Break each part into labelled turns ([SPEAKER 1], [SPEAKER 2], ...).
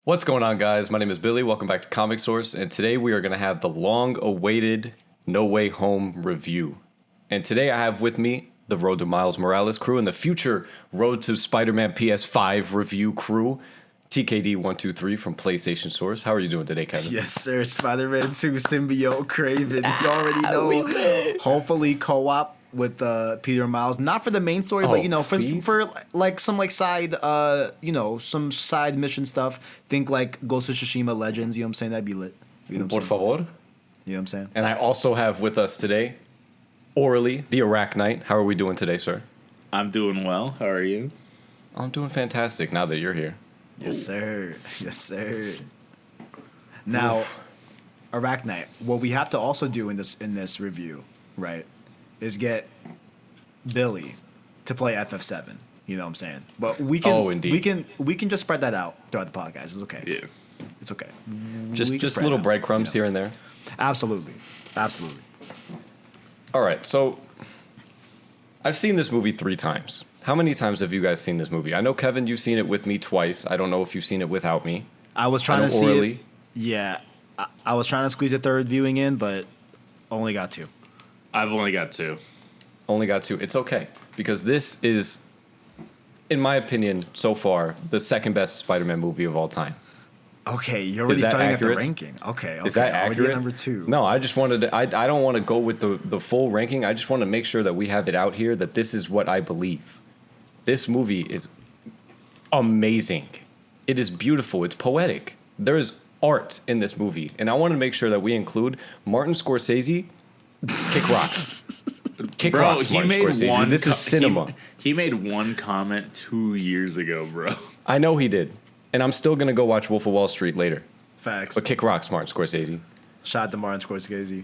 [SPEAKER 1] What's going on, guys? My name is Billy. Welcome back to Comic Source, and today we are going to have the long-awaited No Way Home review. And today I have with me the Road to Miles Morales crew and the future Road to Spider-Man PS5 review crew, TKD123 from PlayStation Source. How are you doing today, Kevin?
[SPEAKER 2] Yes, sir. Spider-Man 2 Symbiote Craven. You already know. Hopefully co-op with Peter and Miles. Not for the main story, but for some side some side mission stuff. Think like Ghost of Tsushima Legends, you know what I'm saying? That'd be lit. You know what I'm
[SPEAKER 1] Por favor.
[SPEAKER 2] You know what I'm saying?
[SPEAKER 1] And I also have with us today Orly, the Arachnite. How are we doing today, sir?
[SPEAKER 3] I'm doing well. How are you?
[SPEAKER 1] I'm doing fantastic now that you're here.
[SPEAKER 2] Yes, sir. Yes, sir. Now, Arachnite, what we have to also do in this review, right, is get Billy to play FF7. You know what I'm saying? But we can we can just spread that out throughout the podcast. It's okay.
[SPEAKER 3] Yeah.
[SPEAKER 2] It's okay.
[SPEAKER 1] Just little breadcrumbs here and there.
[SPEAKER 2] Absolutely. Absolutely.
[SPEAKER 1] All right, so I've seen this movie 3 times. How many times have you guys seen this movie? I know, Kevin, you've seen it with me twice. I don't know if you've seen it without me.
[SPEAKER 2] I was trying to see
[SPEAKER 1] Orly.
[SPEAKER 2] it. Yeah. I was trying to squeeze a third viewing in, but only got 2.
[SPEAKER 3] I've only got 2.
[SPEAKER 1] Only got 2. It's okay, because this is, in my opinion, so far, the second best Spider-Man movie of all time.
[SPEAKER 2] Okay, you're already starting at the ranking. Okay.
[SPEAKER 1] Is that
[SPEAKER 2] already
[SPEAKER 1] accurate?
[SPEAKER 2] At number 2.
[SPEAKER 1] No, I just wanted to, I don't want to go with the full ranking. I just want to make sure that we have it out here that this is what I believe. This movie is amazing. It is beautiful. It's poetic. There is art in this movie. And I want to make sure that we include Martin Scorsese, kick rocks. Kick
[SPEAKER 3] Bro,
[SPEAKER 1] rocks,
[SPEAKER 3] he
[SPEAKER 1] Martin
[SPEAKER 3] made
[SPEAKER 1] Scorsese.
[SPEAKER 3] one.
[SPEAKER 1] This is cinema.
[SPEAKER 3] He made one comment 2 years ago, bro.
[SPEAKER 1] I know he did. And I'm still going to go watch Wolf of Wall Street later.
[SPEAKER 2] Facts.
[SPEAKER 1] But kick rocks, Martin Scorsese.
[SPEAKER 2] Shout out to Martin Scorsese.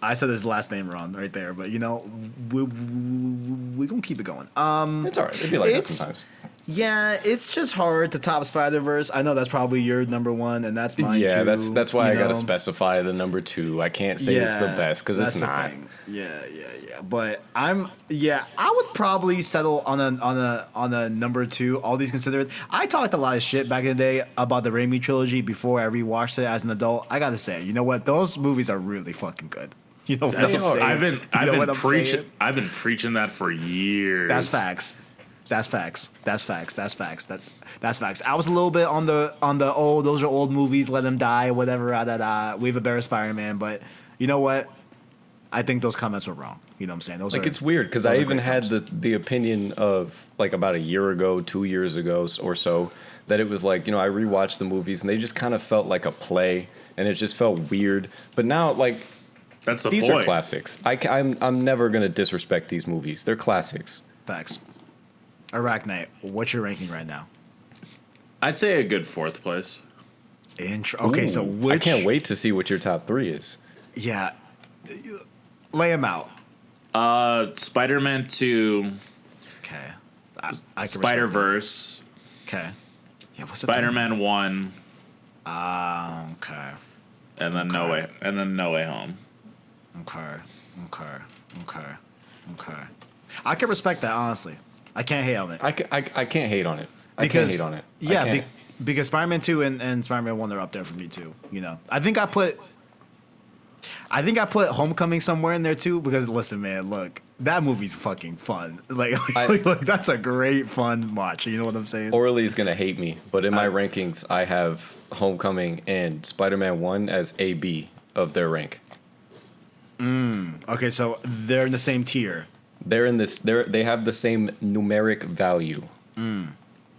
[SPEAKER 2] I said his last name wrong right there, but we're gonna keep it going.
[SPEAKER 1] It's all right. It'd be like that sometimes.
[SPEAKER 2] Yeah, it's just hard to top Spider-Verse. I know that's probably your number 1, and that's mine too.
[SPEAKER 1] Yeah, that's why I gotta specify the number 2. I can't say it's the best because it's not.
[SPEAKER 2] Yeah. But I would probably settle on a number 2. All these considered, I talked a lot of shit back in the day about the Raimi trilogy before I rewatched it as an adult. I gotta say, you know what? Those movies are really fucking good. You know what I'm saying?
[SPEAKER 3] I've been preaching that for years.
[SPEAKER 2] That's facts. That's facts. I was a little bit on the those are old movies, let them die, whatever. We have a better Spider-Man, but you know what? I think those comments were wrong. You know what I'm saying?
[SPEAKER 1] It's weird because I even had the opinion of like about a year ago, 2 years ago or so, that it was like, I rewatched the movies and they just kind of felt like a play and it just felt weird. But now, like,
[SPEAKER 3] that's
[SPEAKER 1] these are classics. I'm never gonna disrespect these movies. They're classics.
[SPEAKER 2] Facts. Arachnite, what's your ranking right now?
[SPEAKER 3] I'd say a good 4th place.
[SPEAKER 2] Okay, so
[SPEAKER 1] I can't wait to see what your top 3 is.
[SPEAKER 2] Yeah. Lay them out.
[SPEAKER 3] Spider-Man 2.
[SPEAKER 2] Okay. I
[SPEAKER 3] Spider-Verse.
[SPEAKER 2] Okay. Yeah, what's
[SPEAKER 3] Spider-Man 1.
[SPEAKER 2] Okay.
[SPEAKER 3] And then No Way Home.
[SPEAKER 2] Okay. I can respect that, honestly. I can't hate on it.
[SPEAKER 1] I can't hate on it. Yeah,
[SPEAKER 2] because Spider-Man 2 and Spider-Man 1 are up there for me too. I think I put Homecoming somewhere in there too because listen, man, look, that movie's fucking fun. Like that's a great fun watch. You know what I'm saying?
[SPEAKER 1] Orly's gonna hate me, but in my rankings, I have Homecoming and Spider-Man 1 as AB of their rank.
[SPEAKER 2] Okay, so they're in the same tier.
[SPEAKER 1] They're in this. They have the same numeric value,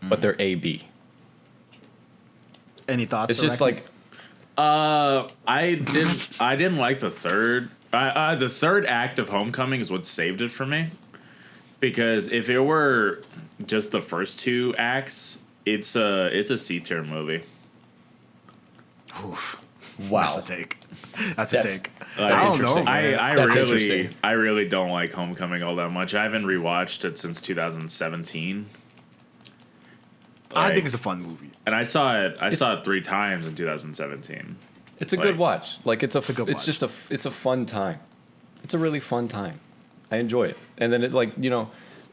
[SPEAKER 1] but they're AB.
[SPEAKER 2] Any thoughts?
[SPEAKER 1] It's just like,
[SPEAKER 3] I didn't like the third. The third act of Homecoming is what saved it for me, because if it were just the first 2 acts, it's a C tier movie.
[SPEAKER 2] Oof.
[SPEAKER 1] Wow,
[SPEAKER 2] that's a take. That's a take.
[SPEAKER 1] That's interesting.
[SPEAKER 3] I really don't like Homecoming all that much. I haven't rewatched it since 2017.
[SPEAKER 2] I think it's a fun movie,
[SPEAKER 3] and I saw it 3 times in 2017.
[SPEAKER 1] It's a good watch. Like it's a fun time. It's a really fun time. I enjoy it. And then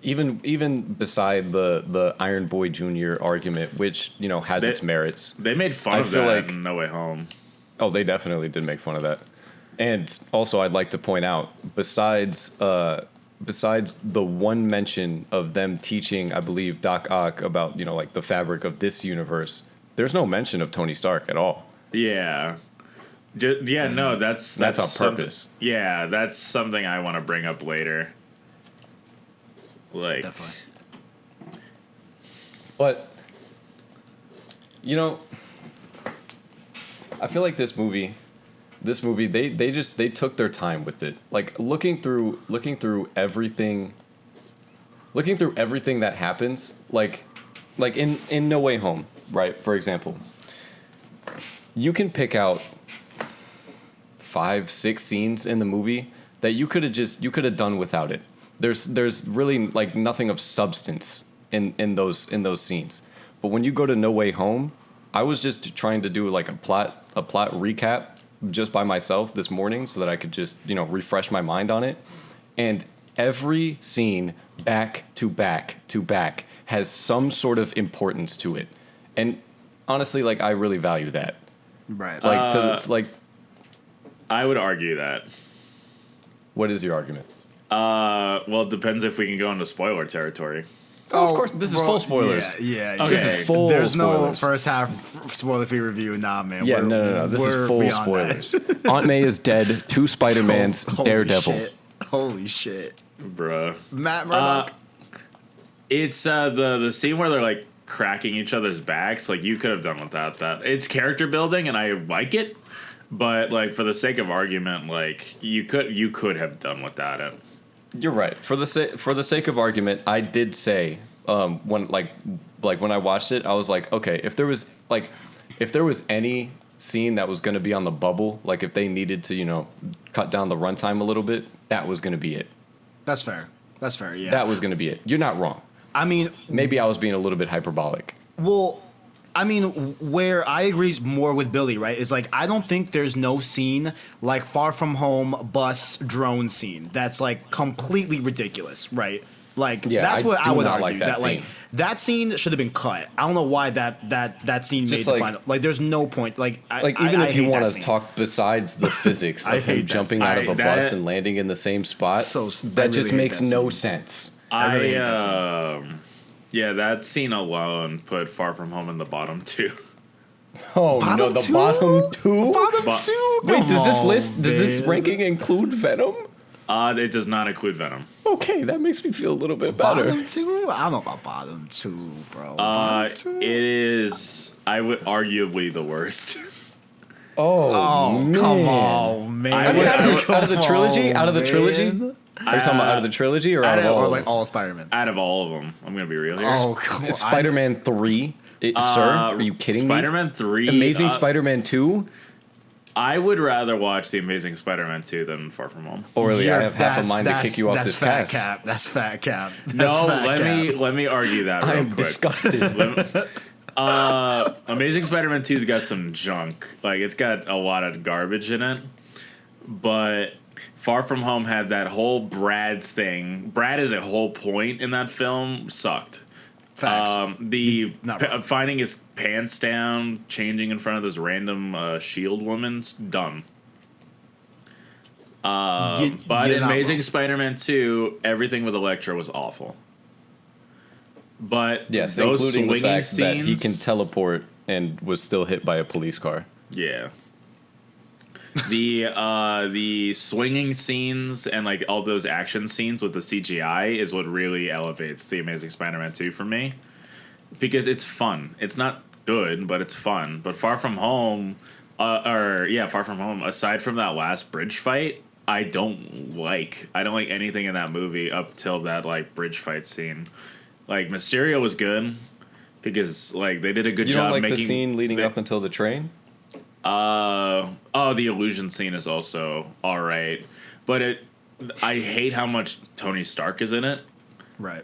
[SPEAKER 1] even beside the Iron Boy Jr. argument, which has its merits.
[SPEAKER 3] They made fun of that in No Way Home.
[SPEAKER 1] Oh, they definitely did make fun of that. And also, I'd like to point out, besides the one mention of them teaching, I believe, Doc Ock about like the fabric of this universe, there's no mention of Tony Stark at all.
[SPEAKER 3] Yeah. No, that's
[SPEAKER 1] on purpose.
[SPEAKER 3] Yeah, that's something I want to bring up later. Like,
[SPEAKER 2] Definitely.
[SPEAKER 1] But I feel like this movie they took their time with it. Like looking through everything that happens, like in No Way Home, right? For example, you can pick out 5-6 scenes in the movie that you could have done without it. There's really like nothing of substance in those scenes. But when you go to No Way Home, I was just trying to do like a plot recap just by myself this morning so that I could just refresh my mind on it. And every scene back to back to back has some sort of importance to it. And honestly, like I really value that.
[SPEAKER 2] Right.
[SPEAKER 1] Like
[SPEAKER 3] I would argue that.
[SPEAKER 1] What is your argument?
[SPEAKER 3] Well, it depends if we can go into spoiler territory.
[SPEAKER 1] Oh, of course, this is full spoilers.
[SPEAKER 2] Yeah.
[SPEAKER 3] Okay.
[SPEAKER 1] This is full
[SPEAKER 2] There's
[SPEAKER 1] spoilers.
[SPEAKER 2] no first half spoiler-free review. Nah, man.
[SPEAKER 1] Yeah, no. This is full
[SPEAKER 2] beyond
[SPEAKER 1] spoilers. Aunt May is dead. 2 Spider-Mans.
[SPEAKER 2] Holy
[SPEAKER 1] Daredevil.
[SPEAKER 2] shit. Holy shit.
[SPEAKER 3] Bruh.
[SPEAKER 2] Matt Murdock.
[SPEAKER 3] It's the scene where they're like cracking each other's backs. Like you could have done without that. It's character building, and I like it. But like for the sake of argument, like you could have done without it.
[SPEAKER 1] You're right. For the sake of argument, I did say when when I watched it, I was like, okay, if there was any scene that was going to be on the bubble, like if they needed to cut down the runtime a little bit, that was going to be it.
[SPEAKER 2] That's fair. Yeah.
[SPEAKER 1] That was going to be it. You're not wrong.
[SPEAKER 2] I mean,
[SPEAKER 1] Maybe I was being a little bit hyperbolic.
[SPEAKER 2] well, I mean, where I agree more with Billy, right, is like I don't think there's no scene like Far From Home bus drone scene that's like completely ridiculous, right? Like that's what I would argue. That scene should have been cut. I don't know why that scene
[SPEAKER 1] Just
[SPEAKER 2] made the final. Like, there's no point. Like,
[SPEAKER 1] Even if you
[SPEAKER 2] want
[SPEAKER 1] to talk besides the physics
[SPEAKER 2] I
[SPEAKER 1] of him
[SPEAKER 2] hate that
[SPEAKER 1] jumping
[SPEAKER 2] scene.
[SPEAKER 1] out of a bus and landing in the same spot, that just makes no sense.
[SPEAKER 2] I really hate that
[SPEAKER 3] Yeah, that scene alone put Far From Home in the bottom 2.
[SPEAKER 1] Oh
[SPEAKER 2] Bottom
[SPEAKER 1] no, the
[SPEAKER 2] two?
[SPEAKER 1] bottom 2.
[SPEAKER 2] Bottom
[SPEAKER 3] But-
[SPEAKER 2] 2.
[SPEAKER 1] Wait, does
[SPEAKER 2] Come
[SPEAKER 1] this
[SPEAKER 2] on,
[SPEAKER 1] ranking include Venom?
[SPEAKER 3] It does not include Venom.
[SPEAKER 1] Okay, that makes me feel a little bit better.
[SPEAKER 2] Bottom 2? I don't know about bottom 2, bro.
[SPEAKER 3] It
[SPEAKER 2] Bottom 2?
[SPEAKER 3] is, I would arguably the worst.
[SPEAKER 1] Oh, man.
[SPEAKER 2] Come on, man.
[SPEAKER 3] I mean,
[SPEAKER 1] out of the trilogy? Out of the trilogy?
[SPEAKER 2] Man.
[SPEAKER 1] Are you talking about out of the trilogy or out of
[SPEAKER 3] out of-
[SPEAKER 1] all?
[SPEAKER 2] Or
[SPEAKER 1] of
[SPEAKER 2] like
[SPEAKER 1] them?
[SPEAKER 2] all Spider-Man.
[SPEAKER 3] Out of all of them, I'm gonna be real here.
[SPEAKER 2] Oh, come on.
[SPEAKER 1] Spider-Man 3? Sir, are you kidding
[SPEAKER 3] Spider-Man
[SPEAKER 1] me?
[SPEAKER 3] 3.
[SPEAKER 1] Amazing Spider-Man 2?
[SPEAKER 3] I would rather watch The Amazing Spider-Man 2 than Far From Home.
[SPEAKER 1] Orly, I have half a mind to kick you off this
[SPEAKER 2] fat
[SPEAKER 1] cast.
[SPEAKER 2] cap. That's fat cap. That's
[SPEAKER 3] No,
[SPEAKER 2] fat cap.
[SPEAKER 3] let me argue that
[SPEAKER 1] I
[SPEAKER 3] real
[SPEAKER 1] am
[SPEAKER 3] quick.
[SPEAKER 1] disgusted.
[SPEAKER 3] Amazing Spider-Man 2's got some junk. Like, it's got a lot of garbage in it. But Far From Home had that whole Brad thing. Brad is a whole point in that film. Sucked.
[SPEAKER 2] Facts. Not wrong.
[SPEAKER 3] Finding his pants down, changing in front of this random shield woman's dumb. But in
[SPEAKER 2] you're not
[SPEAKER 3] Amazing
[SPEAKER 2] wrong.
[SPEAKER 3] Spider-Man 2, everything with Electro was awful. But
[SPEAKER 1] Yes,
[SPEAKER 3] those
[SPEAKER 1] including the
[SPEAKER 3] swinging
[SPEAKER 1] fact
[SPEAKER 3] scenes,
[SPEAKER 1] that he can teleport and was still hit by a police car.
[SPEAKER 3] yeah. The swinging scenes and like all those action scenes with the CGI is what really elevates the Amazing Spider-Man 2 for me, because it's fun. It's not good, but it's fun. But Far From Home, Far From Home. Aside from that last bridge fight, I don't like anything in that movie up till that like bridge fight scene. Like Mysterio was good because like they did a good
[SPEAKER 1] You
[SPEAKER 3] job
[SPEAKER 1] don't like
[SPEAKER 3] making
[SPEAKER 1] the scene leading up until the train?
[SPEAKER 3] the illusion scene is also all right, but I hate how much Tony Stark is in it.
[SPEAKER 2] Right.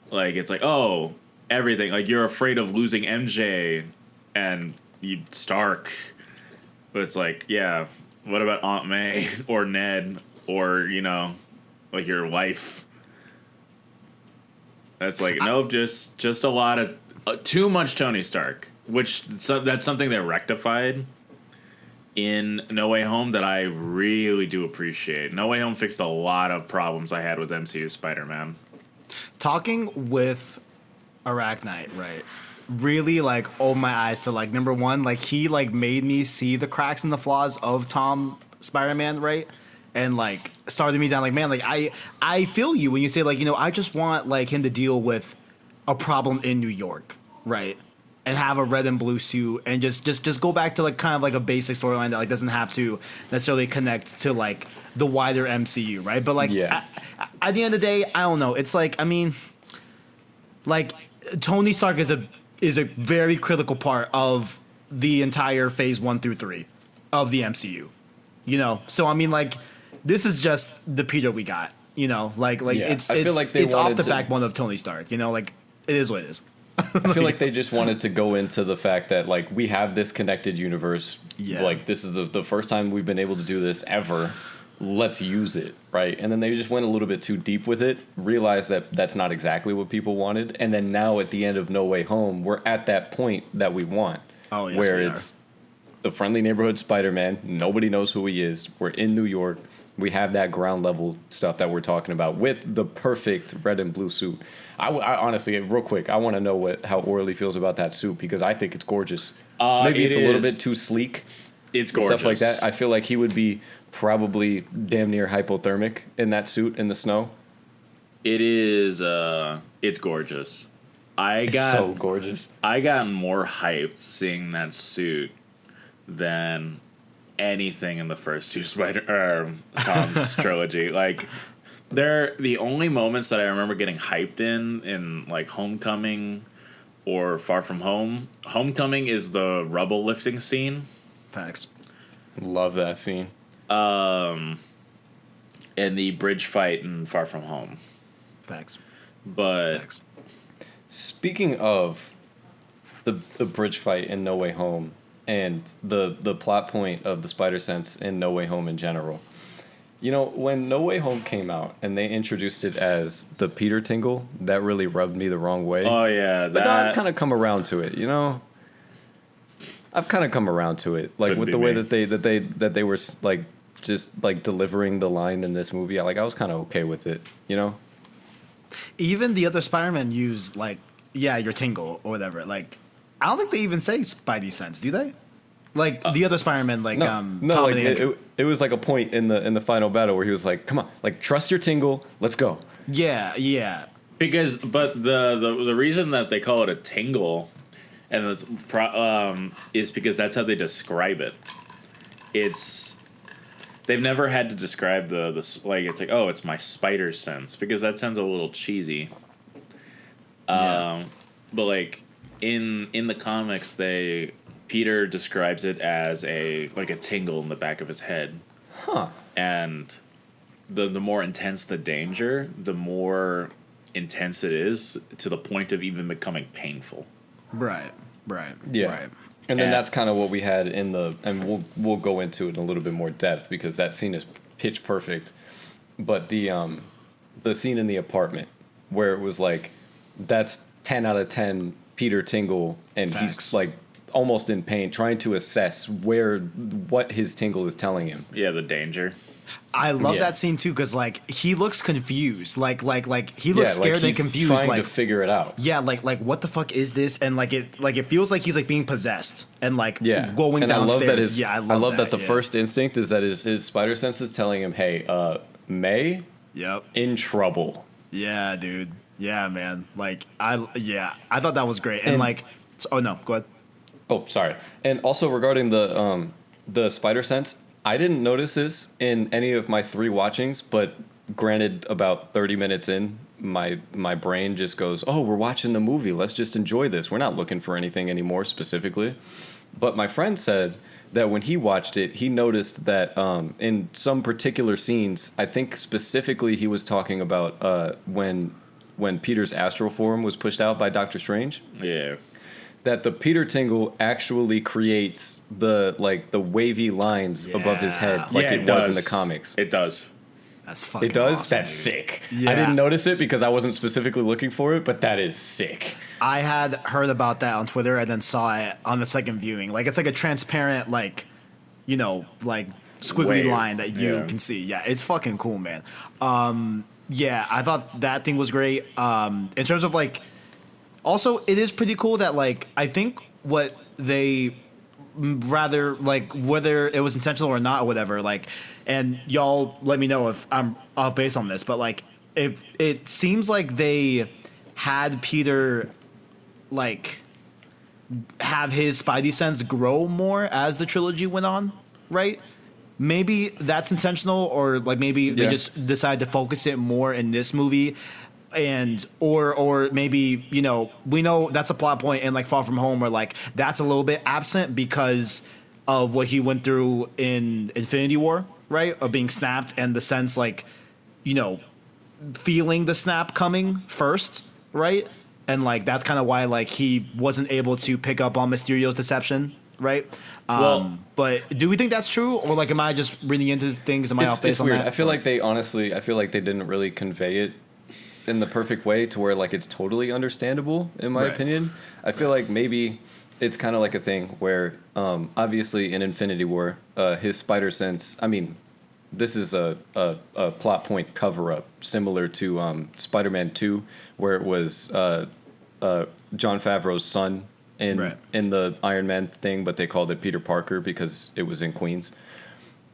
[SPEAKER 3] Like it's like, oh, everything, like you're afraid of losing MJ and you Stark, but it's like, yeah, what about Aunt May or Ned or like your wife? That's like nope, just a lot of too much Tony Stark, which that's something they rectified in No Way Home that I really do appreciate. No Way Home fixed a lot of problems I had with MCU Spider-Man.
[SPEAKER 2] Talking with Arachnite, right? Really like opened my eyes to like number one, like he like made me see the cracks and the flaws of Tom Spider-Man, right? And like started me down like, man, like I feel you when you say like, I just want like him to deal with a problem in New York, right? And have a red and blue suit and just go back to like kind of like a basic storyline that like doesn't have to necessarily connect to like the wider MCU, right? But like at the end of the day, I don't know. It's like, I mean, like Tony Stark is a very critical part of the entire phase 1 through 3 of the MCU. So I mean, like, this is just the Peter we got. It's
[SPEAKER 1] I feel like they
[SPEAKER 2] it's off
[SPEAKER 1] wanted
[SPEAKER 2] the
[SPEAKER 1] to-
[SPEAKER 2] backbone of Tony Stark. Like it is what it is.
[SPEAKER 1] I feel like they just wanted to go into the fact that like we have this connected universe.
[SPEAKER 2] Yeah.
[SPEAKER 1] Like this is the first time we've been able to do this ever. Let's use it, right? And then they just went a little bit too deep with it, realized that that's not exactly what people wanted, and then now at the end of No Way Home, we're at that point that we want.
[SPEAKER 2] Oh, yes,
[SPEAKER 1] where
[SPEAKER 2] we
[SPEAKER 1] it's the friendly neighborhood Spider-Man, nobody knows who he is. We're in New York. We have that ground level stuff that we're talking about with the perfect red and blue suit. I honestly, real quick, I want to know how Orly feels about that suit because I think it's gorgeous. Maybe it's a little bit too sleek.
[SPEAKER 3] It's gorgeous.
[SPEAKER 1] Stuff like that. I feel like he would be probably damn near hypothermic in that suit in the snow.
[SPEAKER 3] It is. It's gorgeous.
[SPEAKER 1] So gorgeous.
[SPEAKER 3] I got more hyped seeing that suit than anything in the first two Tom's trilogy. Like, they're the only moments that I remember getting hyped in like Homecoming or Far From Home. Homecoming is the rubble lifting scene.
[SPEAKER 2] Facts.
[SPEAKER 1] Love that scene.
[SPEAKER 3] And the bridge fight in Far From Home.
[SPEAKER 2] Facts.
[SPEAKER 3] But
[SPEAKER 2] Facts.
[SPEAKER 1] Speaking of the bridge fight in No Way Home and the plot point of the spider sense in No Way Home in general, when No Way Home came out and they introduced it as the Peter tingle, that really rubbed me the wrong way.
[SPEAKER 3] oh yeah,
[SPEAKER 1] But I've kind of come around to it, I've kind of come around to it, like
[SPEAKER 3] Could
[SPEAKER 1] with
[SPEAKER 3] be
[SPEAKER 1] the way
[SPEAKER 3] me.
[SPEAKER 1] that they were like just like delivering the line in this movie. I was kind of okay with it,
[SPEAKER 2] Even the other Spider-Man use like, your tingle or whatever. Like, I don't think they even say Spidey sense, do they? Like the other Spider-Man, like
[SPEAKER 1] No,
[SPEAKER 2] Tom
[SPEAKER 1] like
[SPEAKER 2] and Andrew.
[SPEAKER 1] it was like a point in the final battle where he was like, "Come on, like trust your tingle, let's go."
[SPEAKER 2] Yeah.
[SPEAKER 3] But the reason that they call it a tingle, and it's is because that's how they describe it. They've never had to describe the like it's like, oh, it's my spider sense, because that sounds a little cheesy.
[SPEAKER 2] Yeah.
[SPEAKER 3] But like in the comics, Peter describes it as a tingle in the back of his head.
[SPEAKER 1] Huh.
[SPEAKER 3] And the more intense the danger, the more intense it is to the point of even becoming painful.
[SPEAKER 2] Right.
[SPEAKER 1] Yeah.
[SPEAKER 2] Right.
[SPEAKER 1] And then
[SPEAKER 3] And-
[SPEAKER 1] that's kind of what we had and we'll go into it in a little bit more depth because that scene is pitch perfect. But the scene in the apartment where it was like, that's 10 out of 10 Peter tingle, and
[SPEAKER 2] Facts.
[SPEAKER 1] he's like almost in pain, trying to assess what his tingle is telling him.
[SPEAKER 3] Yeah, the danger.
[SPEAKER 2] I love
[SPEAKER 1] Yeah.
[SPEAKER 2] that scene too, because like he looks confused, like he looks scared and
[SPEAKER 1] he's
[SPEAKER 2] confused,
[SPEAKER 1] trying
[SPEAKER 2] like
[SPEAKER 1] to figure it out.
[SPEAKER 2] yeah, like what the fuck is this? And it feels like he's like being possessed and like
[SPEAKER 1] Yeah,
[SPEAKER 2] going
[SPEAKER 1] and
[SPEAKER 2] downstairs.
[SPEAKER 1] I love that the
[SPEAKER 2] yeah.
[SPEAKER 1] first instinct is that his spider sense is telling him, "Hey, May
[SPEAKER 2] Yep.
[SPEAKER 1] in trouble."
[SPEAKER 2] Yeah, dude. Yeah, man. Like I thought that was great. And like, oh no, go ahead.
[SPEAKER 1] Oh, sorry. And also regarding the spider sense, I didn't notice this in any of my 3 watchings, but granted, about 30 minutes in, my brain just goes, "Oh, we're watching the movie. Let's just enjoy this. We're not looking for anything anymore specifically." But my friend said that when he watched it, he noticed that in some particular scenes, I think specifically he was talking about when Peter's astral form was pushed out by Doctor Strange.
[SPEAKER 3] Yeah.
[SPEAKER 1] That the Peter tingle actually creates the wavy lines above his head, like
[SPEAKER 2] Yeah,
[SPEAKER 1] it was in the comics.
[SPEAKER 3] It does.
[SPEAKER 2] That's fucking
[SPEAKER 1] It does?
[SPEAKER 2] awesome,
[SPEAKER 1] That's
[SPEAKER 2] dude.
[SPEAKER 1] sick.
[SPEAKER 2] Yeah.
[SPEAKER 1] I didn't notice it because I wasn't specifically looking for it, but that is sick.
[SPEAKER 2] I had heard about that on Twitter and then saw it on the second viewing. Like, it's like a transparent, like, like squiggly
[SPEAKER 3] Wave.
[SPEAKER 2] line that you
[SPEAKER 3] Yeah.
[SPEAKER 2] can see. Yeah, it's fucking cool, man. Yeah, I thought that thing was great. In terms of, like, also, it is pretty cool that, like, I think what they rather, like, whether it was intentional or not or whatever, like, and y'all let me know if I'm off base on this, but, like, it seems like they had Peter, like, have his Spidey sense grow more as the trilogy went on, right? Maybe that's intentional, or, like, maybe they
[SPEAKER 1] Yeah.
[SPEAKER 2] just decide to focus it more in this movie. And or maybe we know that's a plot point in, like, Far From Home, where, like, that's a little bit absent because of what he went through in Infinity War, right? Of being snapped and the sense, like, feeling the snap coming first, right? And, like, that's kind of why, like, he wasn't able to pick up on Mysterio's deception, right? But do we think that's true, or, like, am I just reading into things? Am I off base
[SPEAKER 1] It's
[SPEAKER 2] on
[SPEAKER 1] weird.
[SPEAKER 2] that?
[SPEAKER 1] I feel like they didn't really convey it in the perfect way to where, like, it's totally understandable, in my
[SPEAKER 2] Right.
[SPEAKER 1] opinion. I feel like maybe it's kind of like a thing where, obviously in Infinity War, his spider sense, I mean, this is a plot point cover up similar to Spider-Man 2, where it was John Favreau's son
[SPEAKER 2] Right.
[SPEAKER 1] in the Iron Man thing, but they called it Peter Parker because it was in Queens.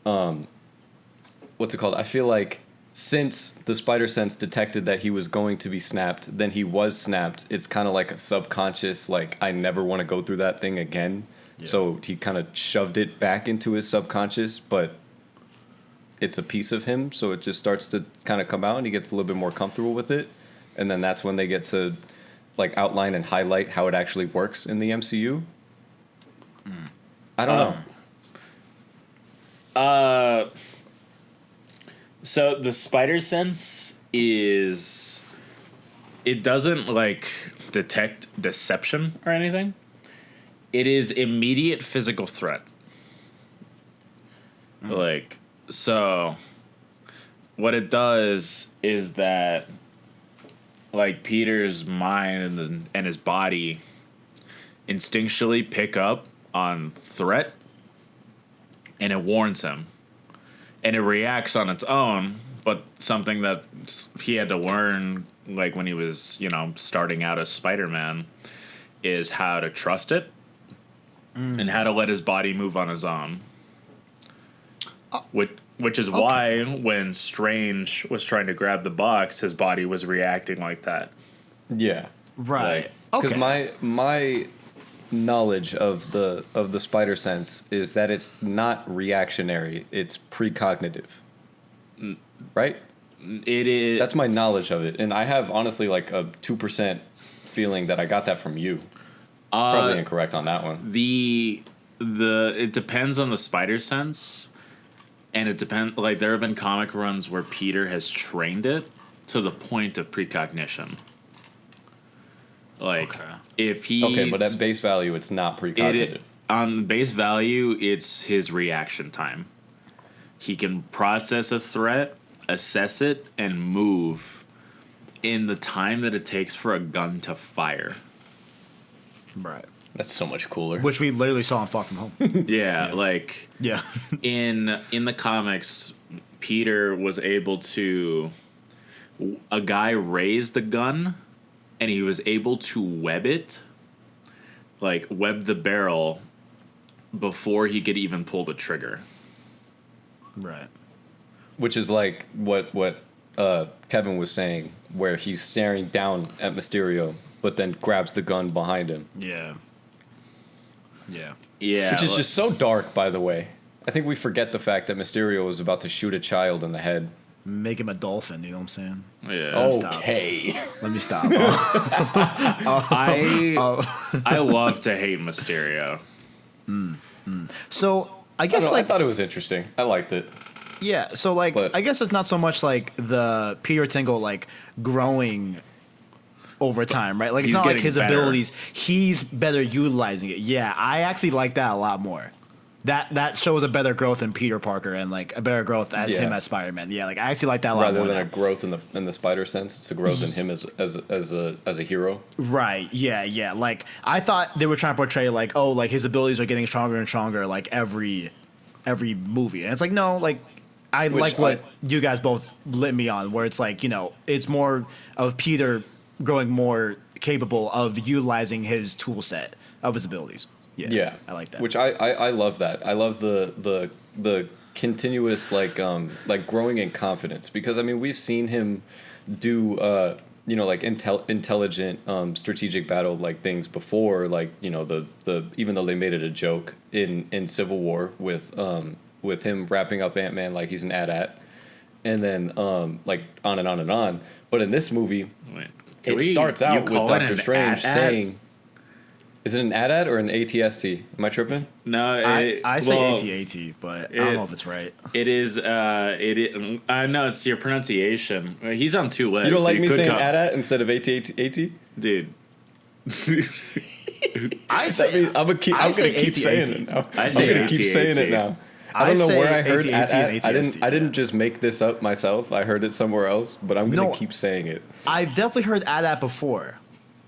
[SPEAKER 1] What's it called? I feel like since the spider sense detected that he was going to be snapped, then he was snapped. It's kind of like a subconscious, like, I never want to go through that thing again.
[SPEAKER 2] Yeah.
[SPEAKER 1] So he kind of shoved it back into his subconscious, but it's a piece of him, so it just starts to kind of come out, and he gets a little bit more comfortable with it. And then that's when they get to, like, outline and highlight how it actually works in the MCU. I don't know.
[SPEAKER 3] So the spider sense is, it doesn't, like, detect deception or anything. It is immediate physical threat. Like, so what it does is that, like, Peter's mind and his body instinctually pick up on threat, and it warns him. And it reacts on its own, but something that he had to learn, like, when he was, starting out as Spider-Man, is how to trust it and how to let his body move on his own. Which is why when Strange was trying to grab the box, his body was reacting like that.
[SPEAKER 1] Yeah.
[SPEAKER 2] Right.
[SPEAKER 1] Because
[SPEAKER 2] Okay.
[SPEAKER 1] my knowledge of the spider sense is that it's not reactionary, it's precognitive. Right?
[SPEAKER 3] It is.
[SPEAKER 1] That's my knowledge of it. And I have, honestly, like, a 2% feeling that I got that from you. Probably incorrect on that one.
[SPEAKER 3] It depends on the spider sense, and it depends. Like, there have been comic runs where Peter has trained it to the point of precognition. Like, if he
[SPEAKER 1] Okay, but at base value, it's not precognitive.
[SPEAKER 3] on base value, it's his reaction time. He can process a threat, assess it, and move in the time that it takes for a gun to fire.
[SPEAKER 2] Right.
[SPEAKER 1] That's so much cooler.
[SPEAKER 2] Which we literally saw in Far From Home.
[SPEAKER 3] Yeah, like
[SPEAKER 2] Yeah.
[SPEAKER 3] in the comics, Peter was able to. A guy raised the gun, and he was able to web it, like web the barrel, before he could even pull the trigger.
[SPEAKER 2] Right.
[SPEAKER 1] Which is like what Kevin was saying, where he's staring down at Mysterio, but then grabs the gun behind him.
[SPEAKER 2] Yeah. Yeah.
[SPEAKER 3] Yeah,
[SPEAKER 1] Which is
[SPEAKER 3] like-
[SPEAKER 1] just so dark, by the way. I think we forget the fact that Mysterio was about to shoot a child in the head.
[SPEAKER 2] Make him a dolphin, you know what I'm saying?
[SPEAKER 3] yeah.
[SPEAKER 2] Stop.
[SPEAKER 1] Okay.
[SPEAKER 2] Let me stop.
[SPEAKER 3] I love to hate Mysterio.
[SPEAKER 2] So I
[SPEAKER 1] I,
[SPEAKER 2] guess,
[SPEAKER 1] don't know, I
[SPEAKER 2] like,
[SPEAKER 1] thought it was interesting. I liked it.
[SPEAKER 2] yeah, so, like,
[SPEAKER 1] But-
[SPEAKER 2] I guess it's not so much like the Peter Tingle, like, growing over time, right? Like, it's
[SPEAKER 3] He's
[SPEAKER 2] not like
[SPEAKER 3] getting
[SPEAKER 2] his
[SPEAKER 3] better.
[SPEAKER 2] abilities, he's better utilizing it. Yeah, I actually like that a lot more. that shows a better growth in Peter Parker and like a better growth as him as Spider-Man. Yeah, like I actually like that a lot
[SPEAKER 1] rather
[SPEAKER 2] more
[SPEAKER 1] than
[SPEAKER 2] now.
[SPEAKER 1] a growth in the spider sense. It's a growth in him as a hero.
[SPEAKER 2] Right. Yeah. Yeah. Like I thought they were trying to portray like, oh, like his abilities are getting stronger and stronger like every movie, and it's like no, like I like what you guys both lit me on, where it's like it's more of Peter growing more capable of utilizing his tool set of his abilities. Yeah. I like that.
[SPEAKER 1] Which I love that. I love the continuous like growing in confidence, because I mean we've seen him do like intelligent strategic battle like things before, like the even though they made it a joke in Civil War with him wrapping up Ant-Man like he's an AT-AT, and then like on and on and on. But in this movie, it starts out with Doctor Strange saying, is it an AT-AT or an ATST? Am I tripping?
[SPEAKER 3] No,
[SPEAKER 2] I say AT-AT, but I don't know if it's right.
[SPEAKER 3] It is. No, it's your pronunciation. He's on two legs.
[SPEAKER 1] You don't like me saying AT-AT instead of AT-AT?
[SPEAKER 3] Dude.
[SPEAKER 2] I say
[SPEAKER 1] I'm gonna keep saying it now.
[SPEAKER 3] I say
[SPEAKER 1] I'm gonna keep saying it now. I don't know where I heard
[SPEAKER 2] AT-AT.
[SPEAKER 1] I didn't just make this up myself. I heard it somewhere else, but I'm gonna keep saying it.
[SPEAKER 2] I've definitely heard AT-AT before.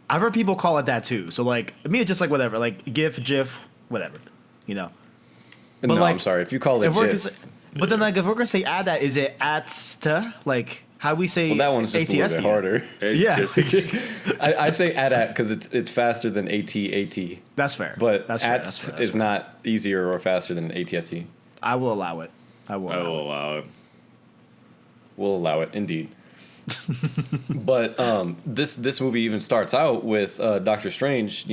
[SPEAKER 2] I've heard people call it that too. So like me, it's just like whatever, like GIF, whatever,
[SPEAKER 1] But
[SPEAKER 2] no,
[SPEAKER 1] like, I'm sorry if you call it GIF.
[SPEAKER 2] But then like if we're gonna say AT-AT, is it ATST? Like how we say?
[SPEAKER 1] Well, that one's just
[SPEAKER 2] ATST?
[SPEAKER 1] a little bit harder.
[SPEAKER 2] Yeah,
[SPEAKER 1] I say AT-AT because it's faster than AT-AT.
[SPEAKER 2] that's fair.
[SPEAKER 1] But
[SPEAKER 2] that's
[SPEAKER 1] ATST is not easier or faster than ATST.
[SPEAKER 2] I will allow it. I will allow it.
[SPEAKER 1] We'll allow it, indeed. But this movie even starts out with Doctor Strange.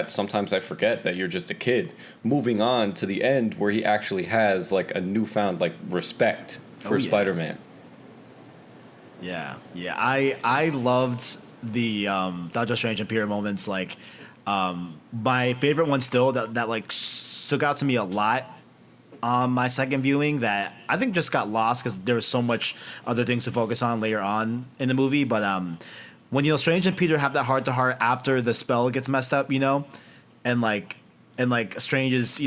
[SPEAKER 1] Sometimes I forget that you're just a kid. Moving on to the end where he actually has like a newfound like respect for Spider-Man.
[SPEAKER 2] Yeah. I loved the Doctor Strange and Peter moments. Like my favorite one still that like stuck out to me a lot on my second viewing, that I think just got lost because there was so much other things to focus on later on in the movie. But when Strange and Peter have that heart to heart after the spell gets messed up, and Strange is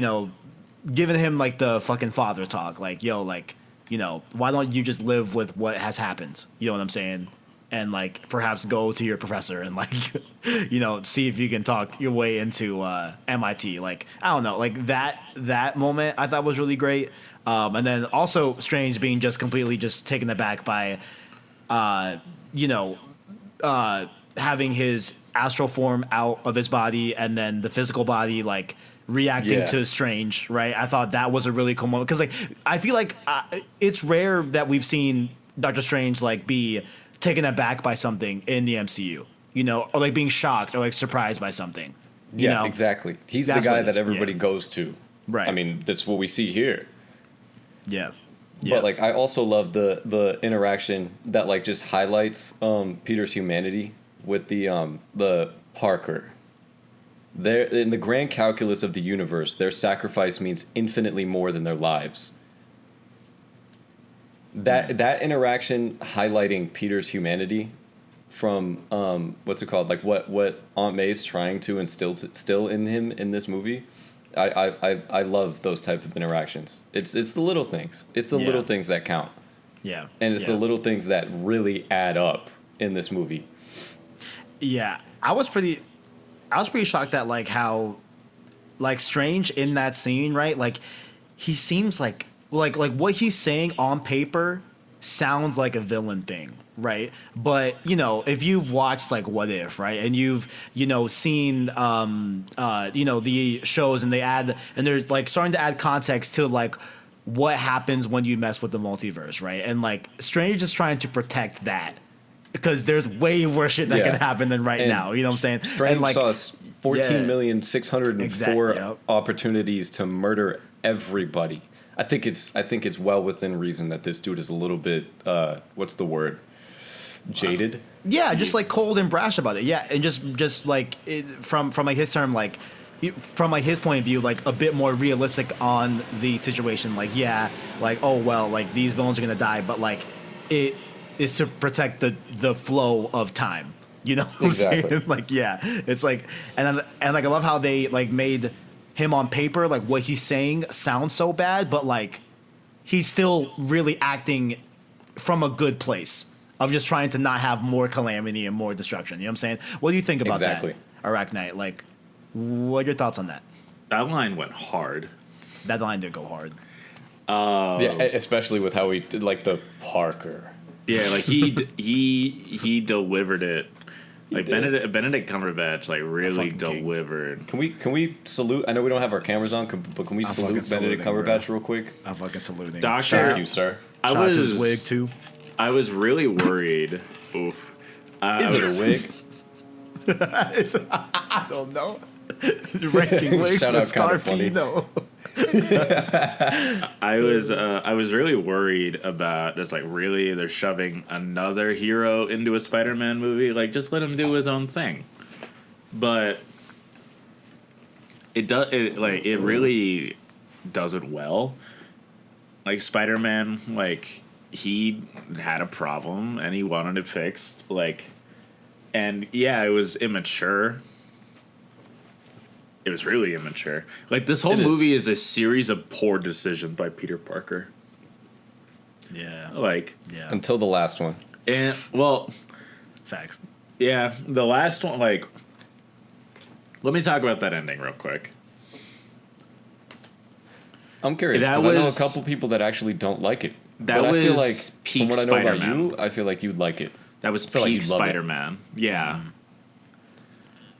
[SPEAKER 2] giving him like the fucking father talk, like why don't you just live with what has happened? You know what I'm saying? And like perhaps go to your professor and like see if you can talk your way into MIT. Like I don't know, like that moment I thought was really great. And then also Strange being just completely just taken aback by having his astral form out of his body and then the physical body like reacting to Strange, right? I thought that was a really cool moment because like I feel like it's rare that we've seen Doctor Strange like be taken aback by something in the MCU, or like being shocked or like surprised by something. You know?
[SPEAKER 1] Exactly. He's the guy that everybody goes to.
[SPEAKER 2] Right.
[SPEAKER 1] I mean, that's what we see here.
[SPEAKER 2] Yeah.
[SPEAKER 1] But like, I also love the interaction that like just highlights Peter's humanity with the Parker. There, in the grand calculus of the universe, their sacrifice means infinitely more than their lives. That interaction highlighting Peter's humanity from what's it called, like what Aunt May's trying to instill in him in this movie. I love those type of interactions. It's the little things. It's the little things that count.
[SPEAKER 2] Yeah.
[SPEAKER 1] And it's the little things that really add up in this movie.
[SPEAKER 2] Yeah. I was pretty shocked at like how like Strange in that scene, right? Like he seems like what he's saying on paper sounds like a villain thing, right? But if you've watched like What If, right, and you've seen the shows and they're like starting to add context to like what happens when you mess with the multiverse, right? And like Strange is trying to protect that because there's way worse shit that can happen than now. You know what I'm saying?
[SPEAKER 1] Strange
[SPEAKER 2] and like,
[SPEAKER 1] saw 14,604 opportunities to murder everybody. I think it's well within reason that this dude is a little bit what's the word? Jaded.
[SPEAKER 2] Yeah, just like cold and brash about it. Yeah, and just like from like his term, like from like his point of view, like a bit more realistic on the situation. Like like oh well, like these villains are gonna die, but like it is to protect the flow of time. You know what I'm saying? Like it's like and like I love how they like made him on paper, like what he's saying sounds so bad, but like he's still really acting from a good place of just trying to not have more calamity and more destruction. You know what I'm saying? What do you think about
[SPEAKER 1] Exactly.
[SPEAKER 2] that, Iraq Knight? Like, what are your thoughts on that?
[SPEAKER 3] That line went hard.
[SPEAKER 2] That line did go hard.
[SPEAKER 1] Yeah, especially with how he did like the Parker.
[SPEAKER 3] Yeah, like he delivered it. Like
[SPEAKER 1] did.
[SPEAKER 3] Benedict Cumberbatch, like really
[SPEAKER 2] fucking king.
[SPEAKER 3] delivered.
[SPEAKER 1] Can we salute? I know we don't have our cameras on, but can we
[SPEAKER 2] I'm
[SPEAKER 1] salute
[SPEAKER 2] fucking
[SPEAKER 1] Benedict
[SPEAKER 2] saluting,
[SPEAKER 1] Cumberbatch
[SPEAKER 2] bro.
[SPEAKER 1] real quick?
[SPEAKER 2] I'm fucking saluting.
[SPEAKER 3] Doctor-
[SPEAKER 1] Thank you, sir.
[SPEAKER 3] I
[SPEAKER 2] Shout out to
[SPEAKER 3] was
[SPEAKER 2] his wig too.
[SPEAKER 3] I was really worried. Oof.
[SPEAKER 1] Is it a wig?
[SPEAKER 2] I don't know. Ranking wigs
[SPEAKER 1] Shout
[SPEAKER 2] with
[SPEAKER 1] out, kinda funny.
[SPEAKER 2] Scarfino.
[SPEAKER 3] I was really worried about just like really they're shoving another hero into a Spider-Man movie. Like just let him do his own thing. But it really does it well. Like Spider-Man, like he had a problem and he wanted it fixed. Like, and yeah, it was immature. It was really immature. Like this whole
[SPEAKER 1] It is.
[SPEAKER 3] movie is a series of poor decisions by Peter Parker.
[SPEAKER 2] Yeah.
[SPEAKER 3] Like,
[SPEAKER 2] Yeah.
[SPEAKER 1] Until the last one.
[SPEAKER 3] and well,
[SPEAKER 2] Facts.
[SPEAKER 3] yeah, the last one. Like, let me talk about that ending real quick.
[SPEAKER 1] I'm curious
[SPEAKER 3] That
[SPEAKER 1] because I know a
[SPEAKER 3] was-
[SPEAKER 1] couple people that actually don't like it.
[SPEAKER 3] That
[SPEAKER 1] but I feel
[SPEAKER 3] was
[SPEAKER 1] like
[SPEAKER 3] peak
[SPEAKER 1] from what I know about
[SPEAKER 3] Spider-Man.
[SPEAKER 1] you, I feel like you'd like it.
[SPEAKER 3] That was
[SPEAKER 1] feel like
[SPEAKER 3] peak
[SPEAKER 1] you'd love it.
[SPEAKER 3] Spider-Man. Yeah.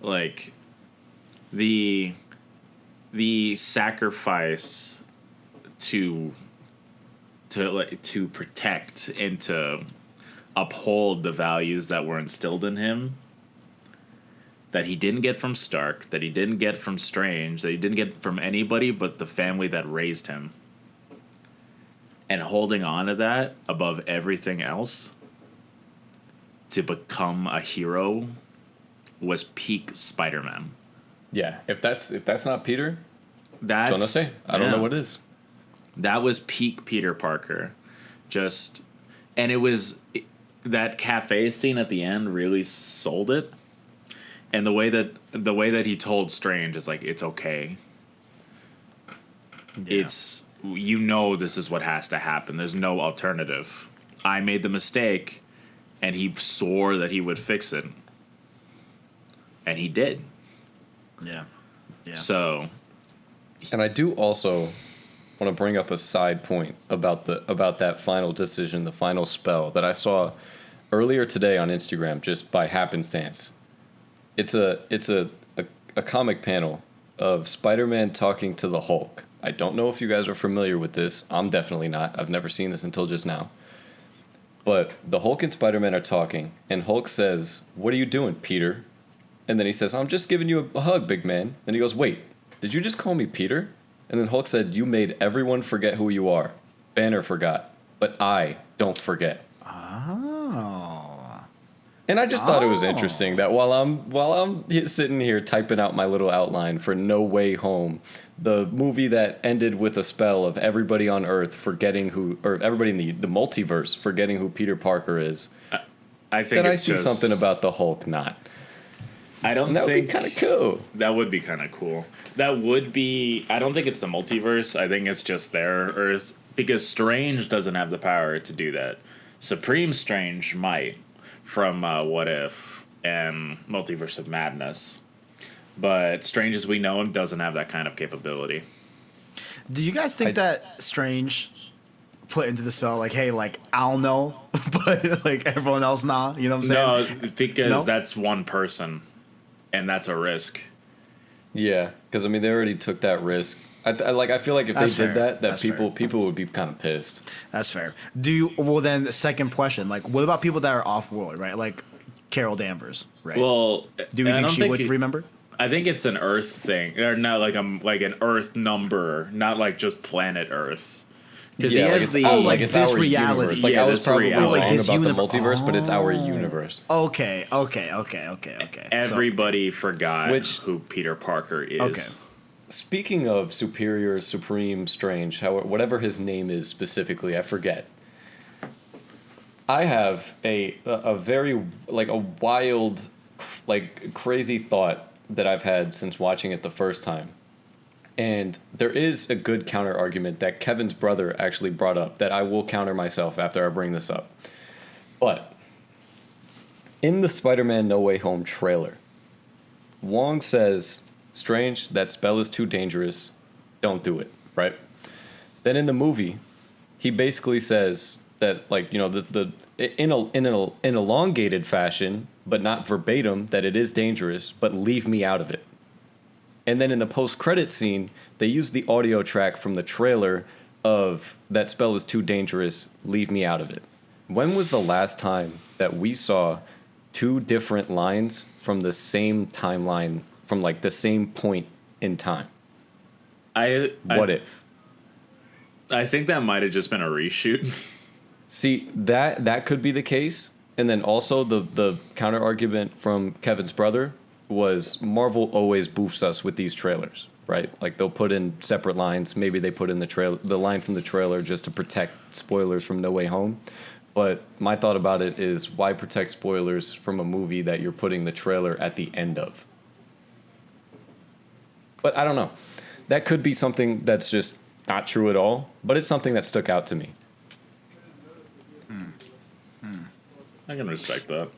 [SPEAKER 3] Like the sacrifice to protect and to uphold the values that were instilled in him that he didn't get from Stark, that he didn't get from Strange, that he didn't get from anybody but the family that raised him. And holding on to that above everything else to become a hero was peak Spider-Man.
[SPEAKER 1] Yeah, if that's not Peter,
[SPEAKER 3] That's
[SPEAKER 1] don't say. I don't know what it is.
[SPEAKER 3] That was peak Peter Parker. And it was that cafe scene at the end really sold it. And the way that he told Strange is like, it's okay.
[SPEAKER 2] Yeah.
[SPEAKER 3] It's, this is what has to happen. There's no alternative. I made the mistake, and he swore that he would fix it. And he did.
[SPEAKER 2] Yeah. Yeah.
[SPEAKER 3] So,
[SPEAKER 1] And I do also want to bring up a side point about that final decision, the final spell that I saw earlier today on Instagram, just by happenstance. It's a comic panel of Spider-Man talking to the Hulk. I don't know if you guys are familiar with this. I'm definitely not. I've never seen this until just now. But the Hulk and Spider-Man are talking, and Hulk says, "What are you doing, Peter?" And then he says, "I'm just giving you a hug, big man." Then he goes, "Wait, did you just call me Peter?" And then Hulk said, "You made everyone forget who you are. Banner forgot, but I don't forget."
[SPEAKER 2] Oh.
[SPEAKER 1] And I just thought it was interesting that while I'm sitting here typing out my little outline for No Way Home, the movie that ended with a spell of everybody on Earth forgetting or everybody in the multiverse forgetting who Peter Parker is,
[SPEAKER 3] I think
[SPEAKER 1] then I
[SPEAKER 3] it's
[SPEAKER 1] see
[SPEAKER 3] just
[SPEAKER 1] something about the Hulk not.
[SPEAKER 3] I don't
[SPEAKER 1] And that would be
[SPEAKER 3] think
[SPEAKER 1] kind of cool.
[SPEAKER 3] that would be kind of cool. That would be. I don't think it's the multiverse. I think it's just their Earth because Strange doesn't have the power to do that. Supreme Strange might from What If and Multiverse of Madness, but Strange as we know him doesn't have that kind of capability.
[SPEAKER 2] Do you guys think that Strange put into the spell like, hey, like I'll know, but like everyone else nah? You know what I'm saying?
[SPEAKER 3] No, because
[SPEAKER 2] No?
[SPEAKER 3] that's one person, and that's a risk.
[SPEAKER 1] Yeah, because I mean they already took that risk. I feel like if
[SPEAKER 2] That's
[SPEAKER 1] they did
[SPEAKER 2] fair.
[SPEAKER 1] that
[SPEAKER 2] That's fair.
[SPEAKER 1] people would be kind of pissed.
[SPEAKER 2] That's fair. Well then the second question, like what about people that are off world, right? Like Carol Danvers, right?
[SPEAKER 3] Well,
[SPEAKER 2] do we
[SPEAKER 3] I
[SPEAKER 2] think
[SPEAKER 3] don't
[SPEAKER 2] she would
[SPEAKER 3] it-
[SPEAKER 2] remember?
[SPEAKER 3] I think it's an Earth thing, or not like an Earth number, not like just planet Earth. Because
[SPEAKER 1] Yeah,
[SPEAKER 3] he
[SPEAKER 1] like
[SPEAKER 3] has
[SPEAKER 1] it's,
[SPEAKER 3] the
[SPEAKER 2] Oh, like
[SPEAKER 1] it's
[SPEAKER 2] this
[SPEAKER 1] our
[SPEAKER 2] reality.
[SPEAKER 1] universe. Like
[SPEAKER 3] Yeah,
[SPEAKER 1] I was
[SPEAKER 3] this
[SPEAKER 1] probably
[SPEAKER 3] reality.
[SPEAKER 1] wrong
[SPEAKER 2] Like this
[SPEAKER 1] about the
[SPEAKER 2] universe.
[SPEAKER 1] multiverse, but it's our universe.
[SPEAKER 2] Okay.
[SPEAKER 3] everybody forgot
[SPEAKER 1] Which-
[SPEAKER 3] who Peter Parker is.
[SPEAKER 2] Okay.
[SPEAKER 1] Speaking of Superior, Supreme, Strange, whatever his name is specifically, I forget. I have a very like a wild, like crazy thought that I've had since watching it the first time. And there is a good counter argument that Kevin's brother actually brought up that I will counter myself after I bring this up. But in the Spider-Man No Way Home trailer, Wong says, "Strange, that spell is too dangerous. Don't do it," right? Then in the movie, he basically says that, like, you know, in an elongated fashion, but not verbatim, that it is dangerous, but leave me out of it. And then in the post-credit scene, they use the audio track from the trailer of "that spell is too dangerous, leave me out of it." When was the last time that we saw two different lines from the same timeline, from like the same point in time? What if?
[SPEAKER 3] I think that might have just been a reshoot.
[SPEAKER 1] See, that could be the case. And then also the counter argument from Kevin's brother was Marvel always boofs us with these trailers, right? Like they'll put in separate lines. Maybe they put in the line from the trailer just to protect spoilers from No Way Home. But my thought about it is, why protect spoilers from a movie that you're putting the trailer at the end of? But I don't know. That could be something that's just not true at all, but it's something that stuck out to me.
[SPEAKER 3] I can respect that.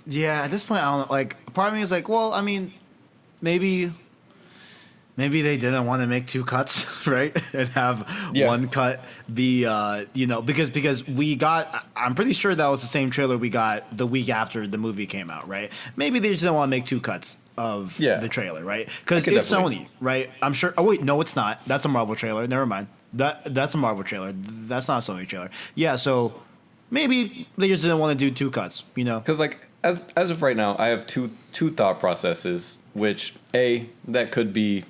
[SPEAKER 2] Yeah, at this point, I don't know. Like, part of me is like, well, I mean, maybe they didn't want to make two cuts, right? And have one cut be, because I'm pretty sure that was the same trailer we got the week after the movie came out, right? Maybe they just didn't want to make two cuts of the trailer, right? Because it's Sony, right? I'm sure. Oh wait, no, it's not. That's a Marvel trailer. Never mind. That's a Marvel trailer. That's not a Sony trailer. Yeah, so maybe they just didn't want to do two cuts, you know?
[SPEAKER 1] Because like as of right now, I have two thought processes. Which that could be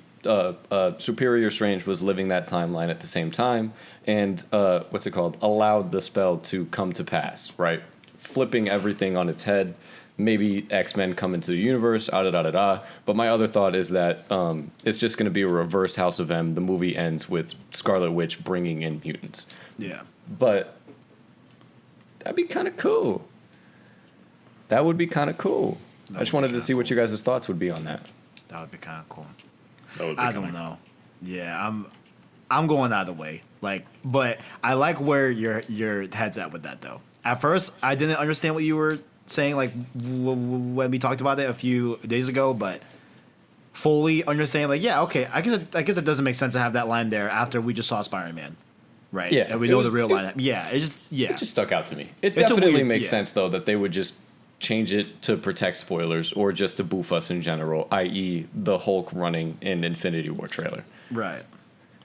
[SPEAKER 1] Superior Strange was living that timeline at the same time, and allowed the spell to come to pass, right? Flipping everything on its head. Maybe X-Men come into the universe, But my other thought is that it's just going to be a reverse House of M. The movie ends with Scarlet Witch bringing in mutants.
[SPEAKER 2] Yeah.
[SPEAKER 1] But that'd be kind of cool. That would be kind of cool. I just wanted to see what you guys' thoughts would be on that.
[SPEAKER 2] That would be kind of cool.
[SPEAKER 3] I
[SPEAKER 2] don't know. Yeah, I'm going either way. Like, but I like where your head's at with that though. At first, I didn't understand what you were saying, like when we talked about it a few days ago, but fully understand. Like, yeah, okay. I guess it doesn't make sense to have that line there after we just saw Spider-Man, right?
[SPEAKER 1] Yeah,
[SPEAKER 2] and we know the real line. Yeah, it
[SPEAKER 1] just stuck out to me. It definitely makes sense though that they would just change it to protect spoilers or just to boof us in general, i.e. the Hulk running in Infinity War trailer.
[SPEAKER 2] Right.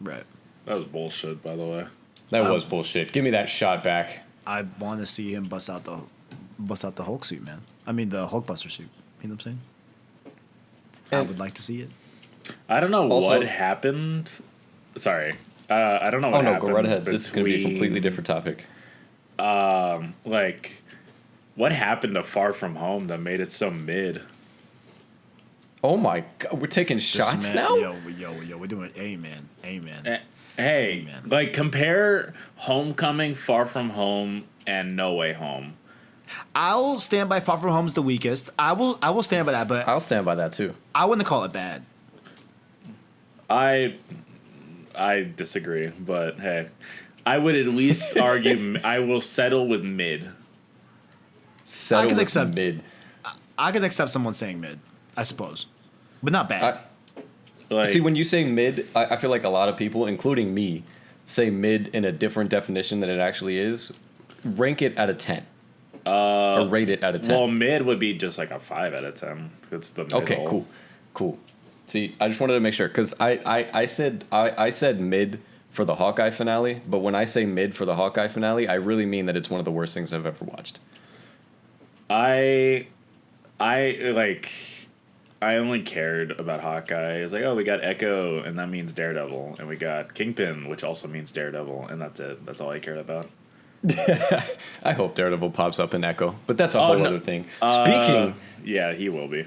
[SPEAKER 3] That was bullshit, by the way.
[SPEAKER 1] That was bullshit. Give me that shot back.
[SPEAKER 2] I want to see him bust out the Hulk suit, man. I mean the Hulkbuster suit. You know what I'm saying? I would like to see it.
[SPEAKER 3] I don't know what happened. Sorry. I don't know what happened.
[SPEAKER 1] Go right ahead. This is going to be a completely different topic.
[SPEAKER 3] What happened to Far From Home that made it so mid?
[SPEAKER 1] Oh my God, we're taking shots now?
[SPEAKER 2] Yo, we're doing amen.
[SPEAKER 3] Hey, like compare Homecoming, Far From Home, and No Way Home.
[SPEAKER 2] I'll stand by Far From Home's the weakest. I will stand by that, but
[SPEAKER 1] I'll stand by that too.
[SPEAKER 2] I wouldn't call it bad.
[SPEAKER 3] I disagree, but hey, I would at least argue I will settle with mid.
[SPEAKER 2] I can accept someone saying mid, I suppose, but not bad.
[SPEAKER 1] See, when you say mid, I feel like a lot of people, including me, say mid in a different definition than it actually is. Rank it out of 10. Or rate it out of 10.
[SPEAKER 3] Well, mid would be just like a 5 out of 10. It's the middle.
[SPEAKER 1] Okay, cool. See, I just wanted to make sure because I said mid for the Hawkeye finale, but when I say mid for the Hawkeye finale, I really mean that it's one of the worst things I've ever watched.
[SPEAKER 3] I only cared about Hawkeye. It's like, oh, we got Echo, and that means Daredevil, and we got Kingpin, which also means Daredevil, and that's it. That's all I cared about.
[SPEAKER 1] I hope Daredevil pops up in Echo, but that's a whole other thing.
[SPEAKER 3] Yeah, he will be.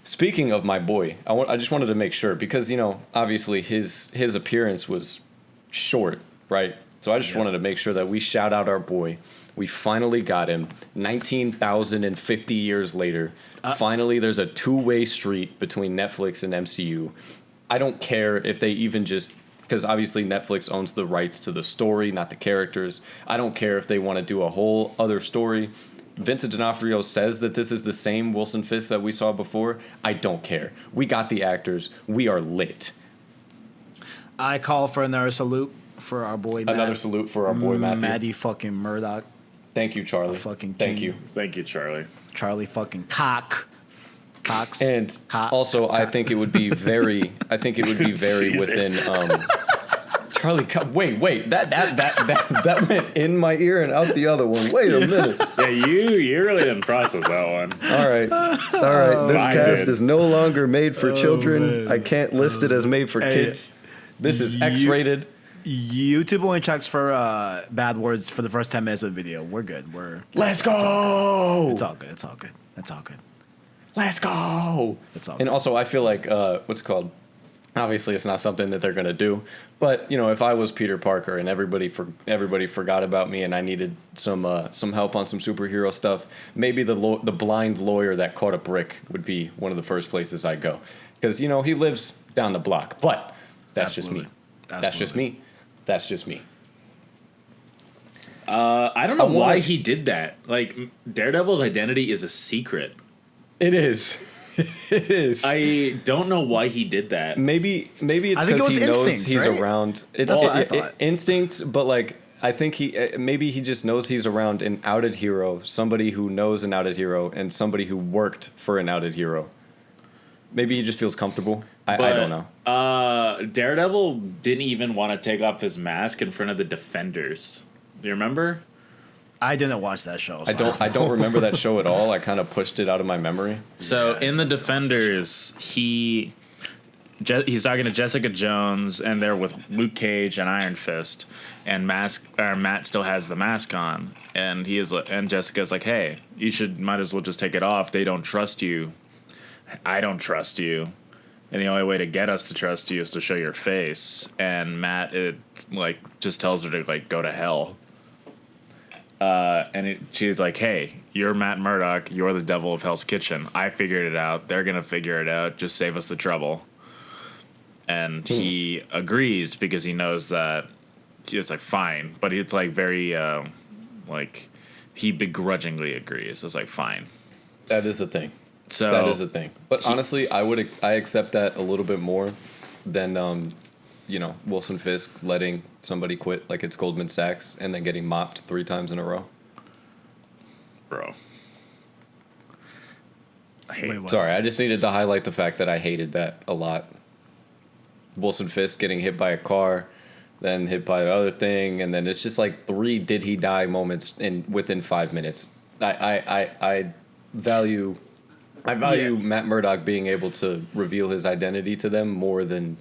[SPEAKER 1] Speaking of my boy, I just wanted to make sure because obviously his appearance was short, right? So I just wanted to make sure that we shout out our boy. We finally got him. 19,050 years later. Finally, there's a two-way street between Netflix and MCU. I don't care if they even just, because obviously Netflix owns the rights to the story, not the characters. I don't care if they want to do a whole other story. Vincent D'Onofrio says that this is the same Wilson Fisk that we saw before. I don't care. We got the actors. We are lit.
[SPEAKER 2] I call for another salute for our boy.
[SPEAKER 1] Another salute for our boy Matthew.
[SPEAKER 2] Matty fucking Murdoch.
[SPEAKER 1] Thank you, Charlie.
[SPEAKER 2] Fucking
[SPEAKER 1] Thank
[SPEAKER 2] king.
[SPEAKER 1] you.
[SPEAKER 3] Thank you, Charlie.
[SPEAKER 2] Charlie fucking Cox.
[SPEAKER 1] And
[SPEAKER 2] Cox.
[SPEAKER 1] also, I think it would be very. I think it would be very
[SPEAKER 3] Jesus.
[SPEAKER 1] within. Charlie, wait. That went in my ear and out the other one. Wait a minute.
[SPEAKER 3] Yeah, you really didn't process that one.
[SPEAKER 1] All right. This
[SPEAKER 3] I
[SPEAKER 1] cast
[SPEAKER 3] did.
[SPEAKER 1] is no longer made for children.
[SPEAKER 2] man.
[SPEAKER 1] I can't list it as made for kids. This is X-rated.
[SPEAKER 2] YouTube only checks for bad words for the first 10 minutes of the video. We're good.
[SPEAKER 1] Let's go.
[SPEAKER 2] It's all good. It's all good.
[SPEAKER 1] Let's go.
[SPEAKER 2] It's all
[SPEAKER 1] And
[SPEAKER 2] good.
[SPEAKER 1] also, I feel like what's it called? Obviously, it's not something that they're gonna do. But you know, if I was Peter Parker and everybody forgot about me and I needed some help on some superhero stuff, maybe the blind lawyer that caught a brick would be one of the first places I go, because you know he lives down the block. But that's just me. That's just me. That's just me.
[SPEAKER 3] I don't know why he did that. Like, Daredevil's identity is a secret.
[SPEAKER 1] It is. It is.
[SPEAKER 3] I don't know why he did that.
[SPEAKER 1] Maybe it's
[SPEAKER 2] I think it
[SPEAKER 1] because
[SPEAKER 2] was
[SPEAKER 1] he knows
[SPEAKER 2] instincts,
[SPEAKER 1] he's
[SPEAKER 2] right?
[SPEAKER 1] around. It's
[SPEAKER 2] That's what I thought.
[SPEAKER 1] Instincts, but like I think maybe he just knows he's around an outed hero, somebody who knows an outed hero, and somebody who worked for an outed hero. Maybe he just feels comfortable. I don't know.
[SPEAKER 3] Daredevil didn't even want to take off his mask in front of the Defenders. Do you remember?
[SPEAKER 2] I didn't watch that show. So
[SPEAKER 1] I don't remember that show at all. I kind of pushed it out of my memory.
[SPEAKER 3] So
[SPEAKER 2] Yeah,
[SPEAKER 3] in the Defenders, he's talking to Jessica Jones, and they're with Luke Cage and Iron Fist, and Matt still has the mask on, and and Jessica's like, "Hey, might as well just take it off. They don't trust you. I don't trust you, and the only way to get us to trust you is to show your face." And Matt just tells her to go to hell. She's like, "Hey, you're Matt Murdock. You're the devil of Hell's Kitchen. I figured it out. They're gonna figure it out. Just save us the trouble." And he agrees because he knows that it's like fine, but it's like very he begrudgingly agrees. It's like fine.
[SPEAKER 1] That is a thing.
[SPEAKER 3] So
[SPEAKER 1] That is a thing. But honestly, I accept that a little bit more than Wilson Fisk letting somebody quit like it's Goldman Sachs and then getting mopped 3 times in a row.
[SPEAKER 3] bro.
[SPEAKER 2] Wait, what?
[SPEAKER 1] Sorry, I just needed to highlight the fact that I hated that a lot. Wilson Fisk getting hit by a car, then hit by the other thing, and then it's just like 3 did he die moments within 5 minutes. I value Matt Murdock being able to reveal his identity to them more than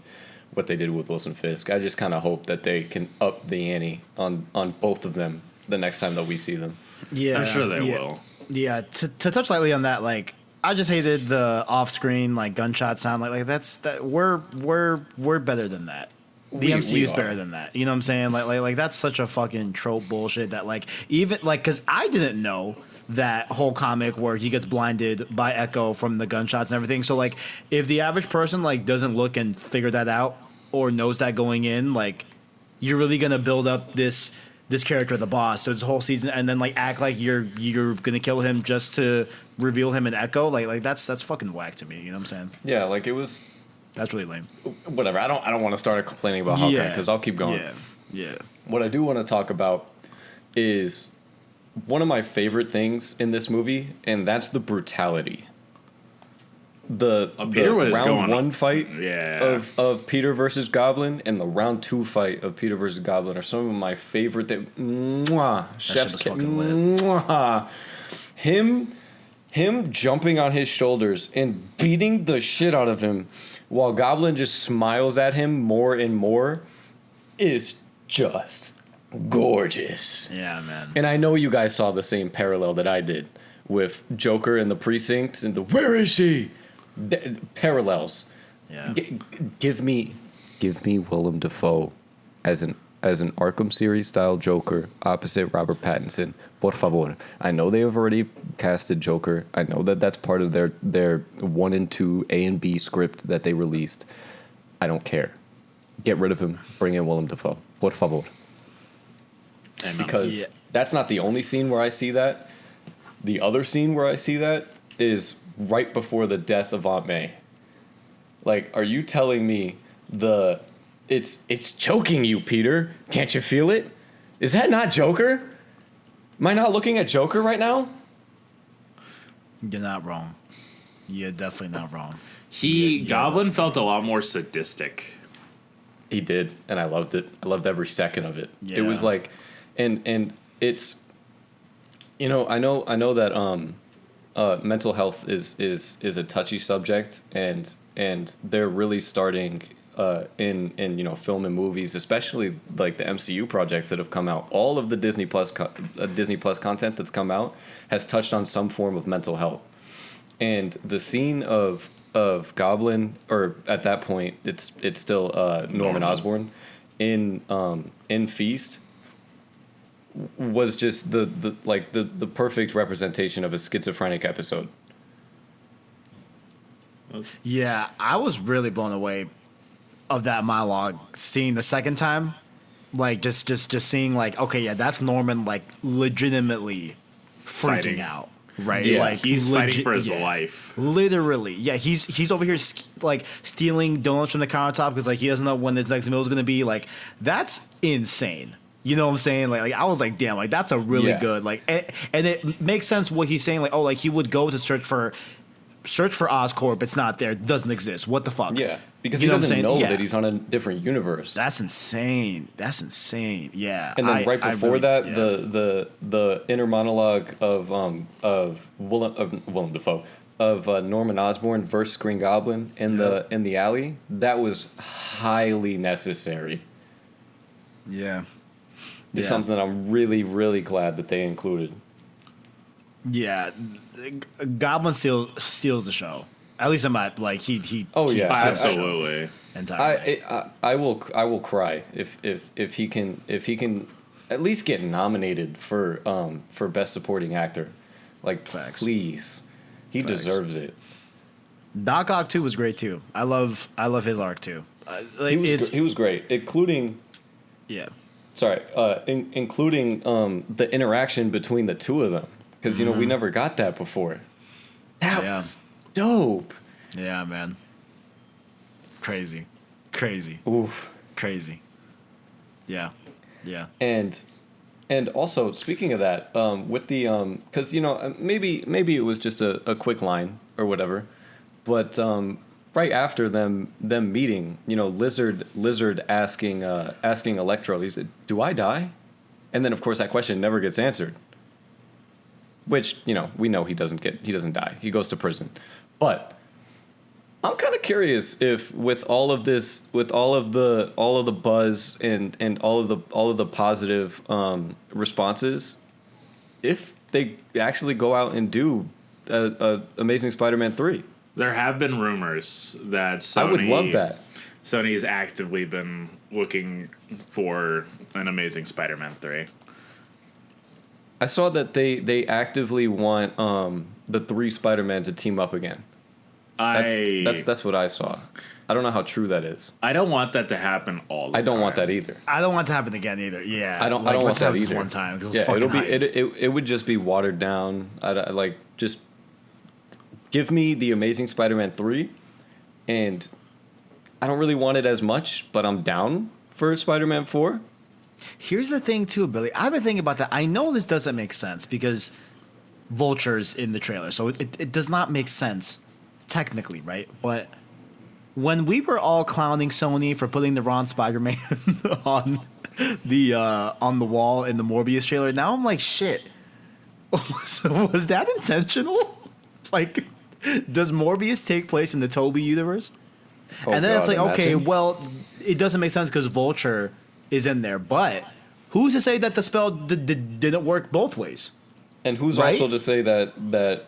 [SPEAKER 1] what they did with Wilson Fisk. I just kind of hope that they can up the ante on both of them the next time that we see them.
[SPEAKER 2] Yeah,
[SPEAKER 3] I'm sure they
[SPEAKER 2] yeah.
[SPEAKER 3] will.
[SPEAKER 2] Yeah, to touch lightly on that, like I just hated the off-screen gunshot sound. We're better than that. The
[SPEAKER 1] We
[SPEAKER 2] MCU's
[SPEAKER 1] are.
[SPEAKER 2] better than that. You know what I'm saying? Like that's such a fucking trope bullshit that because I didn't know that whole comic where he gets blinded by Echo from the gunshots and everything. So if the average person doesn't look and figure that out or knows that going in, you're really gonna build up this character, the boss, this whole season, and then act like you're gonna kill him just to reveal him in Echo. That's fucking whack to me. You know what I'm saying?
[SPEAKER 1] Yeah, like it was
[SPEAKER 2] That's really lame.
[SPEAKER 1] whatever. I don't want to start complaining about Hawkeye because I'll keep going.
[SPEAKER 2] Yeah.
[SPEAKER 1] What I do want to talk about is one of my favorite things in this movie, and that's the brutality. The
[SPEAKER 3] Peter was
[SPEAKER 1] round
[SPEAKER 3] going
[SPEAKER 1] 1
[SPEAKER 3] up.
[SPEAKER 1] fight
[SPEAKER 3] Yeah.
[SPEAKER 1] of Peter versus Goblin and the round 2 fight of Peter versus Goblin are some of my favorite. Chef's
[SPEAKER 2] was
[SPEAKER 1] kiss.
[SPEAKER 2] fucking lit.
[SPEAKER 1] Him jumping on his shoulders and beating the shit out of him while Goblin just smiles at him more and more is just gorgeous.
[SPEAKER 2] Yeah, man.
[SPEAKER 1] And I know you guys saw the same parallel that I did with Joker in the precinct and where is she? Parallels.
[SPEAKER 2] Yeah.
[SPEAKER 1] Give me Willem Dafoe as an Arkham series style Joker opposite Robert Pattinson. Por favor. I know they have already casted Joker. I know that that's part of their 1 and 2 A and B script that they released. I don't care. Get rid of him. Bring in Willem Dafoe. Por favor. Because that's not the only scene where I see that. The other scene where I see that is right before the death of Aunt May. Like, are you telling me it's choking you, Peter? Can't you feel it? Is that not Joker? Am I not looking at Joker right now?
[SPEAKER 2] You're not wrong. You're definitely not wrong.
[SPEAKER 3] Goblin felt a lot more sadistic.
[SPEAKER 1] He did, and I loved it. I loved every second of it.
[SPEAKER 2] Yeah.
[SPEAKER 1] It was like, and it's, I know that mental health is a touchy subject, and they're really starting in film and movies, especially like the MCU projects that have come out. All of the Disney Plus content that's come out has touched on some form of mental health. And the scene of Goblin, or at that point it's still Norman Osborn in Feast, was just the perfect representation of a schizophrenic episode.
[SPEAKER 2] Yeah, I was really blown away of that monologue seeing the second time. Like just seeing like, okay, yeah, that's Norman like legitimately freaking out. Right,
[SPEAKER 3] Yeah,
[SPEAKER 2] like
[SPEAKER 3] he's fighting for his life.
[SPEAKER 2] Literally, yeah. He's over here like stealing donuts from the countertop because like he doesn't know when his next meal is gonna be. Like that's insane. You know what I'm saying? Like I was like, damn, like that's a really good like, and it makes sense what he's saying. Like, oh, like he would go to search for Oscorp. It's not there. Doesn't exist. What the fuck?
[SPEAKER 1] Yeah, because
[SPEAKER 2] you
[SPEAKER 1] he doesn't
[SPEAKER 2] know
[SPEAKER 1] that he's on a different universe.
[SPEAKER 2] That's insane. Yeah.
[SPEAKER 1] And then before the inner monologue of Willem Dafoe, of Norman Osborn versus Green Goblin in the alley, that was highly necessary.
[SPEAKER 2] Yeah.
[SPEAKER 1] It's something that I'm really, really glad that they included.
[SPEAKER 2] Yeah, Goblin steals the show. At least I'm at like he.
[SPEAKER 1] Oh yeah,
[SPEAKER 3] absolutely.
[SPEAKER 2] Entirely.
[SPEAKER 1] I will cry if he can at least get nominated for best supporting actor. Like,
[SPEAKER 2] Facts.
[SPEAKER 1] Please, he deserves it.
[SPEAKER 2] Doc Ock 2 was great too. I love his arc too.
[SPEAKER 1] He was great, including.
[SPEAKER 2] Yeah.
[SPEAKER 1] Sorry, including the interaction between the two of them. Because, we never got that before. That was dope.
[SPEAKER 2] Yeah, man. Crazy.
[SPEAKER 1] Oof.
[SPEAKER 2] Crazy. Yeah.
[SPEAKER 1] And also, speaking of that, with the... Because, maybe it was just a quick line or whatever. But right after them meeting, Lizard asking Electro, he said, "Do I die?" And then, of course, that question never gets answered. Which, we know he doesn't die. He goes to prison. But I'm kind of curious if with all of this, with all of the buzz and all of the positive responses, if they actually go out and do a Amazing Spider-Man 3.
[SPEAKER 3] There have been rumors that Sony,
[SPEAKER 1] I would love that.
[SPEAKER 3] Sony's actively been looking for an Amazing Spider-Man 3.
[SPEAKER 1] I saw that they actively want the three Spider-Man to team up again. That's what I saw. I don't know how true that is.
[SPEAKER 3] I don't want that to happen all the time.
[SPEAKER 1] I don't want that either.
[SPEAKER 2] I don't want it to happen again either. Yeah.
[SPEAKER 1] I don't want that either.
[SPEAKER 2] One time because
[SPEAKER 1] it would just be watered down. Just give me the Amazing Spider-Man 3, and I don't really want it as much, but I'm down for Spider-Man 4.
[SPEAKER 2] Here's the thing, too, Billy. I've been thinking about that. I know this doesn't make sense because Vulture's in the trailer, so it does not make sense technically, right? But when we were all clowning Sony for putting the wrong Spider-Man on the wall in the Morbius trailer, now I'm like, shit. Was that intentional? Like, does Morbius take place in the Tobey universe? And then it's like, okay, well, it doesn't make sense because Vulture is in there, but who's to say that the spell didn't work both ways?
[SPEAKER 1] And who's also to say that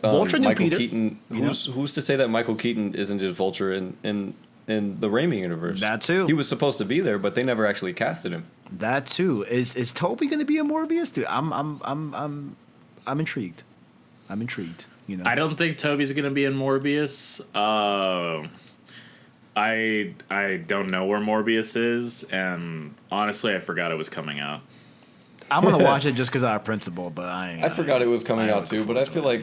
[SPEAKER 2] Vulture knew
[SPEAKER 1] Michael
[SPEAKER 2] Peter,
[SPEAKER 1] Keaton? Who's to say that Michael Keaton isn't just Vulture in the Raimi universe?
[SPEAKER 2] That too.
[SPEAKER 1] He was supposed to be there, but they never actually casted him.
[SPEAKER 2] That too. Is Tobey going to be a Morbius dude? I'm intrigued. I'm intrigued.
[SPEAKER 3] I don't think Tobey's going to be in Morbius. I don't know where Morbius is, and honestly, I forgot it was coming out.
[SPEAKER 2] I'm gonna watch it just because out of principle, but
[SPEAKER 1] I forgot it was coming out too, but I feel like,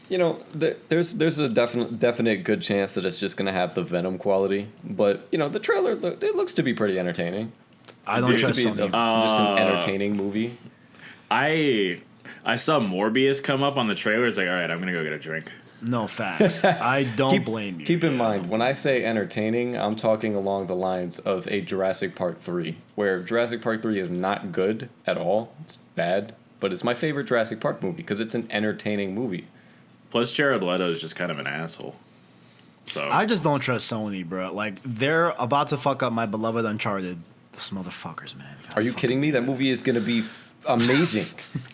[SPEAKER 1] you know, there's a definite good chance that it's just gonna have the Venom quality. But you know, the trailer it looks to be pretty entertaining.
[SPEAKER 2] I don't trust
[SPEAKER 1] Just
[SPEAKER 2] Sony.
[SPEAKER 1] an entertaining movie.
[SPEAKER 3] I saw Morbius come up on the trailer. It's like, all right, I'm gonna go get a drink.
[SPEAKER 2] No facts. I don't blame you.
[SPEAKER 1] Keep in mind, when I say entertaining, I'm talking along the lines of a Jurassic Park 3, where Jurassic Park 3 is not good at all. It's bad, but it's my favorite Jurassic Park movie because it's an entertaining movie.
[SPEAKER 3] Plus, Jared Leto is just kind of an asshole. So
[SPEAKER 2] I just don't trust Sony, bro. Like, they're about to fuck up my beloved Uncharted. Those motherfuckers, man.
[SPEAKER 1] Are you kidding me? That movie is going to be amazing.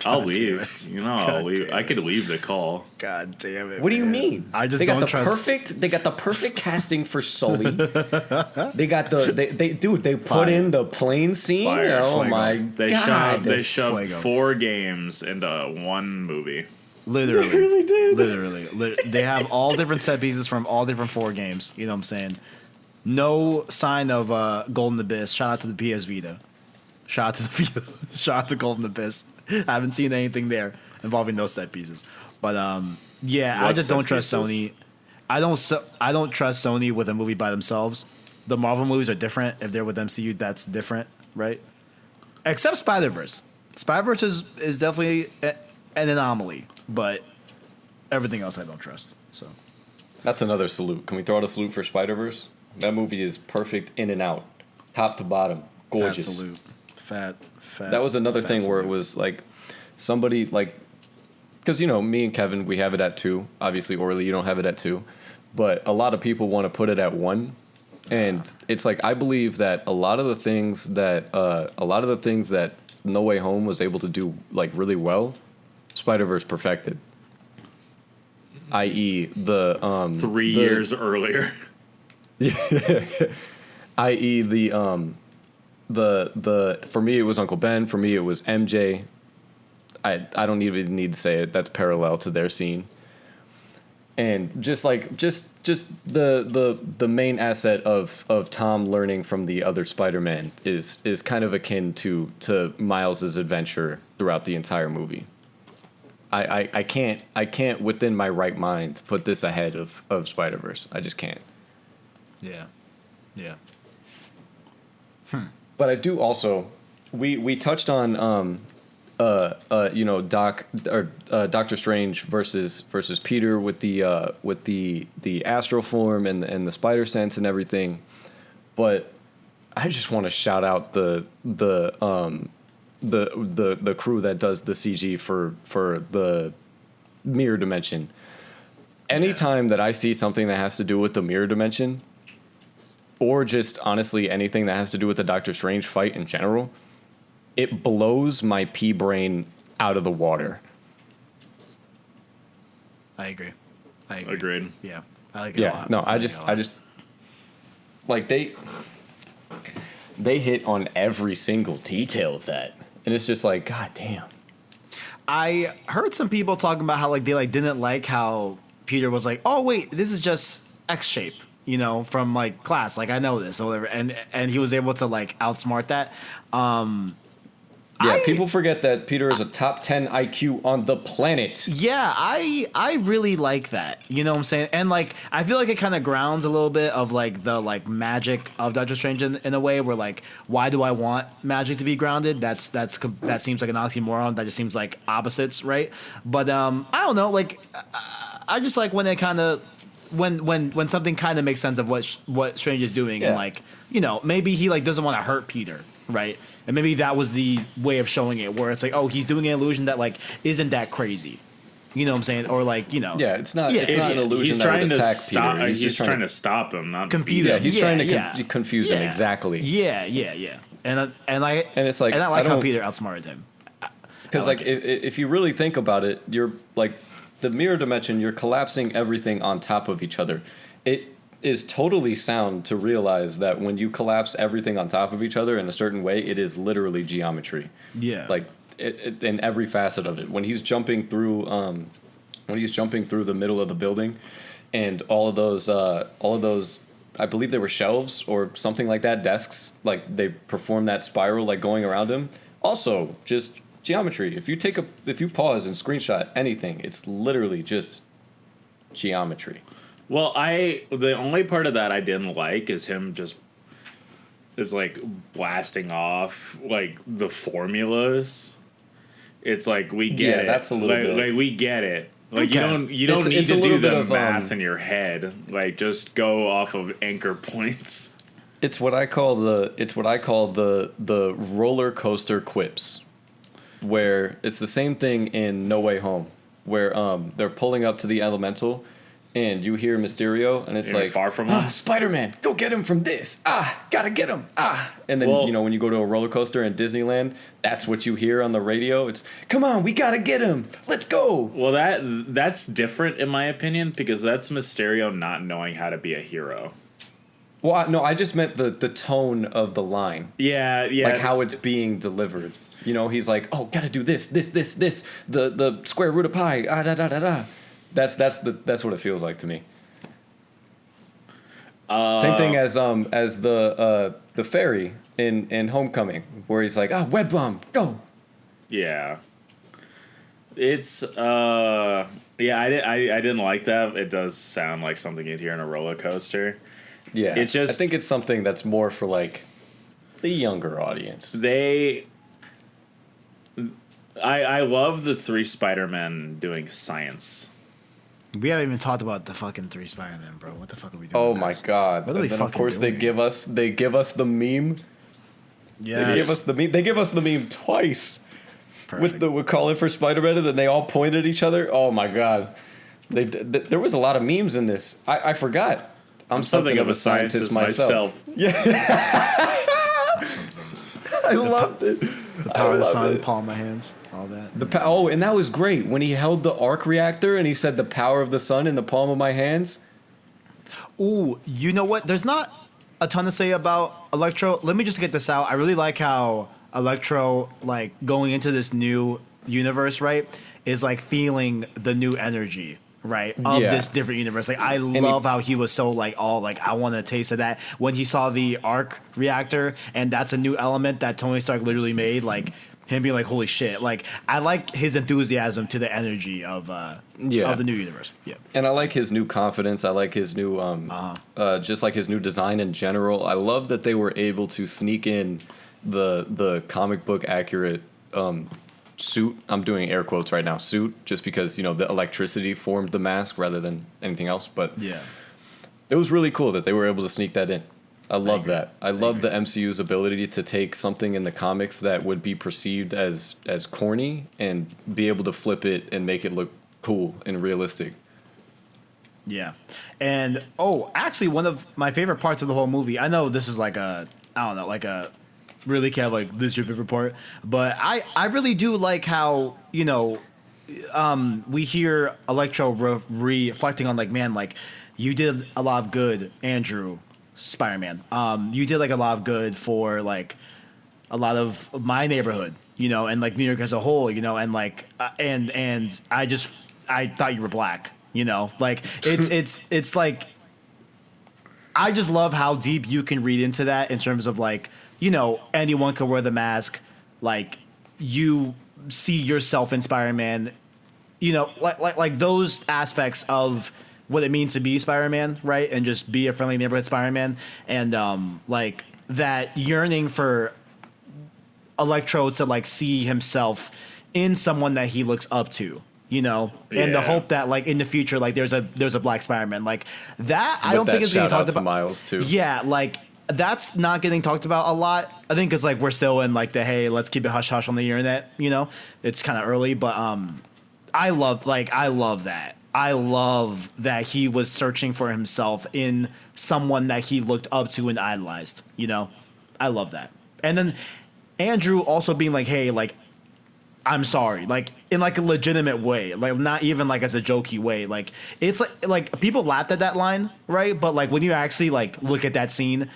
[SPEAKER 3] I'll leave. You know, I'll leave. I could leave the call.
[SPEAKER 2] God damn it.
[SPEAKER 1] What do you
[SPEAKER 2] man.
[SPEAKER 1] mean?
[SPEAKER 2] I just
[SPEAKER 1] they got
[SPEAKER 2] don't
[SPEAKER 1] the
[SPEAKER 2] trust.
[SPEAKER 1] They got the perfect casting for Sully. They got they put
[SPEAKER 2] Fire.
[SPEAKER 1] in the plane scene.
[SPEAKER 3] Fire.
[SPEAKER 1] Oh
[SPEAKER 2] Fuego.
[SPEAKER 1] my god.
[SPEAKER 3] They shoved
[SPEAKER 2] Fuego.
[SPEAKER 3] 4 games into one movie.
[SPEAKER 2] Literally.
[SPEAKER 1] They really did.
[SPEAKER 2] Literally. They have all different set pieces from all different 4 games. You know what I'm saying? No sign of Golden Abyss. Shout out to the PS Vita. Shout out to the Vita. Shout out to Golden Abyss. I haven't seen anything there involving those set pieces. But yeah, I
[SPEAKER 3] What
[SPEAKER 2] just
[SPEAKER 3] set
[SPEAKER 2] don't trust
[SPEAKER 3] pieces?
[SPEAKER 2] Sony. I don't trust Sony with a movie by themselves. The Marvel movies are different. If they're with MCU, that's different, right? Except Spider-Verse. Spider-Verse is definitely an anomaly, but everything else I don't trust. So
[SPEAKER 1] That's another salute. Can we throw out a salute for Spider-Verse? That movie is perfect in and out, top to bottom, gorgeous.
[SPEAKER 2] fat salute. Fat.
[SPEAKER 1] That was another
[SPEAKER 2] fat
[SPEAKER 1] thing where it
[SPEAKER 2] salute.
[SPEAKER 1] was like somebody like, because you know me and Kevin, we have it at 2. Obviously, Orly, you don't have it at 2, but a lot of people want to put it at 1, and it's like I believe that a lot of the things that No Way Home was able to do like really well, Spider-Verse perfected. I.e. the
[SPEAKER 3] 3
[SPEAKER 1] the-
[SPEAKER 3] years earlier.
[SPEAKER 1] i.e. the for me it was Uncle Ben, for me it was MJ. I don't even need to say it. That's parallel to their scene. And just the main asset of Tom learning from the other Spider-Man is kind of akin to Miles's adventure throughout the entire movie. I can't within my right mind put this ahead of Spider-Verse. I just can't.
[SPEAKER 2] Yeah.
[SPEAKER 1] But I do also we touched on Doctor Strange versus Peter with the astral form and the spider sense and everything. But I just want to shout out the crew that does the CG for the mirror dimension. Anytime that I see something that has to do with the mirror dimension, or just honestly anything that has to do with the Doctor Strange fight in general, it blows my pea brain out of the water.
[SPEAKER 2] I agree.
[SPEAKER 3] Agreed.
[SPEAKER 2] Yeah. I like it a
[SPEAKER 1] Yeah,
[SPEAKER 2] lot.
[SPEAKER 1] no, I
[SPEAKER 2] like
[SPEAKER 1] just
[SPEAKER 2] it a lot.
[SPEAKER 1] like they hit on every single detail of that, and it's just like, god damn.
[SPEAKER 2] I heard some people talking about how like they like didn't like how Peter was like, oh wait, this is just X shape, you know, from like class. Like I know this or whatever, and he was able to like outsmart that.
[SPEAKER 1] Yeah, people forget that Peter is a top 10 IQ on the planet.
[SPEAKER 2] Yeah, I really like that. You know what I'm saying? And like I feel like it kind of grounds a little bit of like the like magic of Doctor Strange in a way where like why do I want magic to be grounded? That seems like an oxymoron. That just seems like opposites, right? But I don't know. Like I just like when it kind of when something kind of makes sense of what Strange is doing and
[SPEAKER 1] Yeah.
[SPEAKER 2] like you know maybe he like doesn't want to hurt Peter, right? And maybe that was the way of showing it, where it's like, oh, he's doing an illusion that like isn't that crazy, you know what I'm saying? Or like, you know,
[SPEAKER 1] Yeah, it's not.
[SPEAKER 2] Yeah,
[SPEAKER 1] It's not an illusion
[SPEAKER 3] He's
[SPEAKER 1] that
[SPEAKER 3] trying
[SPEAKER 1] would
[SPEAKER 3] to
[SPEAKER 1] attack
[SPEAKER 3] stop.
[SPEAKER 1] Peter.
[SPEAKER 3] He's
[SPEAKER 1] just
[SPEAKER 3] trying to stop him, not
[SPEAKER 2] confuse
[SPEAKER 3] beat
[SPEAKER 1] Yeah,
[SPEAKER 3] him.
[SPEAKER 1] he's trying to
[SPEAKER 2] yeah.
[SPEAKER 1] confuse him exactly.
[SPEAKER 2] Yeah. And
[SPEAKER 1] it's like,
[SPEAKER 2] I
[SPEAKER 1] I
[SPEAKER 2] like how
[SPEAKER 1] don't-
[SPEAKER 2] Peter outsmarted him.
[SPEAKER 1] Because
[SPEAKER 2] I like
[SPEAKER 1] like if you really think about it, you're like the mirror dimension. You're collapsing everything on top of each other. It is totally sound to realize that when you collapse everything on top of each other in a certain way, it is literally geometry.
[SPEAKER 2] Yeah,
[SPEAKER 1] Like it in every facet of it. When he's jumping through the middle of the building, and all of those I believe they were shelves or something like that, desks. Like they perform that spiral, like going around him. Also, just geometry. If you pause and screenshot anything, it's literally just geometry.
[SPEAKER 3] Well, the only part of that I didn't like is him just is like blasting off like the formulas. It's like we get it.
[SPEAKER 1] That's a little bit.
[SPEAKER 3] Like we get it. Like
[SPEAKER 2] Okay.
[SPEAKER 3] you don't need
[SPEAKER 1] it's a
[SPEAKER 3] to
[SPEAKER 1] little
[SPEAKER 3] do
[SPEAKER 1] bit
[SPEAKER 3] the
[SPEAKER 1] of,
[SPEAKER 3] math in your head. Like just go off of anchor points.
[SPEAKER 1] It's what I call the roller coaster quips, where it's the same thing in No Way Home, where they're pulling up to the elemental, and you hear Mysterio, and it's
[SPEAKER 3] You're
[SPEAKER 1] like
[SPEAKER 3] far from him.
[SPEAKER 1] Spider-Man, go get him from this. Gotta get him. And then
[SPEAKER 3] Well-
[SPEAKER 1] when you go to a roller coaster in Disneyland, that's what you hear on the radio. It's come on, we gotta get him. Let's go.
[SPEAKER 3] Well, that's different in my opinion because that's Mysterio not knowing how to be a hero.
[SPEAKER 1] Well, no, I just meant the tone of the line.
[SPEAKER 3] Yeah.
[SPEAKER 1] Like how it's being delivered. You know, he's like, oh, gotta do this, the square root of pi, da da da da. That's what it feels like to me. Same thing as the fairy in Homecoming, where he's like, web bomb, go.
[SPEAKER 3] Yeah. It's I didn't like that. It does sound like something you'd hear in a roller coaster.
[SPEAKER 1] Yeah,
[SPEAKER 3] It's just-
[SPEAKER 1] I think it's something that's more for like the younger audience.
[SPEAKER 3] I love the 3 Spider-Men doing science.
[SPEAKER 2] We haven't even talked about the fucking 3 Spider-Man, bro. What the fuck are we doing?
[SPEAKER 1] Oh my
[SPEAKER 2] guys?
[SPEAKER 1] god!
[SPEAKER 2] What are we
[SPEAKER 1] And then of
[SPEAKER 2] fucking
[SPEAKER 1] course
[SPEAKER 2] doing?
[SPEAKER 1] they give us the meme.
[SPEAKER 2] Yes.
[SPEAKER 1] They give us the meme. They give us the meme twice.
[SPEAKER 2] Perfect.
[SPEAKER 1] We're calling for Spider-Man, and then they all point at each other. Oh my god! There was a lot of memes in this. I forgot. I'm something of a scientist myself. I loved it.
[SPEAKER 2] The power of the sun, palm of my hands, all that.
[SPEAKER 1] And that was great when he held the arc reactor and he said the power of the sun in the palm of my hands.
[SPEAKER 2] Ooh, you know what? There's not a ton to say about Electro. Let me just get this out. I really like how Electro, like, going into this new universe, right, is like feeling the new energy, right, of
[SPEAKER 1] Yeah.
[SPEAKER 2] this different universe. Like, I love how he was so like all like, I want a taste of that when he saw the arc reactor, and that's a new element that Tony Stark literally made. Like him being like, holy shit! Like, I like his enthusiasm to the energy of the new universe. Yeah.
[SPEAKER 1] And I like his new confidence. I like his new, just like his new design in general. I love that they were able to sneak in the comic book accurate suit. I'm doing air quotes right now. Suit, just because the electricity formed the mask rather than anything else. But
[SPEAKER 2] Yeah.
[SPEAKER 1] it was really cool that they were able to sneak that in. I love
[SPEAKER 2] agree.
[SPEAKER 1] that. I love the MCU's ability to take something in the comics that would be perceived as corny and be able to flip it and make it look cool and realistic.
[SPEAKER 2] Yeah. And actually one of my favorite parts of the whole movie, I know this is like a really kind of like this is your favorite part, but I really do like how, we hear Electro reflecting on like, man, like you did a lot of good, Andrew Spider-Man. You did like a lot of good for like a lot of my neighborhood, and like New York as a whole, and like and I thought you were black, like it's like I just love how deep you can read into that in terms of like, anyone can wear the mask, like you see yourself in Spider-Man, like those aspects of what it means to be Spider-Man, right? And just be a friendly neighborhood Spider-Man. And like that yearning for Electro to like see himself in someone that he looks up to, and the
[SPEAKER 3] Yeah.
[SPEAKER 2] hope that like in the future, like there's a black Spider-Man, like that. I don't think it's getting talked about.
[SPEAKER 1] Miles too.
[SPEAKER 2] Yeah, like that's not getting talked about a lot. I think because like we're still in like the hey, let's keep it hush hush on the internet. It's kind of early, but I love that. I love that he was searching for himself in someone that he looked up to and idolized. I love that. And then Andrew also being like, hey, like I'm sorry, like in like a legitimate way, like not even like as a jokey way. Like it's like people laughed at that line, right? But like when you actually like look at that scene,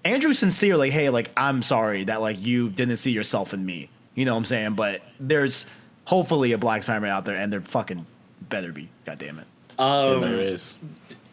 [SPEAKER 2] Andrew's sincere, like, hey, like I'm sorry that like you didn't see yourself in me. You know what I'm saying? But there's hopefully a black Spider-Man out there, and there fucking better be. God damn it.
[SPEAKER 1] There is.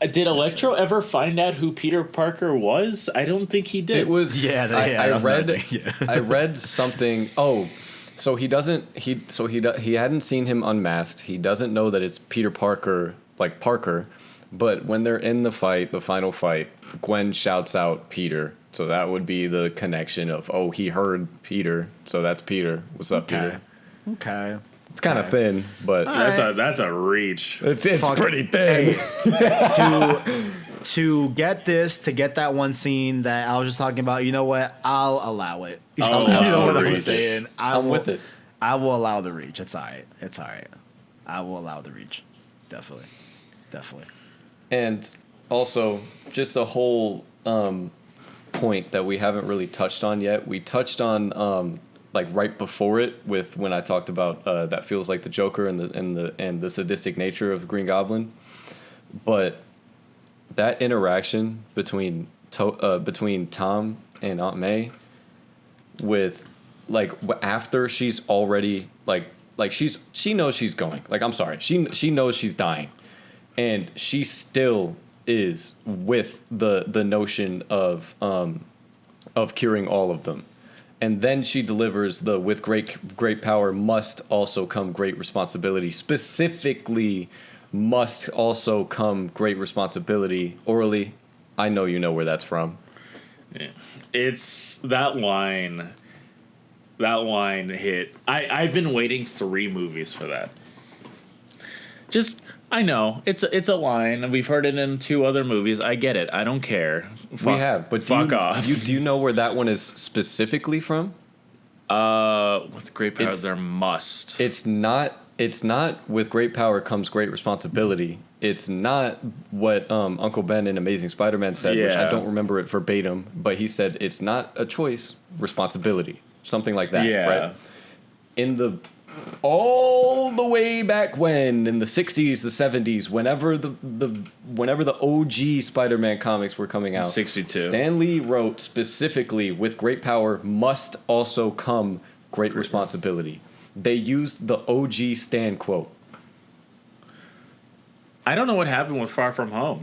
[SPEAKER 3] Did Electro ever find out who Peter Parker was? I don't think he did.
[SPEAKER 1] It was I read I read something. Oh, so he doesn't he hadn't seen him unmasked. He doesn't know that it's Peter Parker, like Parker. But when they're in the fight, the final fight, Gwen shouts out Peter. So that would be the connection of, oh, he heard Peter, so that's Peter. What's up, Peter?
[SPEAKER 2] Okay.
[SPEAKER 1] It's kind of thin, but
[SPEAKER 3] that's a reach.
[SPEAKER 1] it's pretty thin.
[SPEAKER 2] Hey, to get that one scene that I was just talking about, you know what? I'll allow it. You know what I'm saying?
[SPEAKER 1] I'm with it.
[SPEAKER 2] I will allow the reach. It's all right. I will allow the reach. Definitely.
[SPEAKER 1] And also, just a whole point that we haven't really touched on yet. We touched on like right before it with when I talked about that feels like the Joker and the sadistic nature of Green Goblin, but that interaction between Tom and Aunt May, with like after she's already like she knows she's going, like, I'm sorry, she knows she's dying, and she still is with the notion of curing all of them. And then she delivers the with great power must also come great responsibility. Specifically, must also come great responsibility. Orly, I know you know where that's from.
[SPEAKER 3] Yeah. It's that line. That line hit. I've been waiting 3 movies for that. I know it's a line. We've heard it in 2 other movies. I get it. I don't care.
[SPEAKER 1] We have, but
[SPEAKER 3] fuck off.
[SPEAKER 1] Do you know where that one is specifically from?
[SPEAKER 3] What's great power? There must.
[SPEAKER 1] It's not with great power comes great responsibility. It's not what Uncle Ben in Amazing Spider-Man said, which I don't remember it verbatim, but he said it's not a choice, responsibility, something like that.
[SPEAKER 3] Yeah.
[SPEAKER 1] Right? In the all the way back when, in the 60s, the 70s, whenever the OG Spider-Man comics were coming out,
[SPEAKER 3] 62,
[SPEAKER 1] Stan Lee wrote specifically, with great power must also come great responsibility. They used the OG Stan quote.
[SPEAKER 3] I don't know what happened with Far From Home.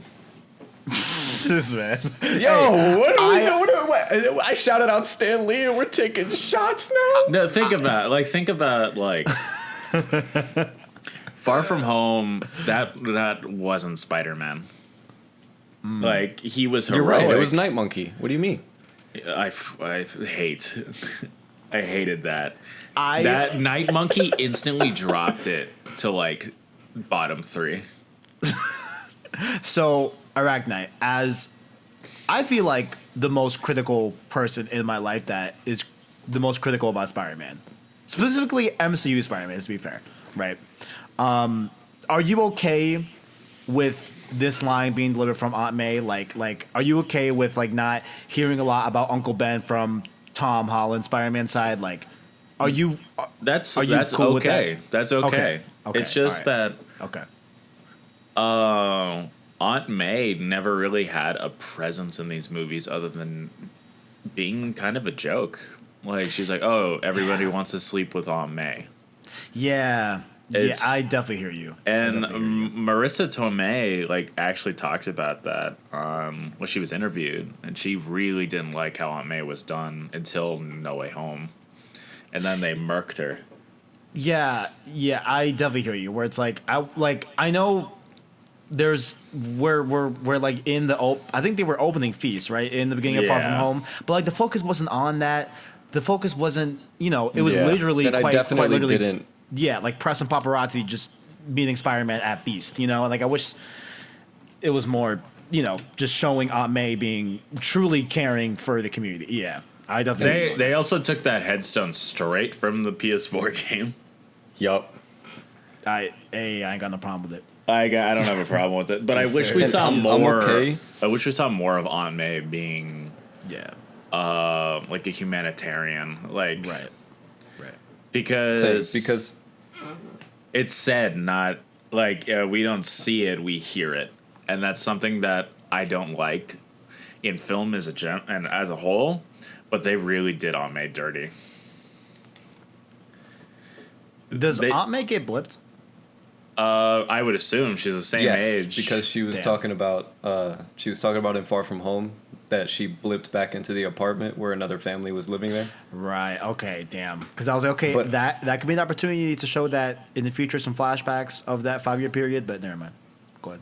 [SPEAKER 2] This man.
[SPEAKER 1] Yo, what are we doing? I shouted out Stan Lee and we're taking shots now?
[SPEAKER 3] No, think about Far From Home, that wasn't Spider-Man. Like, he was heroic.
[SPEAKER 1] You're right, it was Night Monkey. What do you mean?
[SPEAKER 3] I hated that. That Night Monkey instantly dropped it to, like, bottom 3.
[SPEAKER 2] So, Arachnite, as I feel like the most critical person in my life that is the most critical about Spider-Man, specifically MCU Spider-Man, to be fair, right? Are you okay with this line being delivered from Aunt May? Like, are you okay with like not hearing a lot about Uncle Ben from Tom Holland Spider-Man side? Like, are you?
[SPEAKER 3] That's
[SPEAKER 2] cool
[SPEAKER 3] okay.
[SPEAKER 2] with that?
[SPEAKER 3] That's okay. It's just that.
[SPEAKER 2] Okay.
[SPEAKER 3] Aunt May never really had a presence in these movies other than being kind of a joke. Like, she's like, oh, everybody wants to sleep with Aunt May.
[SPEAKER 2] Yeah. I definitely hear you.
[SPEAKER 3] And Marissa Tomei, like, actually talked about that when she was interviewed. And she really didn't like how Aunt May was done until No Way Home. And then they murked her.
[SPEAKER 2] Yeah, I definitely hear you. Where it's like, I know we're like in the I think they were opening feast, right, in the beginning of Far From Home, but like the focus wasn't on that. The focus wasn't, it was literally quite literally
[SPEAKER 1] didn't.
[SPEAKER 2] Yeah, like press and paparazzi just meeting Spider-Man at feast, and like I wish it was more, just showing Aunt May being truly caring for the community. Yeah, I definitely.
[SPEAKER 3] They also took that headstone straight from the PS4 game.
[SPEAKER 1] Yup.
[SPEAKER 2] I ain't got no problem with it.
[SPEAKER 3] I don't have a problem with it, but I wish we saw more. I wish we saw more of Aunt May being, like a humanitarian, like
[SPEAKER 2] right,
[SPEAKER 3] because
[SPEAKER 2] it's
[SPEAKER 3] said, not like we don't see it, we hear it, and that's something that I don't like in film as a whole. But they really did Aunt May dirty.
[SPEAKER 2] Does Aunt May get blipped?
[SPEAKER 3] I would assume she's the same age
[SPEAKER 1] because she was talking about in Far From Home that she blipped back into the apartment where another family was living there.
[SPEAKER 2] Right. Okay. Damn. Because I was like, okay,
[SPEAKER 1] But-
[SPEAKER 2] that could be an opportunity to show that in the future, some flashbacks of that 5-year period. But never mind. Go ahead.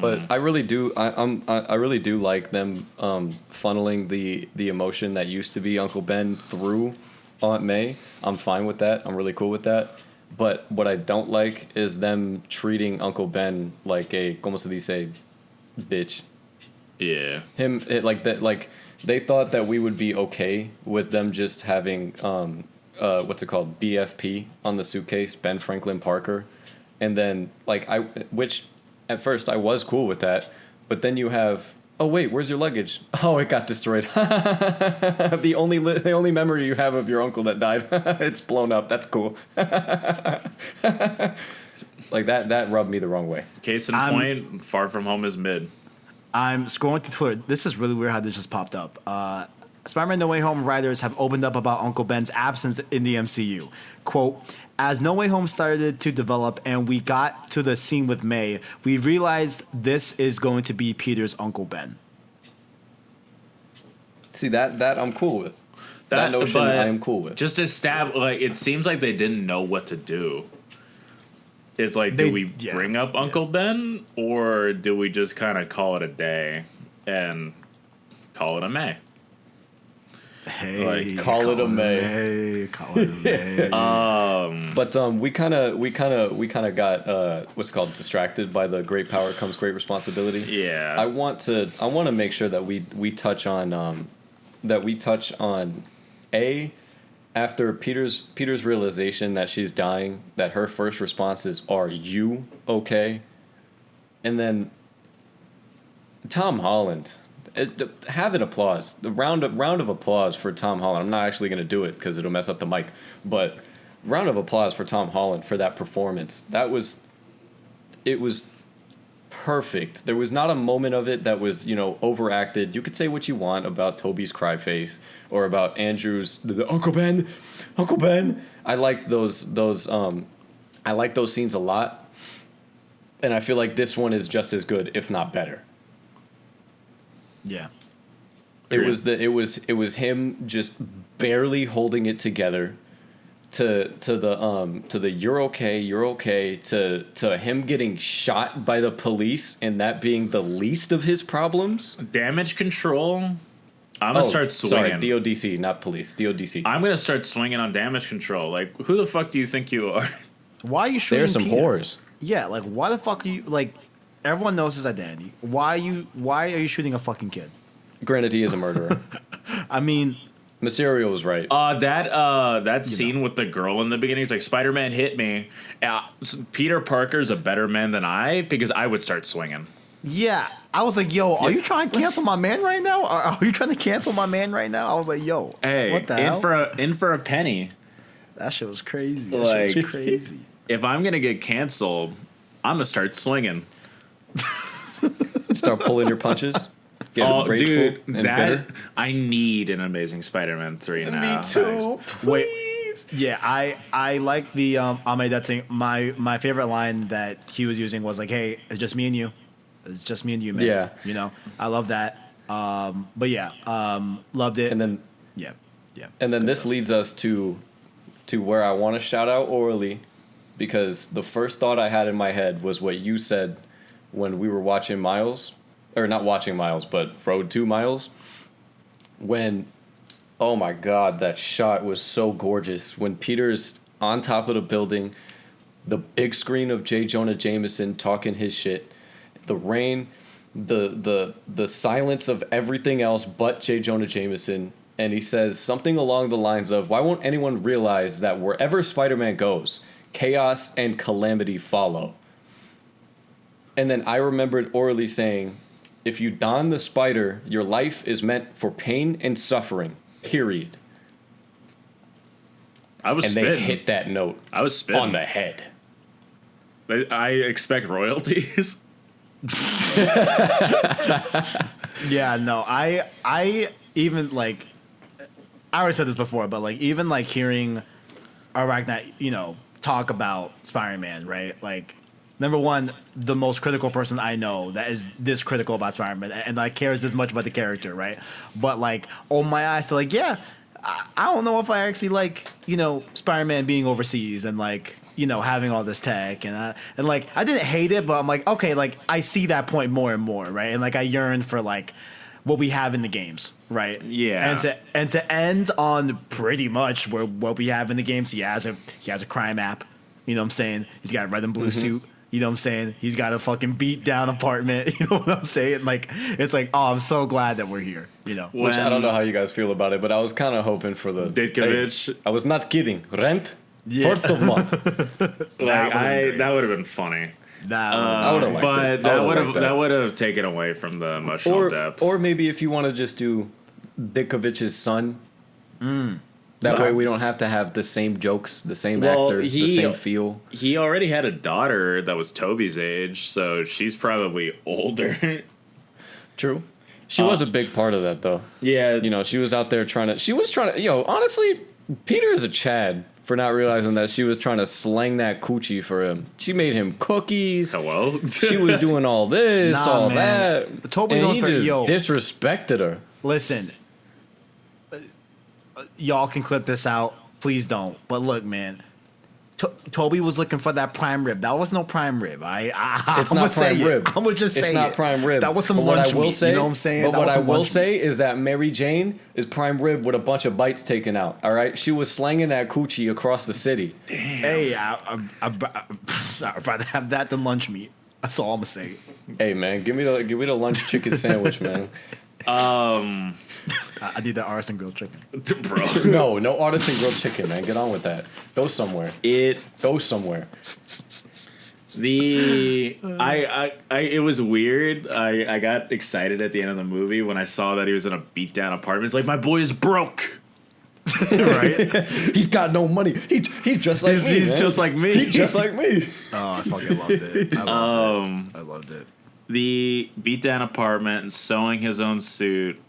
[SPEAKER 1] But I really do. I really do like them funneling the emotion that used to be Uncle Ben through Aunt May. I'm fine with that. I'm really cool with that. But what I don't like is them treating Uncle Ben like a, como se dice, bitch.
[SPEAKER 3] Yeah.
[SPEAKER 1] Like they thought that we would be okay with them just having what's it called, BFP on the suitcase, Ben Franklin Parker, and then which at first I was cool with that, but then you have, oh wait, where's your luggage? Oh, it got destroyed. the only memory you have of your uncle that died, it's blown up. That's cool. Like that rubbed me the wrong way.
[SPEAKER 3] Case in point, Far From Home is mid.
[SPEAKER 2] I'm scrolling through Twitter. This is really weird how this just popped up. Spider-Man No Way Home writers have opened up about Uncle Ben's absence in the MCU. Quote, as No Way Home started to develop and we got to the scene with May, we realized this is going to be Peter's Uncle Ben.
[SPEAKER 1] See, that I'm cool with. That notion I am cool with.
[SPEAKER 3] Just it seems like they didn't know what to do. It's like, do we bring up Uncle Ben, or do we just kind of call it a day and call it a May?
[SPEAKER 2] Hey,
[SPEAKER 1] call it a May.
[SPEAKER 2] Call it a May.
[SPEAKER 1] But we kind of got what's called distracted by the great power comes great responsibility.
[SPEAKER 3] Yeah.
[SPEAKER 1] I want to make sure that we touch on after Peter's realization that she's dying, that her first response is, "Are you okay?" And then Tom Holland. Have an applause. The round of applause for Tom Holland. I'm not actually going to do it because it'll mess up the mic, but round of applause for Tom Holland for that performance. It was perfect. There was not a moment of it that was, overacted. You could say what you want about Toby's cry face or about Andrew's the Uncle Ben. I like those scenes a lot, and I feel like this one is just as good, if not better.
[SPEAKER 2] Yeah.
[SPEAKER 1] It was him just barely holding it together to the you're okay to him getting shot by the police and that being the least of his problems.
[SPEAKER 3] Damage control. I'm gonna start swinging.
[SPEAKER 1] Sorry, DODC, not police. DODC.
[SPEAKER 3] I'm gonna start swinging on damage control. Like, who the fuck do you think you are?
[SPEAKER 2] Why are you shooting?
[SPEAKER 1] There's some
[SPEAKER 2] Peter?
[SPEAKER 1] whores.
[SPEAKER 2] Yeah, like why the fuck are you like? Everyone knows his identity. Why are you shooting a fucking kid?
[SPEAKER 1] Granted, he is a murderer.
[SPEAKER 2] I mean,
[SPEAKER 1] Mysterio was right.
[SPEAKER 3] That scene with the girl in the beginning is like, Spider-Man hit me. Peter Parker's a better man than I, because I would start swinging.
[SPEAKER 2] yeah. I was like, yo, are you trying to cancel my man right now? Are you trying to cancel my man right now? I was like, yo,
[SPEAKER 3] Hey,
[SPEAKER 2] what the hell?
[SPEAKER 3] in for a penny.
[SPEAKER 2] That shit was crazy. That shit was crazy.
[SPEAKER 3] If I'm gonna get canceled, I'm gonna start swinging.
[SPEAKER 1] Start pulling your punches. Get rageful
[SPEAKER 3] dude,
[SPEAKER 1] and bitter.
[SPEAKER 3] I need an Amazing Spider-Man 3 now.
[SPEAKER 1] Me too.
[SPEAKER 2] Wait, yeah, I like the Ahmed that thing. My favorite line that he was using was like, "Hey, it's just me and you. It's just me and you, man."
[SPEAKER 1] Yeah.
[SPEAKER 2] I love that. But yeah, loved it.
[SPEAKER 1] And then
[SPEAKER 2] yeah.
[SPEAKER 1] And then
[SPEAKER 2] Good
[SPEAKER 1] this
[SPEAKER 2] stuff.
[SPEAKER 1] leads us to where I want to shout out Orly, because the first thought I had in my head was what you said when we were watching Miles, or not watching Miles, but Road to Miles. When, oh my God, that shot was so gorgeous. When Peter's on top of the building, the big screen of J. Jonah Jameson talking his shit, the rain, the silence of everything else but J. Jonah Jameson. And he says something along the lines of, why won't anyone realize that wherever Spider-Man goes, chaos and calamity follow? And then I remembered Orly saying, if you don the spider, your life is meant for pain and suffering, period.
[SPEAKER 3] I was
[SPEAKER 1] And
[SPEAKER 3] spitting.
[SPEAKER 1] they hit that note
[SPEAKER 3] I was spitting.
[SPEAKER 1] on the head.
[SPEAKER 3] I expect royalties.
[SPEAKER 2] Yeah, no, I even like, I already said this before, but like even like hearing Arachnite, talk about Spider-Man, right? Like number one, the most critical person I know that is this critical about Spider-Man and like cares this much about the character, right? But like, oh my eyes, so like, yeah, I don't know if I actually like, Spider-Man being overseas and like, having all this tech and like I didn't hate it, but I'm like, okay, like I see that point more and more, right? And like I yearn for like what we have in the games, right?
[SPEAKER 3] Yeah.
[SPEAKER 2] And to end on pretty much what we have in the games, he has a crime app. You know what I'm saying? He's got a red and blue suit. You know what I'm saying? He's got a fucking beat down apartment. You know what I'm saying? Like, it's like, oh, I'm so glad that we're here.
[SPEAKER 1] Which I don't know how you guys feel about it, but I was kind of hoping for the
[SPEAKER 3] Ditkovich.
[SPEAKER 1] Hey, I was not kidding. Rent,
[SPEAKER 2] Yeah.
[SPEAKER 1] first of month.
[SPEAKER 3] That would have been funny.
[SPEAKER 1] I would've liked
[SPEAKER 3] but
[SPEAKER 1] it. I would've liked
[SPEAKER 3] that would have taken away from the emotional depth.
[SPEAKER 1] Or maybe if you want to just do Ditkovich's son. That way we don't have to have the same jokes, the same actor, the same feel.
[SPEAKER 3] He already had a daughter that was Toby's age, so she's probably older.
[SPEAKER 1] True. She was a big part of that, though.
[SPEAKER 3] Yeah.
[SPEAKER 1] She was out there trying to... honestly, Peter is a Chad for not realizing that she was trying to slang that coochie for him. She made him cookies.
[SPEAKER 3] Hello?
[SPEAKER 1] She was doing all this, all
[SPEAKER 2] man.
[SPEAKER 1] that.
[SPEAKER 2] Toby
[SPEAKER 1] and
[SPEAKER 2] knows
[SPEAKER 1] he
[SPEAKER 2] better.
[SPEAKER 1] just disrespected her.
[SPEAKER 2] Listen, y'all can clip this out. Please don't. But look, man. Toby was looking for that prime rib. That was no prime rib.
[SPEAKER 1] It's not prime rib.
[SPEAKER 2] I'm gonna just say
[SPEAKER 1] it's not prime rib.
[SPEAKER 2] That was some
[SPEAKER 1] but what
[SPEAKER 2] lunch
[SPEAKER 1] I will
[SPEAKER 2] meat.
[SPEAKER 1] Say,
[SPEAKER 2] you know what I'm saying?
[SPEAKER 1] But what I will say is that Mary Jane is prime rib with a bunch of bites taken out. All right, she was slanging that coochie across the city.
[SPEAKER 3] Damn.
[SPEAKER 2] Hey, I'd rather have that than lunch meat. That's all I'm gonna say.
[SPEAKER 1] Hey man, give me the lunch chicken sandwich, man.
[SPEAKER 2] I need that artisan grilled chicken.
[SPEAKER 3] Bro.
[SPEAKER 1] No artisan grilled chicken, man. Get on with that. Go somewhere. Go somewhere.
[SPEAKER 3] It was weird. I got excited at the end of the movie when I saw that he was in a beat down apartment. It's like, my boy is broke.
[SPEAKER 2] Right?
[SPEAKER 1] He's got no money. He's just like me.
[SPEAKER 3] He's just like me.
[SPEAKER 1] He's just like me.
[SPEAKER 2] Oh, I fucking loved it. I loved it.
[SPEAKER 3] The beat down apartment and sewing his own suit,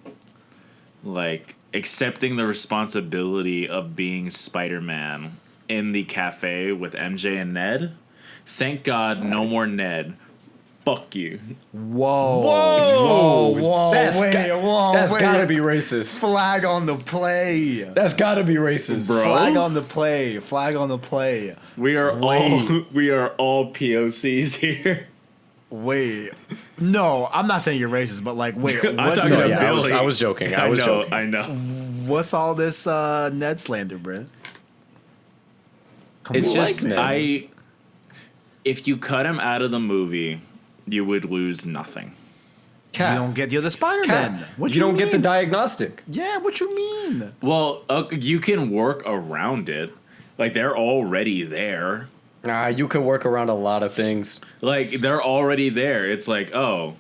[SPEAKER 3] like accepting the responsibility of being Spider-Man in the cafe with MJ and Ned. Thank God, no more Ned. Fuck you.
[SPEAKER 2] Whoa.
[SPEAKER 1] That's gotta be racist.
[SPEAKER 2] Flag on the play.
[SPEAKER 1] That's gotta be racist,
[SPEAKER 3] Bro.
[SPEAKER 2] Flag on the play.
[SPEAKER 3] We are all POCs here.
[SPEAKER 2] Wait. No, I'm not saying you're racist, but like, wait.
[SPEAKER 3] I'm
[SPEAKER 2] What's,
[SPEAKER 3] talking
[SPEAKER 1] No,
[SPEAKER 3] about
[SPEAKER 1] yeah,
[SPEAKER 3] Billy.
[SPEAKER 1] I was joking. I was joking.
[SPEAKER 3] I know.
[SPEAKER 2] what's all this Ned slander, bro?
[SPEAKER 3] It's
[SPEAKER 1] on.
[SPEAKER 3] just
[SPEAKER 1] Like Ned.
[SPEAKER 3] if you cut him out of the movie, you would lose nothing.
[SPEAKER 1] Cat.
[SPEAKER 2] You don't get the other Spider-Man.
[SPEAKER 1] Cat.
[SPEAKER 2] What
[SPEAKER 1] You don't get the
[SPEAKER 2] mean?
[SPEAKER 1] diagnostic.
[SPEAKER 2] Yeah, what you mean?
[SPEAKER 3] Well, you can work around it. Like, they're already there.
[SPEAKER 1] Nah, you can work around a lot of things.
[SPEAKER 3] Like, they're already there. It's like, the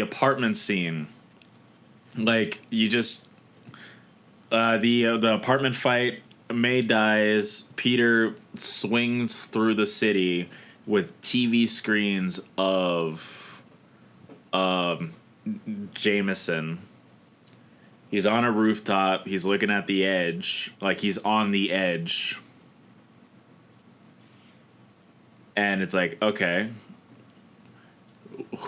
[SPEAKER 3] apartment scene. Like, you just... the apartment fight, May dies, Peter swings through the city with TV screens of Jameson. He's on a rooftop. He's looking at the edge. Like, he's on the edge. And it's like, okay,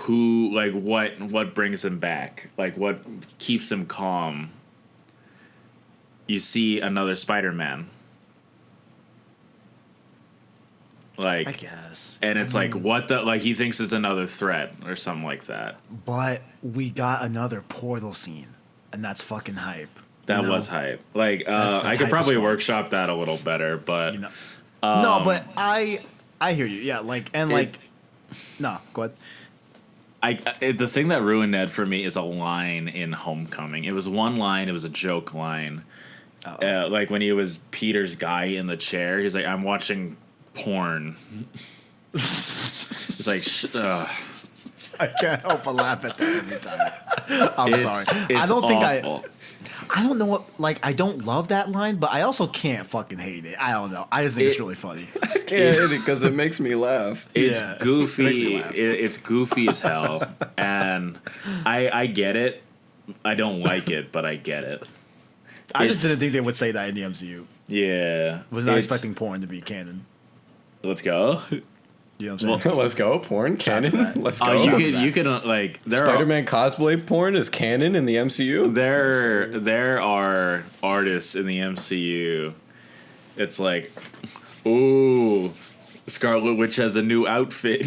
[SPEAKER 3] what brings him back? Like, what keeps him calm? You see another Spider-Man. Like,
[SPEAKER 2] I guess.
[SPEAKER 3] and it's like, what the, like, he thinks it's another threat or something like that.
[SPEAKER 2] But we got another portal scene, and that's fucking hype.
[SPEAKER 3] That
[SPEAKER 2] You know?
[SPEAKER 3] was hype. Like,
[SPEAKER 2] That's
[SPEAKER 3] I could
[SPEAKER 2] hype
[SPEAKER 3] probably
[SPEAKER 2] as fuck.
[SPEAKER 3] workshop that a little better, but
[SPEAKER 2] No, but I hear you. Yeah, like, and like, no, go ahead.
[SPEAKER 3] The thing that ruined Ned for me is a line in Homecoming. It was one line. It was a joke line. Like when he was Peter's guy in the chair. He's like, "I'm watching porn." It's like,
[SPEAKER 2] I can't help but laugh at that every time. I'm sorry.
[SPEAKER 3] It's
[SPEAKER 2] I don't think
[SPEAKER 3] awful.
[SPEAKER 2] I don't know what, like, I don't love that line, but I also can't fucking hate it. I don't know. I just think it's really funny.
[SPEAKER 1] I can't hit it because it makes me laugh.
[SPEAKER 3] It's
[SPEAKER 2] Yeah,
[SPEAKER 3] goofy.
[SPEAKER 2] it makes me laugh.
[SPEAKER 3] It's goofy as hell, and I get it. I don't like it, but I get it.
[SPEAKER 2] I just
[SPEAKER 3] It's-
[SPEAKER 2] didn't think they would say that in the MCU.
[SPEAKER 3] Yeah,
[SPEAKER 2] Was not
[SPEAKER 3] it's-
[SPEAKER 2] expecting porn to be canon.
[SPEAKER 3] Let's go.
[SPEAKER 2] You know what I'm saying?
[SPEAKER 1] Let's go. Porn canon. Let's go.
[SPEAKER 3] You could like there
[SPEAKER 1] Spider-Man cosplay porn is canon in the MCU.
[SPEAKER 3] there are artists in the MCU. It's like, ooh, Scarlet Witch has a new outfit.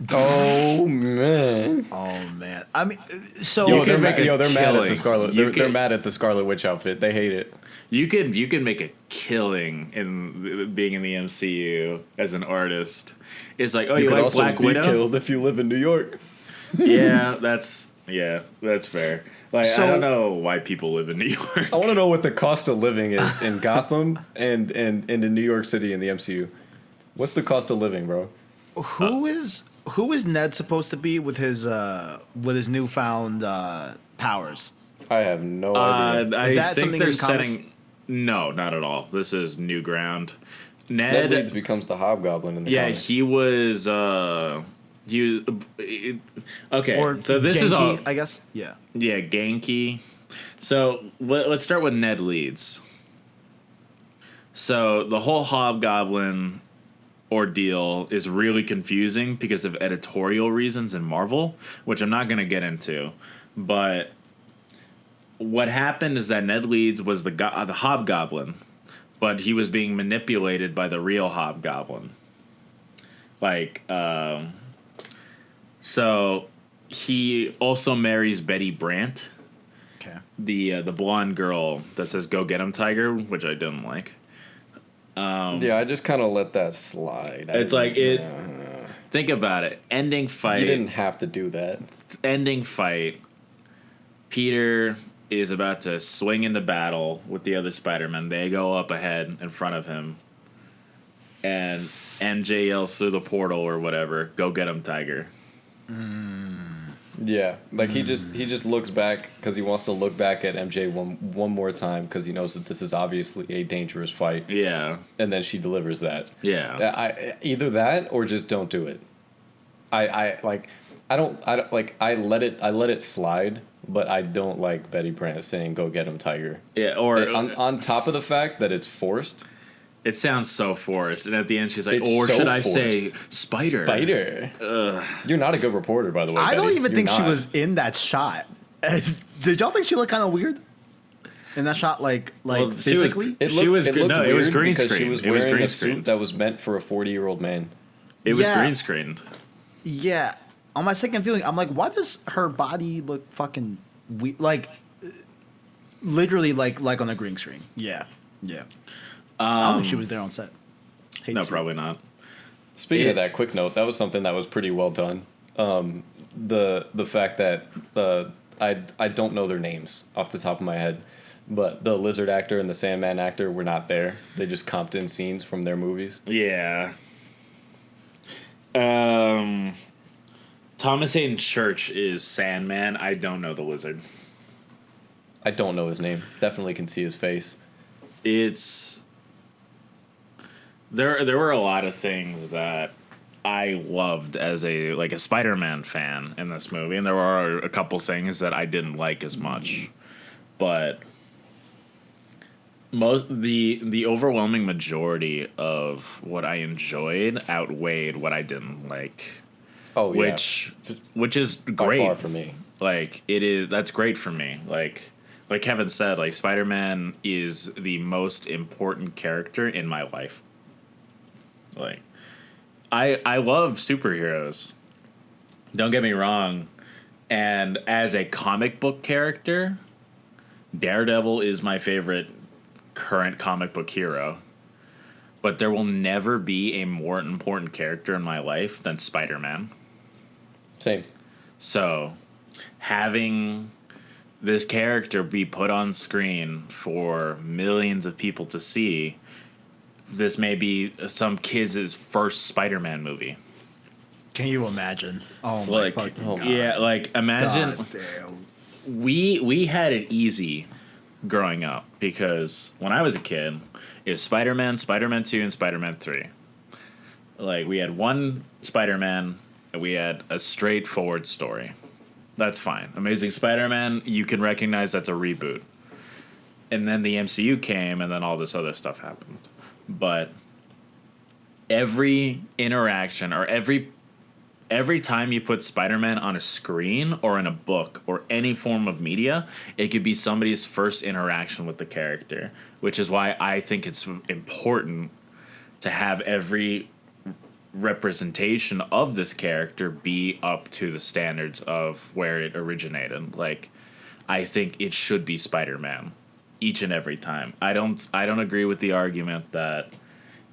[SPEAKER 1] Oh man.
[SPEAKER 2] Oh man. I mean, so
[SPEAKER 3] You
[SPEAKER 1] Yo,
[SPEAKER 3] can make a
[SPEAKER 1] they're mad at the
[SPEAKER 3] killing.
[SPEAKER 1] Scarlet.
[SPEAKER 3] You
[SPEAKER 1] They're
[SPEAKER 3] can-
[SPEAKER 1] mad at the Scarlet Witch outfit. They hate it.
[SPEAKER 3] You could make a killing in being in the MCU as an artist. It's like, oh, you
[SPEAKER 1] could
[SPEAKER 3] like
[SPEAKER 1] also
[SPEAKER 3] Black
[SPEAKER 1] be
[SPEAKER 3] Widow?
[SPEAKER 1] killed if you live in New York.
[SPEAKER 3] Yeah, that's fair. Like,
[SPEAKER 2] So-
[SPEAKER 3] I don't know why people live in New York.
[SPEAKER 1] I want to know what the cost of living is in Gotham and in New York City in the MCU. What's the cost of living, bro?
[SPEAKER 2] who is Ned supposed to be with his newfound powers?
[SPEAKER 1] I have no idea.
[SPEAKER 3] I
[SPEAKER 2] Is that
[SPEAKER 3] think
[SPEAKER 2] something
[SPEAKER 3] they're
[SPEAKER 2] in comics?
[SPEAKER 3] setting. No, not at all. This is new ground.
[SPEAKER 1] Ned Leeds becomes the Hobgoblin in the
[SPEAKER 3] Yeah,
[SPEAKER 1] comics.
[SPEAKER 3] he was. Okay,
[SPEAKER 2] Or
[SPEAKER 3] so this is all.
[SPEAKER 2] Genki, I guess. Yeah.
[SPEAKER 3] Yeah, Genki. So let's start with Ned Leeds. So the whole Hobgoblin ordeal is really confusing because of editorial reasons in Marvel, which I'm not going to get into. But what happened is that Ned Leeds was the Hobgoblin, but he was being manipulated by the real Hobgoblin. Like, so he also marries Betty Brant,
[SPEAKER 2] Okay.
[SPEAKER 3] the blonde girl that says "Go get him, Tiger," which I didn't like.
[SPEAKER 1] Yeah, I just kind of let that slide.
[SPEAKER 3] It's like it. Think about it. Ending fight.
[SPEAKER 1] You didn't have to do that.
[SPEAKER 3] Ending fight. Peter is about to swing into battle with the other Spider-Man. They go up ahead in front of him, and MJ yells through the portal or whatever, "Go get him, Tiger."
[SPEAKER 1] Yeah, like he just looks back because he wants to look back at MJ one more time because he knows that this is obviously a dangerous fight,
[SPEAKER 3] Yeah,
[SPEAKER 1] and then she delivers that.
[SPEAKER 3] yeah.
[SPEAKER 1] I either that or just don't do it. I don't like I let it slide, but I don't like Betty Brant saying "Go get him, Tiger."
[SPEAKER 3] Yeah, or
[SPEAKER 1] On top of the fact that it's forced.
[SPEAKER 3] it sounds so forced, and at the end she's like,
[SPEAKER 1] It's
[SPEAKER 3] "Or
[SPEAKER 1] so
[SPEAKER 3] should I
[SPEAKER 1] forced.
[SPEAKER 3] say spider?"
[SPEAKER 1] Spider. You're not a good reporter, by the way.
[SPEAKER 2] I don't
[SPEAKER 1] Betty.
[SPEAKER 2] even
[SPEAKER 1] You're
[SPEAKER 2] think she
[SPEAKER 1] not.
[SPEAKER 2] was in that shot. Did y'all think she looked kind of weird in that shot? Like
[SPEAKER 3] Well, she was-
[SPEAKER 2] physically?
[SPEAKER 3] She was good-
[SPEAKER 1] looked
[SPEAKER 3] no, it was
[SPEAKER 1] weird
[SPEAKER 3] green
[SPEAKER 1] because
[SPEAKER 3] screen.
[SPEAKER 1] She was
[SPEAKER 3] It was
[SPEAKER 1] wearing
[SPEAKER 3] green
[SPEAKER 1] a
[SPEAKER 3] screen.
[SPEAKER 1] suit that was meant for a 40-year-old man.
[SPEAKER 3] It was
[SPEAKER 2] Yeah.
[SPEAKER 3] green screened.
[SPEAKER 2] Yeah. On my second viewing, I'm like, why does her body look fucking like literally like on a green screen? Yeah. Yeah. I don't think she was there on set. Hate
[SPEAKER 3] No,
[SPEAKER 2] to see it.
[SPEAKER 3] probably not.
[SPEAKER 1] Speaking
[SPEAKER 3] It-
[SPEAKER 1] of that, quick note, that was something that was pretty well done. The fact that I don't know their names off the top of my head, but the lizard actor and the Sandman actor were not there. They just comped in scenes from their movies.
[SPEAKER 3] Yeah. Thomas Hayden Church is Sandman. I don't know the lizard.
[SPEAKER 1] I don't know his name. Definitely can see his face.
[SPEAKER 3] It's there were a lot of things that I loved as a Spider-Man fan in this movie, and there were a couple things that I didn't like as much. But the overwhelming majority of what I enjoyed outweighed what I didn't like.
[SPEAKER 1] Oh, yeah.
[SPEAKER 3] Which is
[SPEAKER 1] By
[SPEAKER 3] great
[SPEAKER 1] far for me.
[SPEAKER 3] like that's great for me. Like Kevin said, like Spider-Man is the most important character in my life. Like I love superheroes. Don't get me wrong. And as a comic book character, Daredevil is my favorite current comic book hero. But there will never be a more important character in my life than Spider-Man.
[SPEAKER 1] Same.
[SPEAKER 3] So, having this character be put on screen for millions of people to see, this may be some kid's first Spider-Man movie.
[SPEAKER 2] Can you imagine? Oh my
[SPEAKER 3] Like,
[SPEAKER 2] fucking god.
[SPEAKER 3] yeah, like imagine
[SPEAKER 2] God damn.
[SPEAKER 3] we had it easy growing up because when I was a kid, it was Spider-Man, Spider-Man 2, and Spider-Man 3. Like, we had one Spider-Man, and we had a straightforward story. That's fine. Amazing Spider-Man, you can recognize that's a reboot. And then the MCU came, and then all this other stuff happened. But every interaction or every time you put Spider-Man on a screen or in a book or any form of media, it could be somebody's first interaction with the character, which is why I think it's important to have every representation of this character be up to the standards of where it originated. Like, I think it should be Spider-Man each and every time. I don't agree with the argument that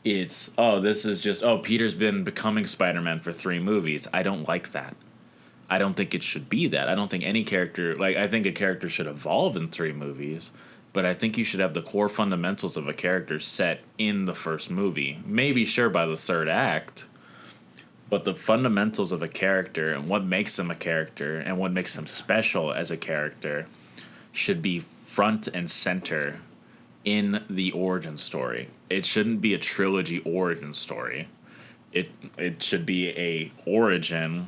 [SPEAKER 3] it's, this is just, Peter's been becoming Spider-Man for 3 movies. I don't like that. I don't think it should be that. I don't think any character, like, I think a character should evolve in 3 movies, but I think you should have the core fundamentals of a character set in the first movie. Maybe, sure, by the 3rd act, but the fundamentals of a character and what makes them a character and what makes them special as a character should be front and center in the origin story. It shouldn't be a trilogy origin story. It should be a origin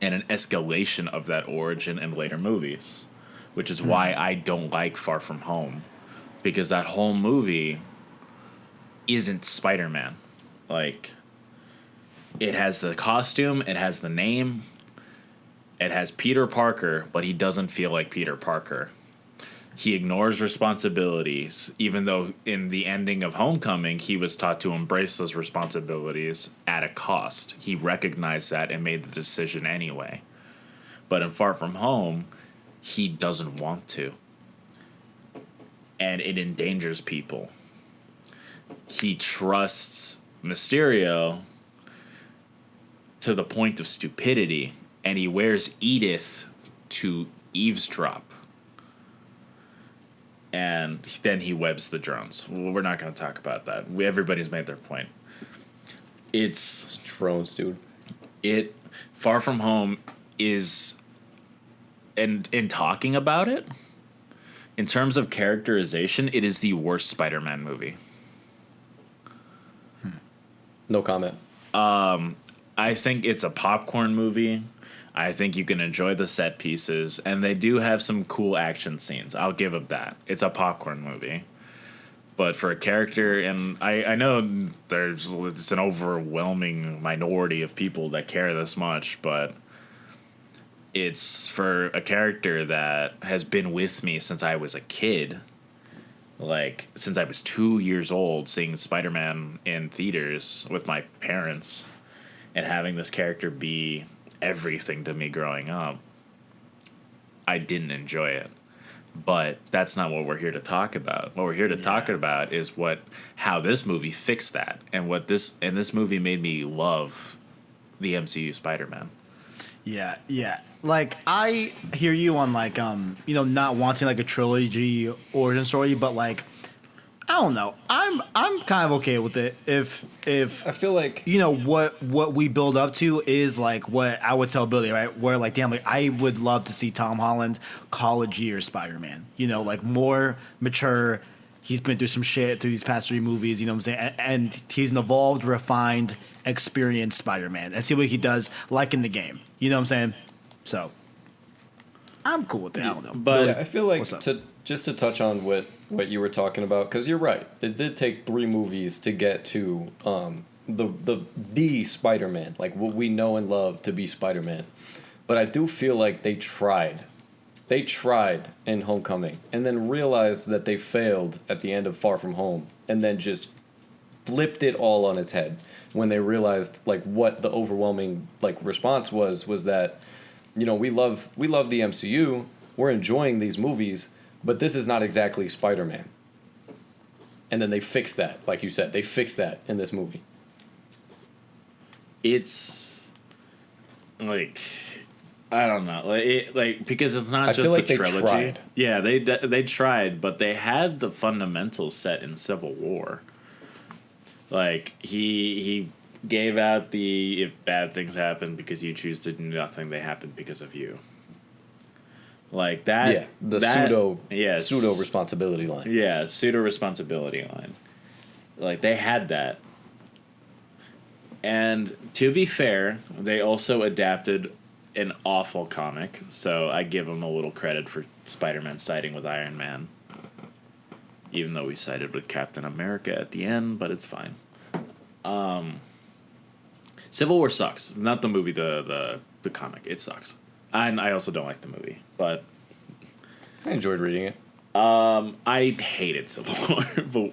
[SPEAKER 3] and an escalation of that origin in later movies, which is why I don't like Far From Home, because that whole movie isn't Spider-Man. Like, it has the costume, it has the name, it has Peter Parker, but he doesn't feel like Peter Parker. He ignores responsibilities, even though in the ending of Homecoming, he was taught to embrace those responsibilities at a cost. He recognized that and made the decision anyway. But in Far From Home, he doesn't want to. And it endangers people. He trusts Mysterio to the point of stupidity, and he wears Edith to eavesdrop. And then he webs the drones. Well, we're not going to talk about that. Everybody's made their point. It's
[SPEAKER 1] drones, dude.
[SPEAKER 3] Far From Home is, and in talking about it, in terms of characterization, it is the worst Spider-Man movie.
[SPEAKER 1] No comment.
[SPEAKER 3] I think it's a popcorn movie. I think you can enjoy the set pieces, and they do have some cool action scenes. I'll give them that. It's a popcorn movie. But for a character, and I know it's an overwhelming minority of people that care this much, but it's for a character that has been with me since I was a kid. Like, since I was 2 years old, seeing Spider-Man in theaters with my parents, and having this character be everything to me growing up, I didn't enjoy it. But that's not what we're here to talk about. What we're here to talk about is how this movie fixed that, and this movie made me love the MCU Spider-Man.
[SPEAKER 2] Yeah. Like, I hear you on, like, not wanting, like, a trilogy origin story, but, like, I don't know. I'm kind of okay with it if
[SPEAKER 1] I feel like,
[SPEAKER 2] what we build up to is, like, what I would tell Billy, right? Where, like, damn, like, I would love to see Tom Holland college year Spider-Man. Like, more mature. He's been through some shit through these past 3 movies, you know what I'm saying? And he's an evolved, refined, experienced Spider-Man. And see what he does, like, in the game. You know what I'm saying? So, I'm cool with that. I don't know.
[SPEAKER 3] But
[SPEAKER 1] yeah, I feel like to touch on what you were talking about, because you're right. It did take 3 movies to get to the Spider-Man, like what we know and love to be Spider-Man. But I do feel like they tried. They tried in Homecoming and then realized that they failed at the end of Far From Home, and then just flipped it all on its head when they realized, like, what the overwhelming, like, response was that, we love the MCU, we're enjoying these movies, but this is not exactly Spider-Man. And then they fixed that, like you said. They fixed that in this movie.
[SPEAKER 3] It's like, I don't know, because it's not just
[SPEAKER 1] like
[SPEAKER 3] a trilogy.
[SPEAKER 1] They tried.
[SPEAKER 3] Yeah, they tried, but they had the fundamentals set in Civil War. Like, he gave out the, if bad things happen because you choose to do nothing, they happen because of you. Like that.
[SPEAKER 1] Yeah, pseudo responsibility line.
[SPEAKER 3] Yeah, pseudo responsibility line. Like, they had that. And to be fair, they also adapted an awful comic, so I give them a little credit for Spider-Man siding with Iron Man. Even though we sided with Captain America at the end, but it's fine. Civil War sucks. Not the movie, the comic. It sucks. And I also don't like the movie, but
[SPEAKER 1] I enjoyed reading it.
[SPEAKER 3] I hated Civil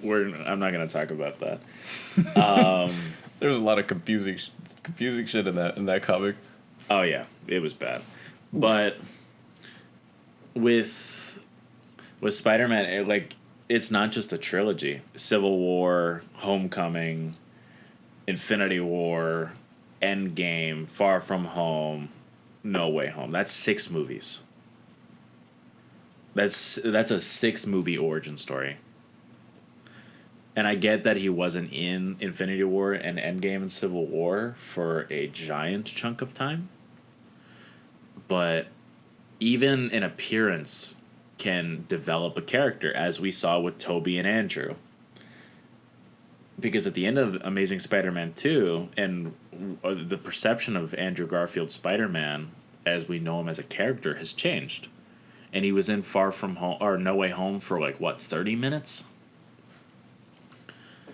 [SPEAKER 3] War, but I'm not going to talk about that.
[SPEAKER 1] There was a lot of confusing shit in that comic.
[SPEAKER 3] Oh yeah, it was bad. But with Spider-Man, it's not just a trilogy. Civil War, Homecoming, Infinity War, Endgame, Far From Home, No Way Home. That's 6 movies. That's a 6-movie origin story. And I get that he wasn't in Infinity War and Endgame and Civil War for a giant chunk of time. But even an appearance can develop a character, as we saw with Tobey and Andrew. Because at the end of Amazing Spider-Man 2, and the perception of Andrew Garfield's Spider-Man, as we know him as a character, has changed. And he was in Far From Home, or No Way Home for 30 minutes?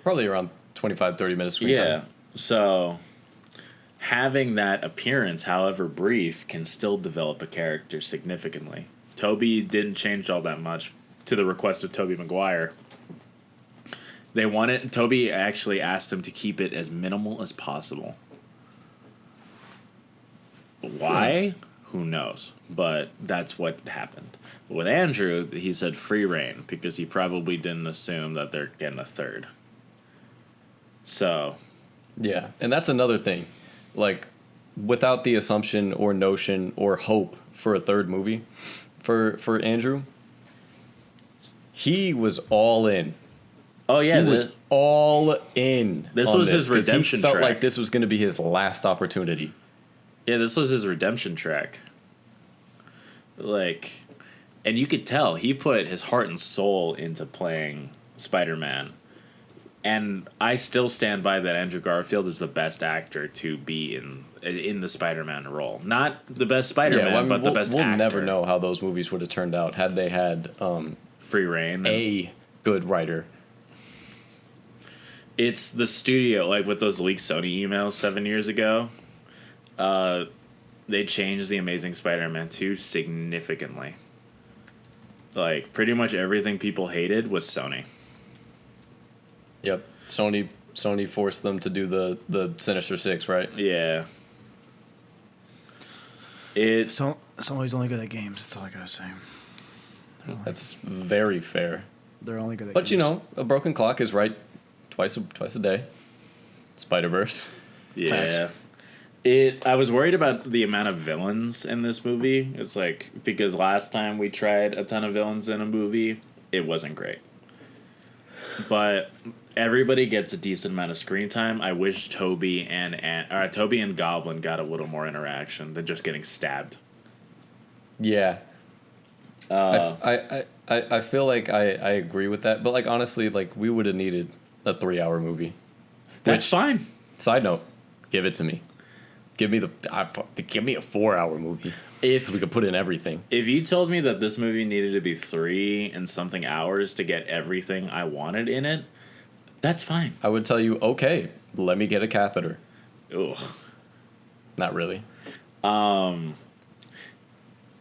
[SPEAKER 1] Probably around 25, 30 minutes screen time.
[SPEAKER 3] Yeah. So having that appearance, however brief, can still develop a character significantly. Tobey didn't change all that much, to the request of Tobey Maguire. Tobey actually asked him to keep it as minimal as possible. Why? Who knows? But that's what happened. With Andrew, he said free reign, because he probably didn't assume that they're getting a third. So,
[SPEAKER 1] yeah, and that's another thing. Without the assumption or notion or hope for a third movie for Andrew, he was all in.
[SPEAKER 3] oh yeah,
[SPEAKER 1] He was all in.
[SPEAKER 3] This
[SPEAKER 1] on
[SPEAKER 3] was his
[SPEAKER 1] 'cause
[SPEAKER 3] redemption
[SPEAKER 1] He felt
[SPEAKER 3] track.
[SPEAKER 1] like this was going to be his last opportunity.
[SPEAKER 3] this was his redemption track. And you could tell he put his heart and soul into playing Spider-Man. And I still stand by that Andrew Garfield is the best actor to be in the Spider-Man role. Not the best Spider-Man, but the best actor.
[SPEAKER 1] We'll never know how those movies would have turned out had they had
[SPEAKER 3] Free reign.
[SPEAKER 1] a good writer.
[SPEAKER 3] It's the studio, with those leaked Sony emails 7 years ago. They changed The Amazing Spider-Man 2 significantly. Pretty much everything people hated was Sony.
[SPEAKER 1] Yep, Sony forced them to do the Sinister Six, right?
[SPEAKER 3] Yeah.
[SPEAKER 2] Sony's only good at games. That's all I gotta say.
[SPEAKER 1] That's very fair.
[SPEAKER 2] They're only good at
[SPEAKER 1] But
[SPEAKER 2] games.
[SPEAKER 1] a broken clock is right twice a day. Spider-Verse.
[SPEAKER 3] Yeah.
[SPEAKER 2] Facts.
[SPEAKER 3] I was worried about the amount of villains in this movie. It's because last time we tried a ton of villains in a movie, it wasn't great. But everybody gets a decent amount of screen time. I wish Toby and Goblin got a little more interaction than just getting stabbed.
[SPEAKER 1] Yeah. I feel like I agree with that, but honestly, we would have needed a 3-hour movie.
[SPEAKER 3] That's fine.
[SPEAKER 1] Side note, give it to me. Give me a 4-hour movie.
[SPEAKER 3] If
[SPEAKER 1] we could put in everything.
[SPEAKER 3] If you told me that this movie needed to be 3 and something hours to get everything I wanted in it, that's fine.
[SPEAKER 1] I would tell you, okay, let me get a catheter.
[SPEAKER 3] Ugh.
[SPEAKER 1] Not really.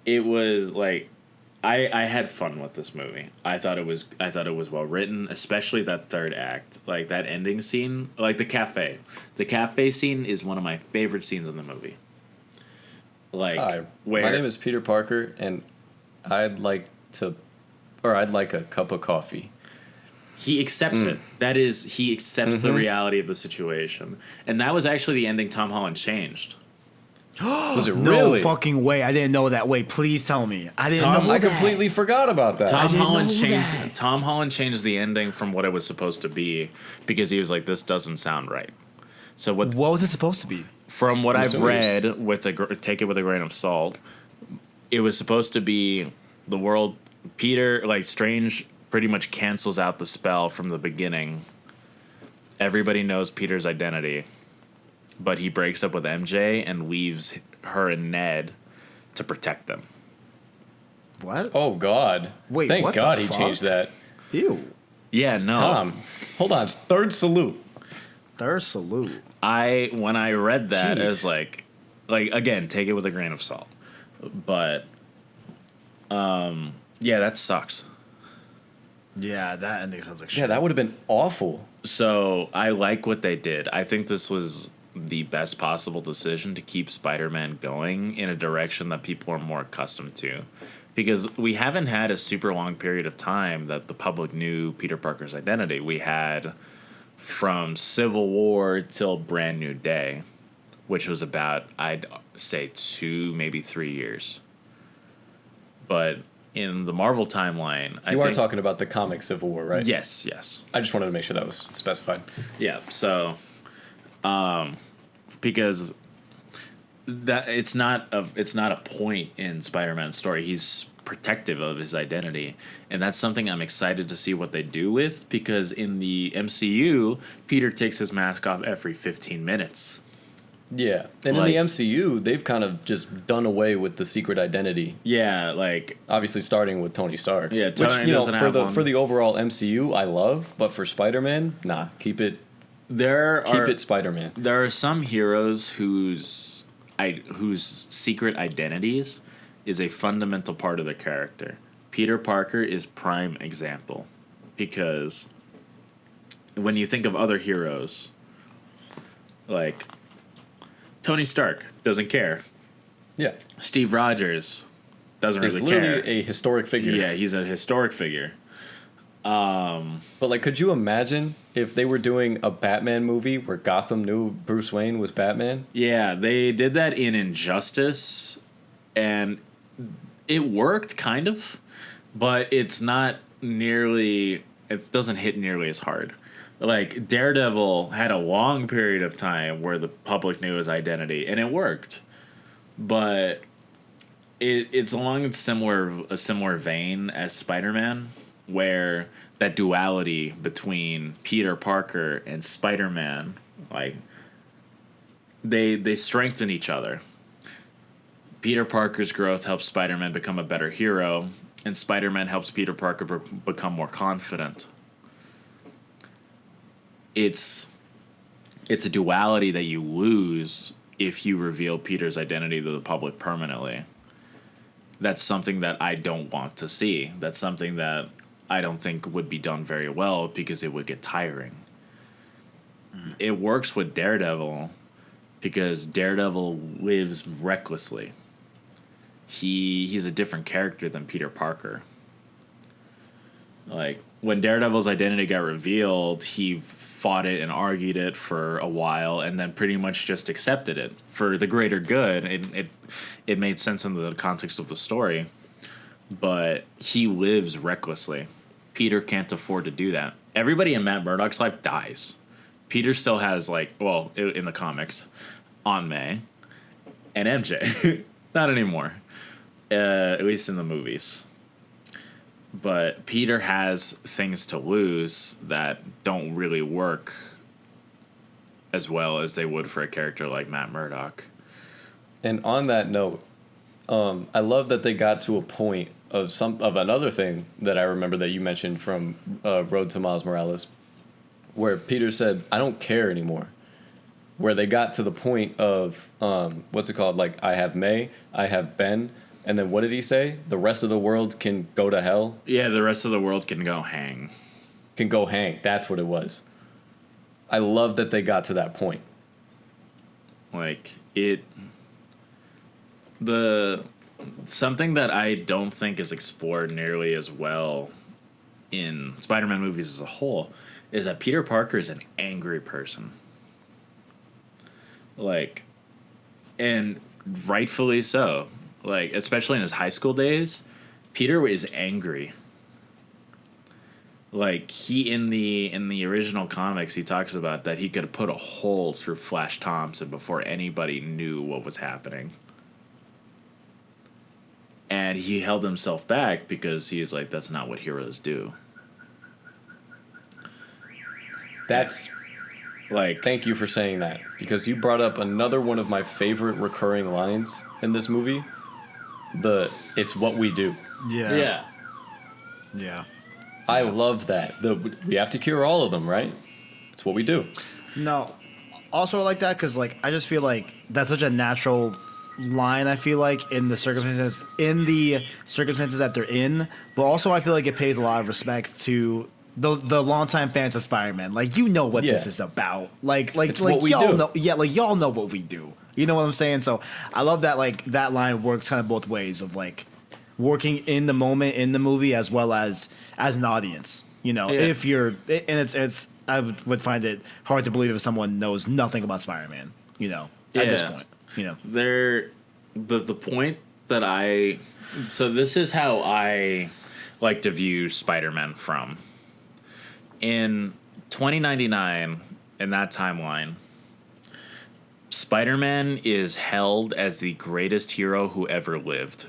[SPEAKER 3] It was I had fun with this movie. I thought it was well written, especially that third act, that ending scene, the cafe. The cafe scene is one of my favorite scenes in the movie.
[SPEAKER 1] Hi, my name is Peter Parker, and I'd like a cup of coffee.
[SPEAKER 3] He accepts it. That is, he accepts the reality of the situation, and that was actually the ending Tom Holland changed.
[SPEAKER 1] Was it
[SPEAKER 2] No
[SPEAKER 1] really?
[SPEAKER 2] fucking way. I didn't know that. Wait, please tell me. I didn't know
[SPEAKER 1] I
[SPEAKER 2] that.
[SPEAKER 1] completely forgot about that.
[SPEAKER 3] Tom Holland changed the ending from what it was supposed to be because he was like, "This doesn't sound right." So what
[SPEAKER 2] was it supposed to be?
[SPEAKER 3] From what I've
[SPEAKER 1] assuming
[SPEAKER 3] read, take it with a grain of salt, it was supposed to be the world. Peter, Strange, pretty much cancels out the spell from the beginning. Everybody knows Peter's identity, but he breaks up with MJ and leaves her and Ned to protect them.
[SPEAKER 2] What?
[SPEAKER 1] Oh God!
[SPEAKER 2] Wait,
[SPEAKER 1] Thank
[SPEAKER 2] what the
[SPEAKER 1] God he
[SPEAKER 2] fuck?
[SPEAKER 1] changed that.
[SPEAKER 2] Ew.
[SPEAKER 3] Yeah, no.
[SPEAKER 1] Tom, hold on. Third salute.
[SPEAKER 2] Third salute.
[SPEAKER 3] When I read that,
[SPEAKER 1] Jeez.
[SPEAKER 3] it was like again, take it with a grain of salt. But yeah, that sucks.
[SPEAKER 2] Yeah, that ending sounds like shit.
[SPEAKER 1] Yeah, that would have been awful.
[SPEAKER 3] So I like what they did. I think this was the best possible decision to keep Spider-Man going in a direction that people are more accustomed to. Because we haven't had a super long period of time that the public knew Peter Parker's identity. We had from Civil War till Brand New Day, which was about, I'd say, 2, maybe 3 years. But in the Marvel timeline, I
[SPEAKER 1] You
[SPEAKER 3] think...
[SPEAKER 1] are talking about the comic Civil War, right?
[SPEAKER 3] Yes, yes.
[SPEAKER 1] I just wanted to make sure that was specified.
[SPEAKER 3] Yeah, so... because that it's not a point in Spider-Man's story. He's protective of his identity, and that's something I'm excited to see what they do with, because in the MCU, Peter takes his mask off every 15 minutes.
[SPEAKER 1] Yeah, and
[SPEAKER 3] Like-
[SPEAKER 1] in the MCU, they've kind of just done away with the secret identity.
[SPEAKER 3] Yeah, like
[SPEAKER 1] Obviously, starting with Tony Stark.
[SPEAKER 3] Yeah,
[SPEAKER 1] which,
[SPEAKER 3] Tony doesn't
[SPEAKER 1] for
[SPEAKER 3] have
[SPEAKER 1] the
[SPEAKER 3] one.
[SPEAKER 1] for the overall MCU, I love, but for Spider-Man, nah, keep it Spider-Man.
[SPEAKER 3] There are some heroes whose secret identities is a fundamental part of their character. Peter Parker is prime example, because when you think of other heroes, like Tony Stark doesn't care.
[SPEAKER 1] Yeah,
[SPEAKER 3] Steve Rogers doesn't
[SPEAKER 1] it's
[SPEAKER 3] really
[SPEAKER 1] literally
[SPEAKER 3] care.
[SPEAKER 1] a historic figure.
[SPEAKER 3] Yeah, he's a historic figure.
[SPEAKER 1] But like, could you imagine if they were doing a Batman movie where Gotham knew Bruce Wayne was Batman?
[SPEAKER 3] Yeah, they did that in Injustice, and it worked kind of, but it's not nearly. It doesn't hit nearly as hard. Like Daredevil had a long period of time where the public knew his identity, and it worked, but it's along a similar vein as Spider-Man, where that duality between Peter Parker and Spider-Man, like they strengthen each other. Peter Parker's growth helps Spider-Man become a better hero, and Spider-Man helps Peter Parker become more confident. It's a duality that you lose if you reveal Peter's identity to the public permanently. That's something that I don't want to see. That's something that I don't think would be done very well, because it would get tiring. It works with Daredevil because Daredevil lives recklessly. He's a different character than Peter Parker. Like, when Daredevil's identity got revealed, he fought it and argued it for a while, and then pretty much just accepted it for the greater good. It made sense in the context of the story, but he lives recklessly. Peter can't afford to do that. Everybody in Matt Murdock's life dies. Peter still has, like, well, in the comics, Aunt May and MJ. Not anymore. At least in the movies. But Peter has things to lose that don't really work as well as they would for a character like Matt Murdock.
[SPEAKER 1] And on that note, I love that they got to a point of another thing that I remember that you mentioned from Road to Miles Morales, where Peter said, "I don't care anymore." Where they got to the point of what's it called? Like, I have May, I have Ben. And then what did he say? The rest of the world can go to hell?
[SPEAKER 3] Yeah, the rest of the world can go hang.
[SPEAKER 1] Can go hang. That's what it was. I love that they got to that point.
[SPEAKER 3] Like, something that I don't think is explored nearly as well in Spider-Man movies as a whole is that Peter Parker is an angry person. Like, and rightfully so. Like, especially in his high school days, Peter is angry. Like, he in the original comics, he talks about that he could put a hole through Flash Thompson before anybody knew what was happening. And he held himself back because he's like, that's not what heroes do.
[SPEAKER 1] That's
[SPEAKER 3] Like,
[SPEAKER 1] Thank you for saying that, because you brought up another one of my favorite recurring lines in this movie. It's what we do.
[SPEAKER 2] Yeah.
[SPEAKER 3] yeah.
[SPEAKER 2] Yeah.
[SPEAKER 1] I love that. We have to cure all of them, right? It's what we do.
[SPEAKER 2] No, also I like that because like I just feel like that's such a natural line. I feel like in the circumstances that they're in, but also I feel like it pays a lot of respect to the longtime fans of Spider-Man. Like you know what this
[SPEAKER 1] Yeah.
[SPEAKER 2] is about. Like
[SPEAKER 1] It's what we
[SPEAKER 2] y'all
[SPEAKER 1] do.
[SPEAKER 2] know. Yeah, like y'all know what we do. You know what I'm saying? So I love that like that line works kind of both ways of like working in the moment in the movie as well as an audience. You know,
[SPEAKER 3] Yeah.
[SPEAKER 2] if you're and it's I would find it hard to believe if someone knows nothing about Spider-Man. You know, at this
[SPEAKER 3] Yeah.
[SPEAKER 2] point. You know,
[SPEAKER 3] The point that so this is how I like to view Spider-Man from. In 2099, in that timeline, Spider-Man is held as the greatest hero who ever lived.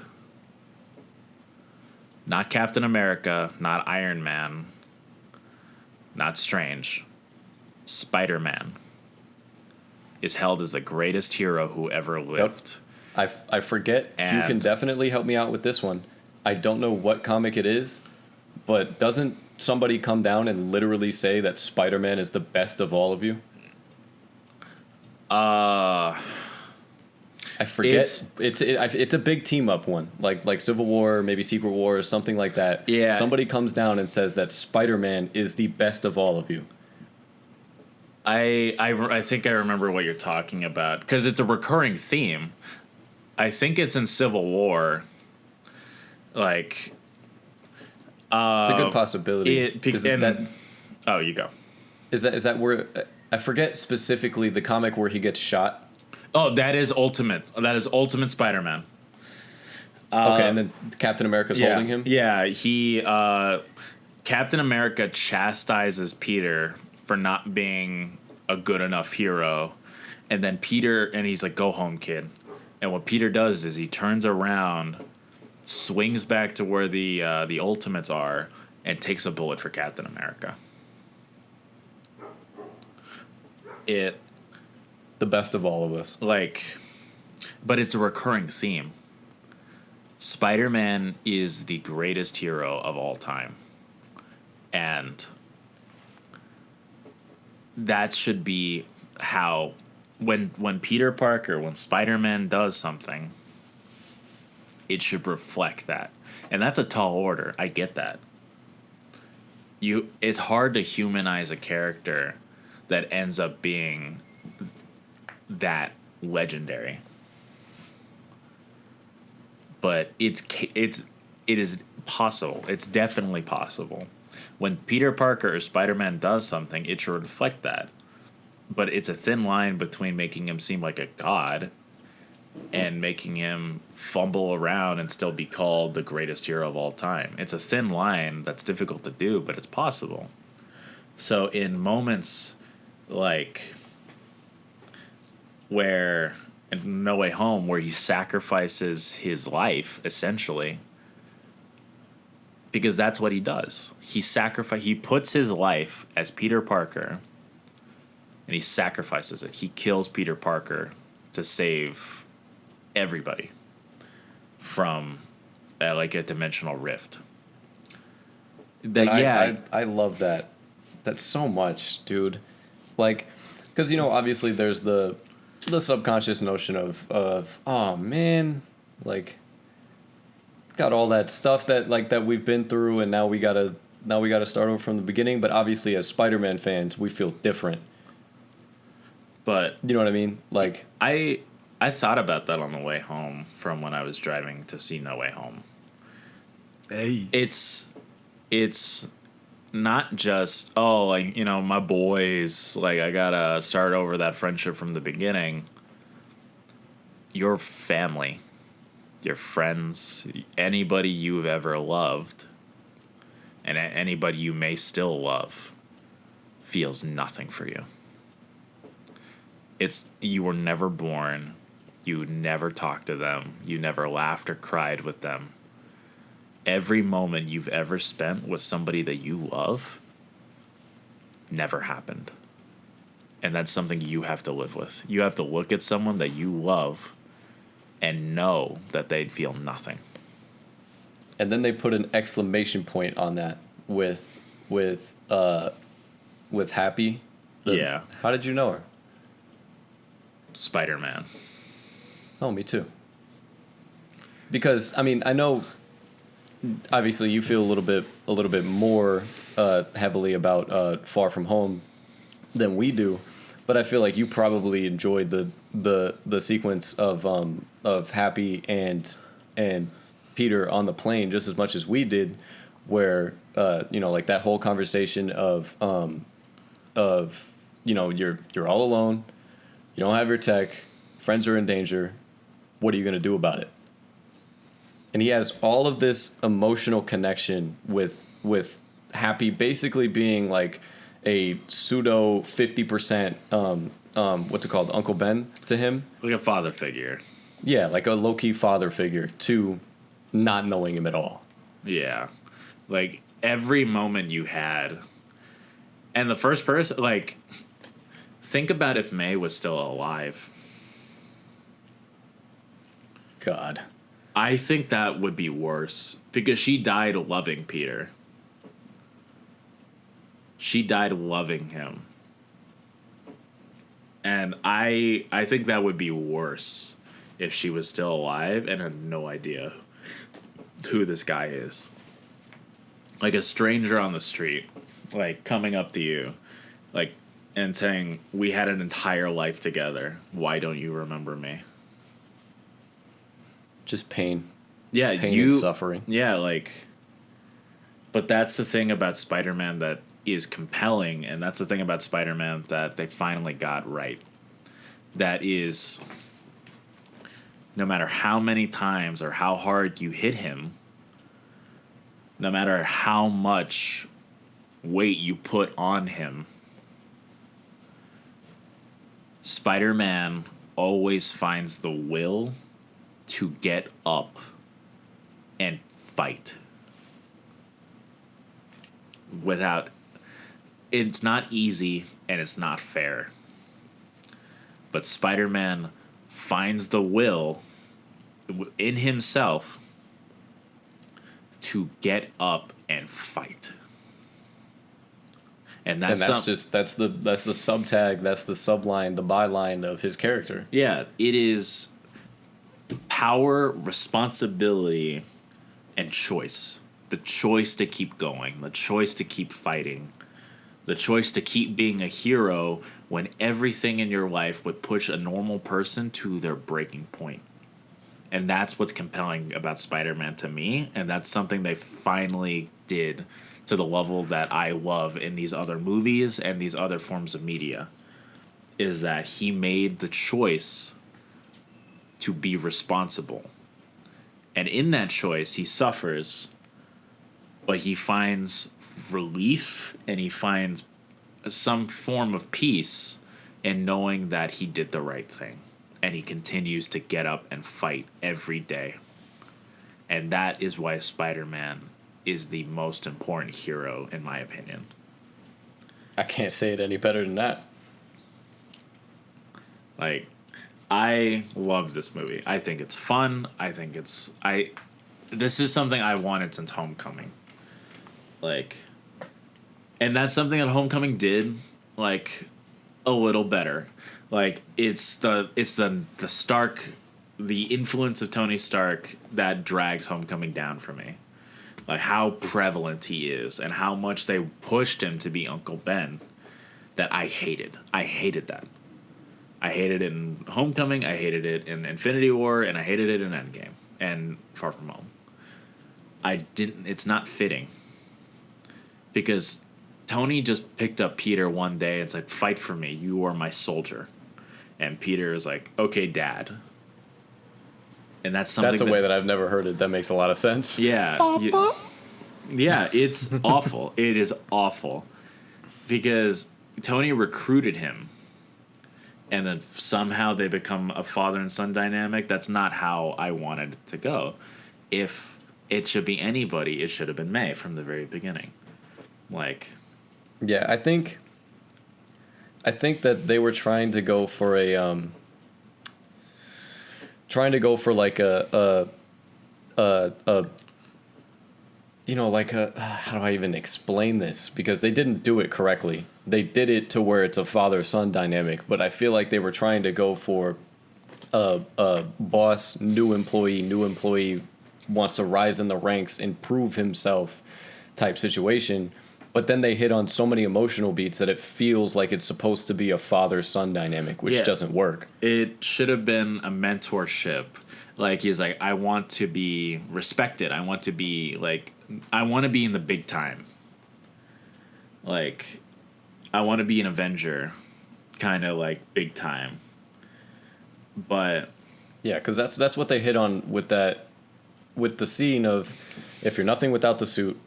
[SPEAKER 3] Not Captain America, not Iron Man, not Strange. Spider-Man is held as the greatest hero who ever lived.
[SPEAKER 1] I forget. You can
[SPEAKER 3] And-
[SPEAKER 1] definitely help me out with this one. I don't know what comic it is, but doesn't somebody come down and literally say that Spider-Man is the best of all of you? I forget. It's a big team up one, like Civil War, maybe Secret War, or something like that.
[SPEAKER 3] Yeah.
[SPEAKER 1] Somebody comes down and says that Spider-Man is the best of all of you.
[SPEAKER 3] I think I remember what you're talking about because it's a recurring theme. I think it's in Civil War. Like,
[SPEAKER 1] It's a good possibility.
[SPEAKER 3] oh, you go.
[SPEAKER 1] Is that where I forget specifically the comic where he gets shot?
[SPEAKER 3] Oh, that is Ultimate. That is Ultimate Spider-Man.
[SPEAKER 1] Okay, and then Captain America's holding him.
[SPEAKER 3] Yeah, Captain America chastises Peter for not being a good enough hero, and then he's like, "Go home, kid." And what Peter does is he turns around, swings back to where the Ultimates are, and takes a bullet for Captain America.
[SPEAKER 1] The best of all of us.
[SPEAKER 3] But it's a recurring theme. Spider-Man is the greatest hero of all time. And that should be how when Peter Parker, when Spider-Man does something, it should reflect that. And that's a tall order. I get that. It's hard to humanize a character that ends up being that legendary. But it is possible. It's definitely possible. When Peter Parker or Spider-Man does something, it should reflect that. But it's a thin line between making him seem like a god and making him fumble around and still be called the greatest hero of all time. It's a thin line that's difficult to do, but it's possible. So in moments like where in No Way Home, where he sacrifices his life essentially, because that's what he does. He puts his life as Peter Parker, and he sacrifices it. He kills Peter Parker to save everybody from like a dimensional rift.
[SPEAKER 1] I love that. That's so much, dude. Like, because obviously there's the subconscious notion of oh man, like got all that stuff that we've been through, and now we gotta start over from the beginning. But obviously, as Spider-Man fans, we feel different.
[SPEAKER 3] But
[SPEAKER 1] you know what I mean? Like
[SPEAKER 3] I thought about that on the way home from when I was driving to see No Way Home.
[SPEAKER 2] hey,
[SPEAKER 3] It's not just my boys, like I gotta start over that friendship from the beginning. Your family, your friends, anybody you've ever loved, and anybody you may still love, feels nothing for you. You were never born, you never talked to them, you never laughed or cried with them. Every moment you've ever spent with somebody that you love never happened. And that's something you have to live with. You have to look at someone that you love and know that they'd feel nothing.
[SPEAKER 1] and then they put an exclamation point on that with Happy,
[SPEAKER 3] Yeah.
[SPEAKER 1] How did you know her?
[SPEAKER 3] Spider-Man.
[SPEAKER 1] Oh, me too. Because I mean, I know obviously you feel a little bit more heavily about Far From Home than we do, but I feel like you probably enjoyed the sequence of Happy and Peter on the plane just as much as we did, where you know, like that whole conversation of you know, you're all alone, you don't have your tech, friends are in danger, what are you gonna do about it? And he has all of this emotional connection with Happy basically being like a pseudo 50% what's it called, Uncle Ben to him.
[SPEAKER 3] Like a father figure.
[SPEAKER 1] Yeah, like a low-key father figure to not knowing him at all.
[SPEAKER 3] Yeah. Like every moment you had. And the first person, like, think about if May was still alive.
[SPEAKER 1] God.
[SPEAKER 3] I think that would be worse because she died loving Peter. She died loving him. And I think that would be worse if she was still alive and had no idea who this guy is. Like a stranger on the street, like coming up to you, like, and saying, "We had an entire life together. Why don't you remember me?"
[SPEAKER 1] Just pain.
[SPEAKER 3] Yeah,
[SPEAKER 1] Pain and suffering.
[SPEAKER 3] Yeah, like, but that's the thing about Spider-Man that is compelling, and that's the thing about Spider-Man that they finally got right. That is, no matter how many times or how hard you hit him, no matter how much weight you put on him, Spider-Man always finds the will to get up and fight. Without, it's not easy and it's not fair. But Spider-Man finds the will in himself to get up and fight. And that's
[SPEAKER 1] that's the subtag, that's the subline, the byline of his character.
[SPEAKER 3] yeah, it is power, responsibility, and choice. The choice to keep going, the choice to keep fighting, the choice to keep being a hero when everything in your life would push a normal person to their breaking point. And that's what's compelling about Spider-Man to me, and that's something they finally did to the level that I love in these other movies and these other forms of media, is that he made the choice to be responsible. And in that choice, he suffers, but he finds relief and he finds some form of peace in knowing that he did the right thing. And he continues to get up and fight every day. And that is why Spider-Man is the most important hero, in my opinion.
[SPEAKER 1] I can't say it any better than that.
[SPEAKER 3] Like, I love this movie. I think it's fun. This is something I wanted since Homecoming. Like, and that's something that Homecoming did, like, a little better. Like, it's the Stark, the influence of Tony Stark that drags Homecoming down for me. Like, how prevalent he is and how much they pushed him to be Uncle Ben that I hated. I hated that. I hated it in Homecoming, I hated it in Infinity War, and I hated it in Endgame and Far From Home. It's not fitting. Because Tony just picked up Peter one day and said, "Fight for me, you are my soldier." And Peter is like, "Okay, Dad." And that's something.
[SPEAKER 1] That's a way that I've never heard it. That makes a lot of sense.
[SPEAKER 3] Yeah. Yeah, it's awful. It is awful. Because Tony recruited him. And then somehow they become a father and son dynamic. That's not how I wanted it to go. If it should be anybody, it should have been May from the very beginning. Like,
[SPEAKER 1] yeah, I think that they were trying to go for like a you know, like a, how do I even explain this? Because they didn't do it correctly. they did it to where it's a father-son dynamic, but I feel like they were trying to go for a boss, new employee wants to rise in the ranks and prove himself type situation. But then they hit on so many emotional beats that it feels like it's supposed to be a father-son dynamic, which doesn't work.
[SPEAKER 3] It should have been a mentorship. Like, he's like, I want to be respected. I want to be, like, I want to be in the big time. Like, I want to be an Avenger, kind of like big time. But
[SPEAKER 1] yeah, because that's what they hit on with the scene of, if you're nothing without the suit,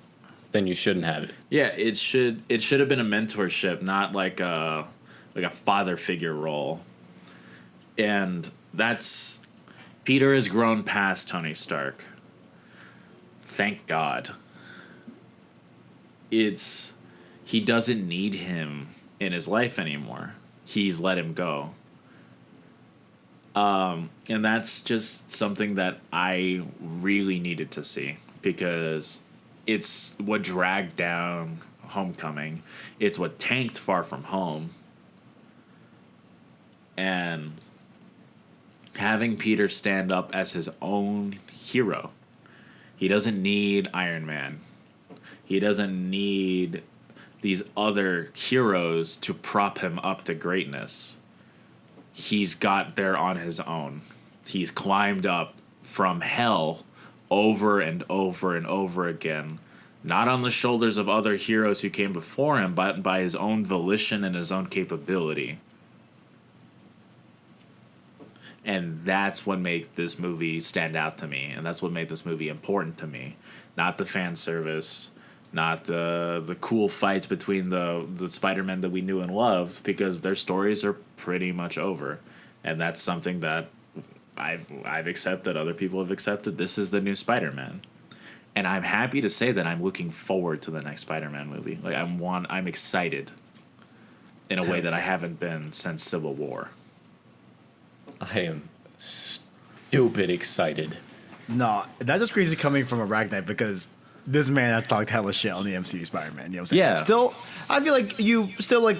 [SPEAKER 1] then you shouldn't have it.
[SPEAKER 3] yeah, it should have been a mentorship, not like a father figure role. And that's Peter has grown past Tony Stark. Thank God. He doesn't need him in his life anymore. He's let him go. And that's just something that I really needed to see, because it's what dragged down Homecoming. It's what tanked Far From Home. And having Peter stand up as his own hero. He doesn't need Iron Man. He doesn't need these other heroes to prop him up to greatness. He's got there on his own. He's climbed up from hell over and over and over again, not on the shoulders of other heroes who came before him, but by his own volition and his own capability. And that's what made this movie stand out to me, and that's what made this movie important to me. Not the fan service, not the cool fights between the Spider-Men that we knew and loved, because their stories are pretty much over. And that's something that I've accepted, other people have accepted. This is the new Spider-Man. And I'm happy to say that I'm looking forward to the next Spider-Man movie. Like, I'm excited in a way that I haven't been since Civil War.
[SPEAKER 1] I am stupid excited.
[SPEAKER 2] No, that's just crazy coming from a Ragnar, because this man has talked hella shit on the MCU Spider-Man. You know what I'm saying?
[SPEAKER 3] Yeah.
[SPEAKER 2] Still, I feel like you still like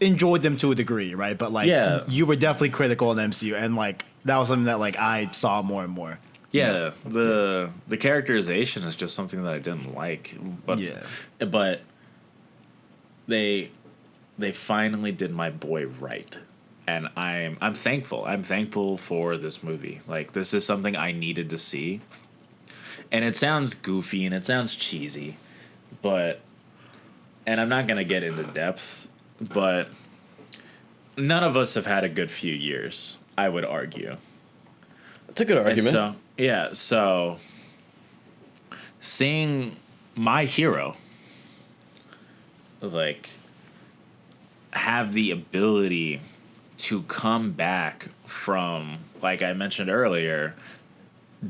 [SPEAKER 2] enjoyed them to a degree, right? But like,
[SPEAKER 3] Yeah.
[SPEAKER 2] you were definitely critical in the MCU, and like that was something that like I saw more and more.
[SPEAKER 3] Yeah, the characterization is just something that I didn't like. But
[SPEAKER 2] Yeah.
[SPEAKER 3] but they finally did my boy right. And I'm thankful. I'm thankful for this movie. Like, this is something I needed to see. And it sounds goofy and it sounds cheesy, but, and I'm not going to get into depth, but none of us have had a good few years, I would argue.
[SPEAKER 1] That's a good argument.
[SPEAKER 3] And so seeing my hero, like, have the ability to come back from, like I mentioned earlier,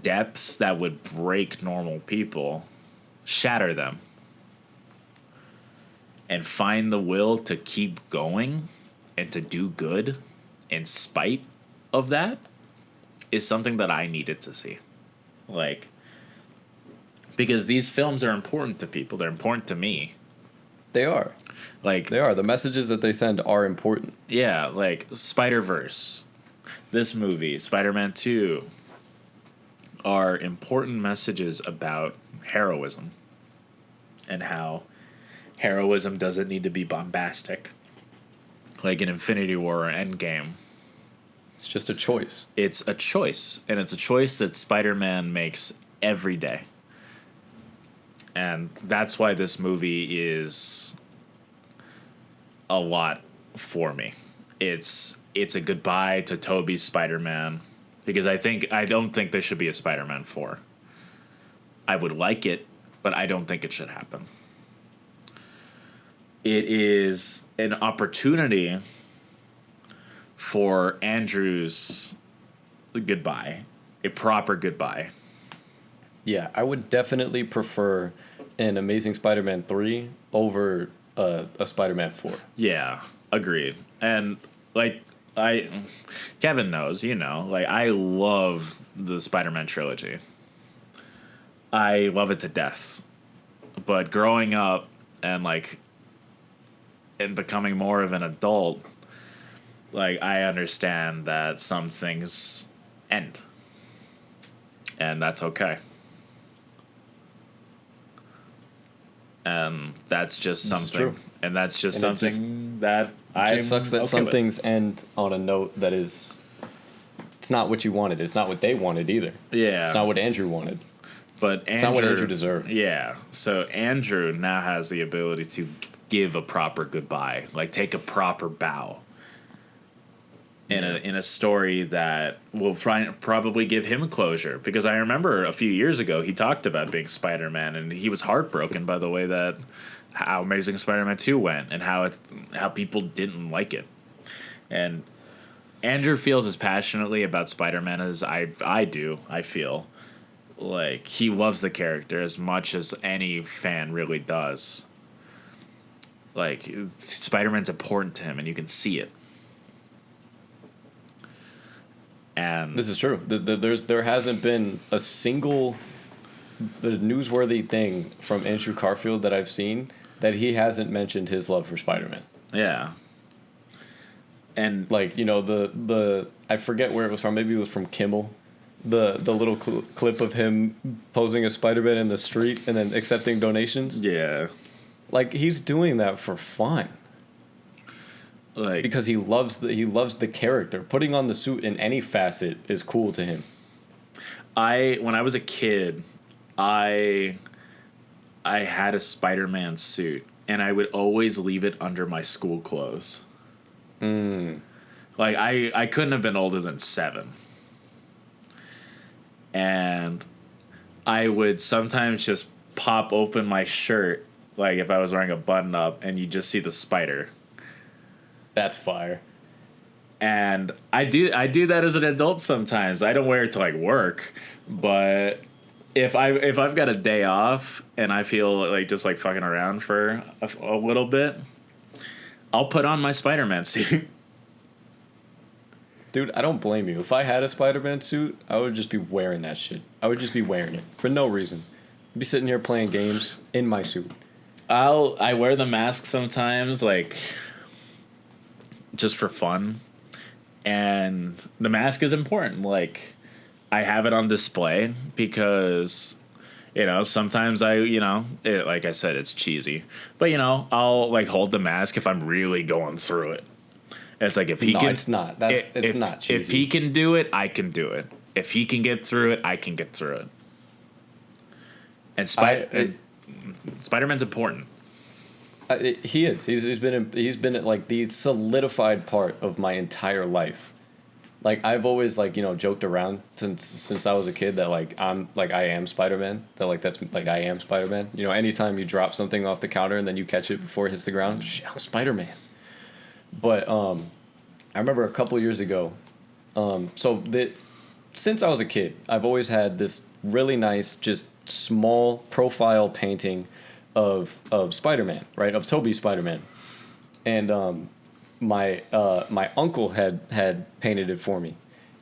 [SPEAKER 3] depths that would break normal people, shatter them, and find the will to keep going and to do good in spite of that, is something that I needed to see. Like, because these films are important to people. They're important to me.
[SPEAKER 1] They are.
[SPEAKER 3] Like,
[SPEAKER 1] They are. The messages that they send are important.
[SPEAKER 3] yeah, like Spider-Verse, this movie, Spider-Man 2, are important messages about heroism and how heroism doesn't need to be bombastic, like in Infinity War or Endgame.
[SPEAKER 1] It's just a choice.
[SPEAKER 3] It's a choice, and it's a choice that Spider-Man makes every day. And that's why this movie is a lot for me. It's a goodbye to Tobey's Spider-Man, because I don't think there should be a Spider-Man 4. I would like it, but I don't think it should happen. It is an opportunity for Andrew's goodbye, a proper goodbye.
[SPEAKER 1] Yeah, I would definitely prefer an Amazing Spider-Man 3 over a Spider-Man 4.
[SPEAKER 3] Yeah, agreed. And like Kevin knows, like I love the Spider-Man trilogy. I love it to death. But growing up and like and becoming more of an adult, like, I understand that some things end. And that's okay. And that's just
[SPEAKER 1] This is
[SPEAKER 3] something.
[SPEAKER 1] true.
[SPEAKER 3] And that's just
[SPEAKER 1] And it
[SPEAKER 3] something that I
[SPEAKER 1] It just sucks that some things end on a note that is. It's not what you wanted. It's not what they wanted either.
[SPEAKER 3] Yeah.
[SPEAKER 1] It's not what Andrew wanted.
[SPEAKER 3] But Andrew,
[SPEAKER 1] It's not what Andrew deserved.
[SPEAKER 3] Yeah. So Andrew now has the ability to give a proper goodbye, like take a proper bow in a story that will probably give him closure. Because I remember a few years ago he talked about being Spider-Man, and he was heartbroken by the way that how Amazing Spider-Man 2 went and how people didn't like it. And Andrew feels as passionately about Spider-Man as I do. I feel like he loves the character as much as any fan really does. Like, Spider-Man's important to him, and you can see it. And
[SPEAKER 1] This is true. There hasn't been a single newsworthy thing from Andrew Garfield that I've seen that he hasn't mentioned his love for Spider-Man.
[SPEAKER 3] yeah. And
[SPEAKER 1] Like, you know, the I forget where it was from. Maybe it was from Kimmel. The little clip of him posing as Spider-Man in the street and then accepting donations.
[SPEAKER 3] yeah,
[SPEAKER 1] Like, he's doing that for fun.
[SPEAKER 3] like,
[SPEAKER 1] Because he loves the character. Putting on the suit in any facet is cool to him.
[SPEAKER 3] when I was a kid, I had a Spider-Man suit, and I would always leave it under my school clothes. Like, I couldn't have been older than 7. And I would sometimes just pop open my shirt, like if I was wearing a button up, and you just see the spider.
[SPEAKER 1] That's fire.
[SPEAKER 3] And I do that as an adult sometimes. I don't wear it to like work, but if I've got a day off and I feel like just like fucking around for a little bit, I'll put on my Spider-Man suit.
[SPEAKER 1] Dude, I don't blame you. If I had a Spider-Man suit, I would just be wearing that shit. I would just be wearing it for no reason. I'd be sitting here playing games in my suit.
[SPEAKER 3] I wear the mask sometimes, like, just for fun. And the mask is important. Like, I have it on display because, you know, sometimes like I said, it's cheesy. But, you know, I'll, like, hold the mask if I'm really going through it. It's like, if he
[SPEAKER 1] No,
[SPEAKER 3] can...
[SPEAKER 1] it's not. It's not cheesy.
[SPEAKER 3] If he can do it, I can do it. If he can get through it, I can get through it. And Spider-Man's important.
[SPEAKER 1] He is. He's been like the solidified part of my entire life. Like, I've always, like, you know, joked around since I was a kid that like I am Spider-Man. That like that's like I am Spider-Man. You know, anytime you drop something off the counter and then you catch it before it hits the ground, I'm Spider-Man. But I remember a couple years ago. Since I was a kid, I've always had this really nice, just small profile painting of Spider-Man, right? Of Tobey Spider-Man, and my uncle had painted it for me,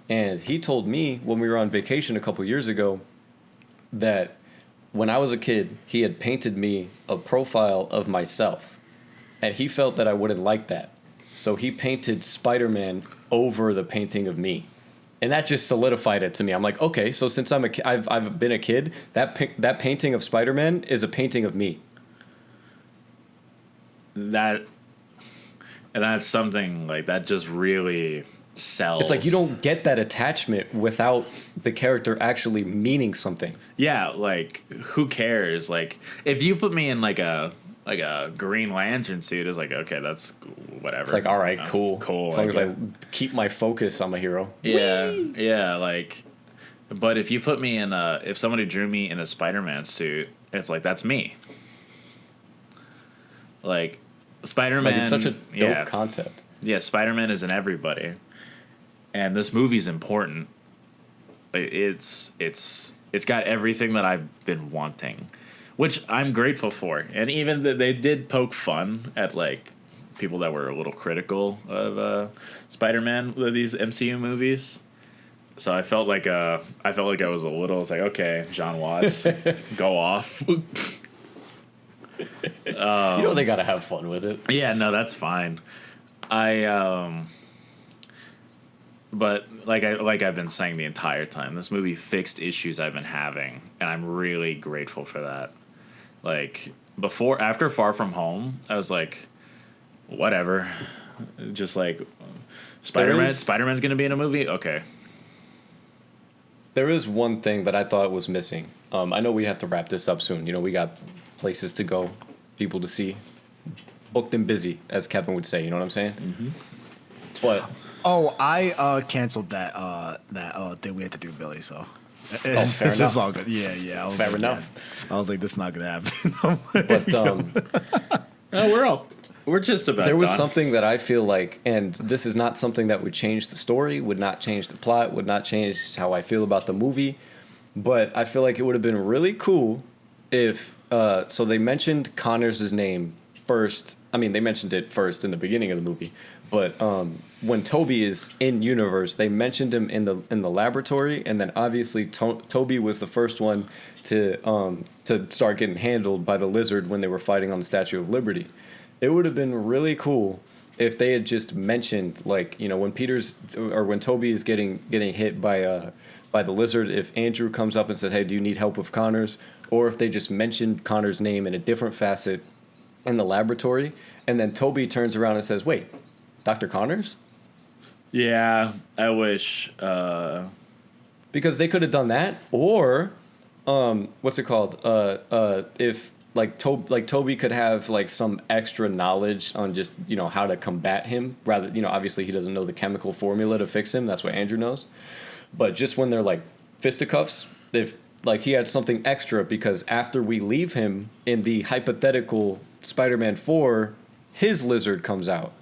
[SPEAKER 1] and he told me when we were on vacation a couple years ago that when I was a kid, he had painted me a profile of myself, and he felt that I wouldn't like that. So he painted Spider-Man over the painting of me. And that just solidified it to me. I'm like, okay, so since I've been a kid, that painting of Spider-Man is a painting of me.
[SPEAKER 3] And that's something like that just really sells.
[SPEAKER 1] It's like you don't get that attachment without the character actually meaning something.
[SPEAKER 3] Yeah, like, who cares? Like, if you put me in like a Green Lantern suit, it's like, okay, that's whatever.
[SPEAKER 1] It's like, all right, cool. As long as I keep my focus, I'm a hero.
[SPEAKER 3] Yeah, yeah, like, but if you put me in if somebody drew me in a Spider-Man suit, it's like, that's me. Like, Spider-Man.
[SPEAKER 1] Like, it's such a dope concept.
[SPEAKER 3] Yeah, Spider-Man is in everybody. And this movie's important. It's got everything that I've been wanting, which I'm grateful for. And even they did poke fun at, like, people that were a little critical of Spider-Man with these MCU movies. So I felt like I was a little. It's like, okay, John Watts, go off.
[SPEAKER 1] They gotta have fun with it.
[SPEAKER 3] Yeah, no, that's fine. But like I've been saying the entire time, this movie fixed issues I've been having, and I'm really grateful for that. Like after Far From Home, I was like, whatever, just like Spider-Man's gonna be in a movie, okay.
[SPEAKER 1] There is one thing that I thought was missing. I know we have to wrap this up soon. We got places to go, people to see, booked and busy, as Kevin would say. You know what I'm saying? Mm-hmm. But
[SPEAKER 2] I canceled that thing we had to do, Billy. So
[SPEAKER 1] fair enough.
[SPEAKER 2] It's all good. Yeah. I was
[SPEAKER 1] Fair
[SPEAKER 2] like,
[SPEAKER 1] enough.
[SPEAKER 2] Yeah. I was like, this is not gonna happen.
[SPEAKER 1] but
[SPEAKER 3] No, we're just about
[SPEAKER 1] there was
[SPEAKER 3] done.
[SPEAKER 1] something that I feel like, and this is not something that would change the story, would not change the plot, would not change how I feel about the movie, but I feel like it would have been really cool if so they mentioned Connors' name first. I mean, they mentioned it first in the beginning of the movie, but when Toby is in universe, they mentioned him in the laboratory, and then obviously Toby was the first one to start getting handled by the lizard when they were fighting on the Statue of Liberty. It would have been really cool if they had just mentioned, like, when when Toby is getting hit by the lizard, if Andrew comes up and says, "Hey, do you need help with Connors?" Or if they just mentioned Connors' name in a different facet in the laboratory, and then Toby turns around and says, "Wait, Dr. Connors?"
[SPEAKER 3] Yeah, I wish.
[SPEAKER 1] Because they could have done that, or what's it called? If Toby could have like some extra knowledge on just how to combat him. Rather, obviously he doesn't know the chemical formula to fix him. That's what Andrew knows. But just when they're like fisticuffs, if like he had something extra, because after we leave him in the hypothetical Spider-Man 4, his lizard comes out.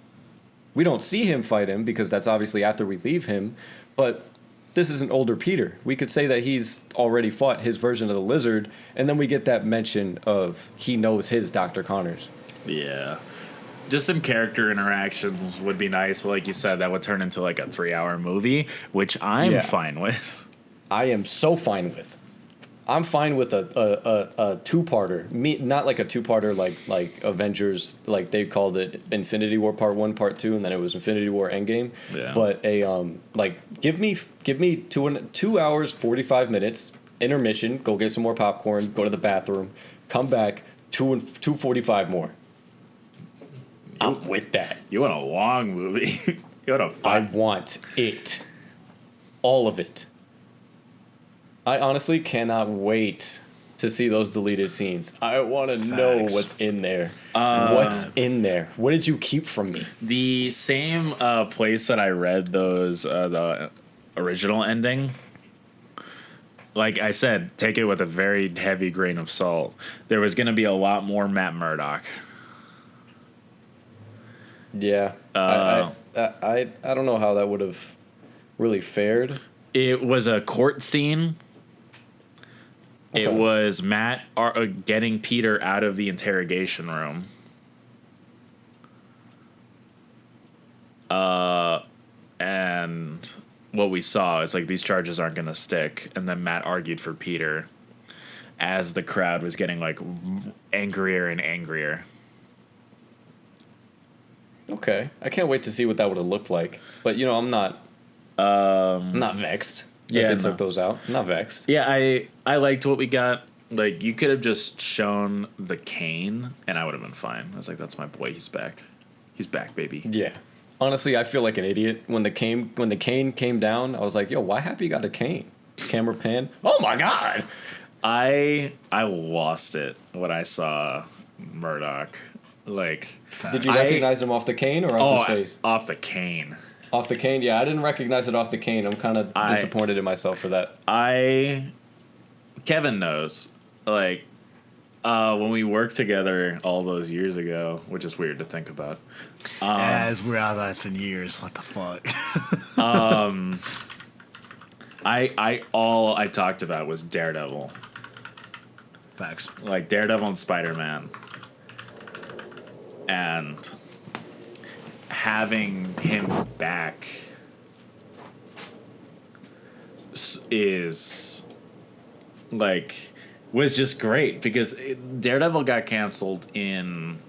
[SPEAKER 1] We don't see him fight him because that's obviously after we leave him, but this is an older Peter. We could say that he's already fought his version of the lizard, and then we get that mention of he knows his Dr. Connors.
[SPEAKER 3] Yeah. Just some character interactions would be nice, but like you said, that would turn into like a 3-hour movie, which I'm fine with.
[SPEAKER 1] I am so fine with. I'm fine with a two-parter. Not like a two-parter like Avengers, like they called it Infinity War Part 1, Part 2, and then it was Infinity War Endgame. Yeah. But give me 2 hours 45 minutes intermission, go get some more popcorn, go to the bathroom, come back, 2:45 more. I'm with that.
[SPEAKER 3] You want a long movie? You want a
[SPEAKER 1] I want it. All of it. I honestly cannot wait to see those deleted scenes. I want to know what's in there. What's in there? What did you keep from me?
[SPEAKER 3] The same place that I read those the original ending. Like I said, take it with a very heavy grain of salt. There was going to be a lot more Matt Murdock.
[SPEAKER 1] Yeah. I don't know how that would have really fared.
[SPEAKER 3] It was a court scene. Okay. It was Matt getting Peter out of the interrogation room. And what we saw is like these charges aren't going to stick. And then Matt argued for Peter as the crowd was getting like angrier and angrier.
[SPEAKER 1] Okay. I can't wait to see what that would have looked like. But, I'm not vexed. Yeah, they took those out. I'm not vexed.
[SPEAKER 3] Yeah, I liked what we got. Like, you could have just shown the cane, and I would have been fine. I was like, that's my boy. He's back. He's back, baby.
[SPEAKER 1] Yeah. Honestly, I feel like an idiot. When the cane came down, I was like, yo, why Happy got a cane? Camera pan. Oh, my God.
[SPEAKER 3] I lost it when I saw Murdoch. Like,
[SPEAKER 1] did you recognize him off the cane or off his face?
[SPEAKER 3] Off the cane.
[SPEAKER 1] Off the cane? Yeah, I didn't recognize it off the cane. I'm kind of disappointed in myself for that.
[SPEAKER 3] Kevin knows. Like, when we worked together all those years ago, which is weird to think about.
[SPEAKER 2] Yeah, it's weird how that's been years. What the fuck?
[SPEAKER 3] All I talked about was Daredevil.
[SPEAKER 2] Facts.
[SPEAKER 3] Like Daredevil and Spider-Man. And having him back is like was just great because Daredevil got canceled in,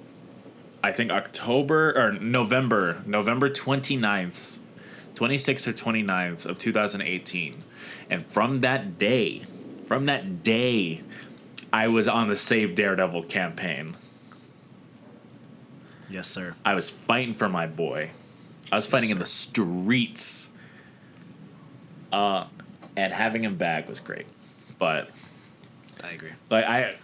[SPEAKER 3] I think, October or November 29th, 26th or 29th of 2018. And from that day, I was on the Save Daredevil campaign.
[SPEAKER 2] Yes, sir.
[SPEAKER 3] I was fighting for my boy. I was fighting in the streets. And having him back was great. But
[SPEAKER 2] I agree.
[SPEAKER 3] like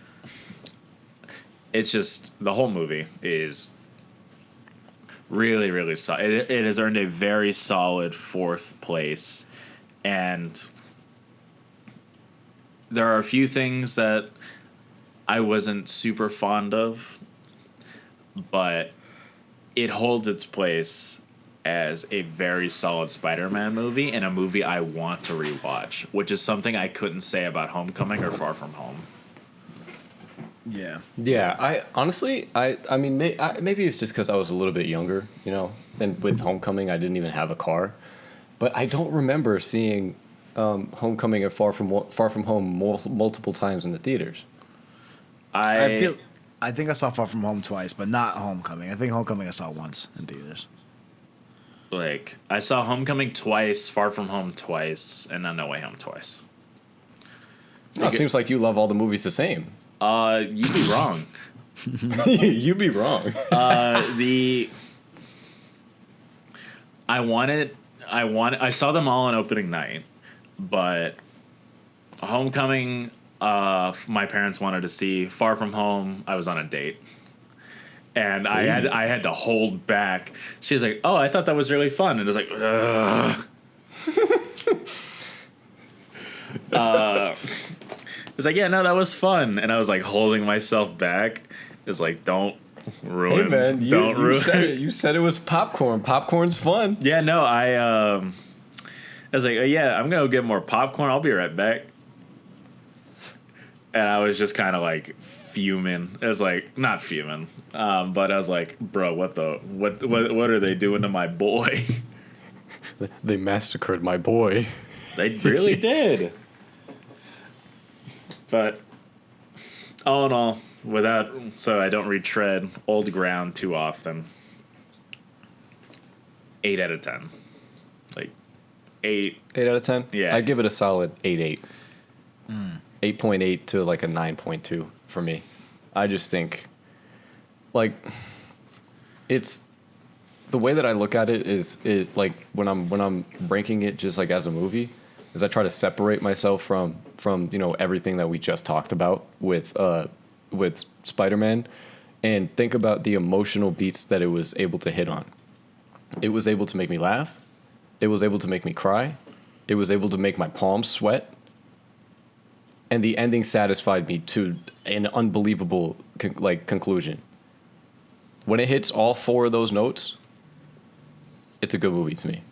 [SPEAKER 3] it's just the whole movie is really, really solid. It has earned a very solid 4th place, and there are a few things that I wasn't super fond of, but it holds its place as a very solid Spider-Man movie and a movie I want to rewatch, which is something I couldn't say about Homecoming or Far From Home.
[SPEAKER 2] Yeah.
[SPEAKER 1] Yeah, I honestly, I mean, maybe it's just because I was a little bit younger, you know. And with Homecoming, I didn't even have a car, but I don't remember seeing Homecoming and Far From Home multiple times in the theaters.
[SPEAKER 2] I think I saw Far From Home twice, but not Homecoming. I think Homecoming I saw once in theaters.
[SPEAKER 3] Like, I saw Homecoming twice, Far From Home twice, and then No Way Home twice.
[SPEAKER 1] No, it seems like you love all the movies the same.
[SPEAKER 3] You'd be wrong.
[SPEAKER 1] You'd be wrong.
[SPEAKER 3] I saw them all on opening night, but Homecoming, my parents wanted to see. Far From Home, I was on a date. And I had to hold back. She's like, "Oh, I thought that was really fun," and it was like, "Ugh." It's like, "Yeah, no, that was fun," and I was like holding myself back. It's like, "Don't ruin,
[SPEAKER 1] Hey man,
[SPEAKER 3] don't ruin."
[SPEAKER 1] You said it was popcorn. Popcorn's fun.
[SPEAKER 3] Yeah, no, I was like, "Yeah, I'm gonna go get more popcorn. I'll be right back." And I was just kind of like fuming. It was like, not fuming, but I was like, bro, what are they doing to my boy?
[SPEAKER 1] They massacred my boy.
[SPEAKER 3] They really did. But all in all, so I don't retread old ground too often. 8 out of 10. Like 8.
[SPEAKER 1] 8 out of 10?
[SPEAKER 3] Yeah.
[SPEAKER 1] I'd give it a solid 8.8. 8.8 to like a 9.2 for me. I just think, like, it's the way that I look at it is it like when I'm ranking it just like as a movie, is I try to separate myself from you know everything that we just talked about with Spider-Man, and think about the emotional beats that it was able to hit on. It was able to make me laugh. It was able to make me cry. It was able to make my palms sweat. And the ending satisfied me to an unbelievable conclusion. When it hits all 4 of those notes, it's a good movie to me.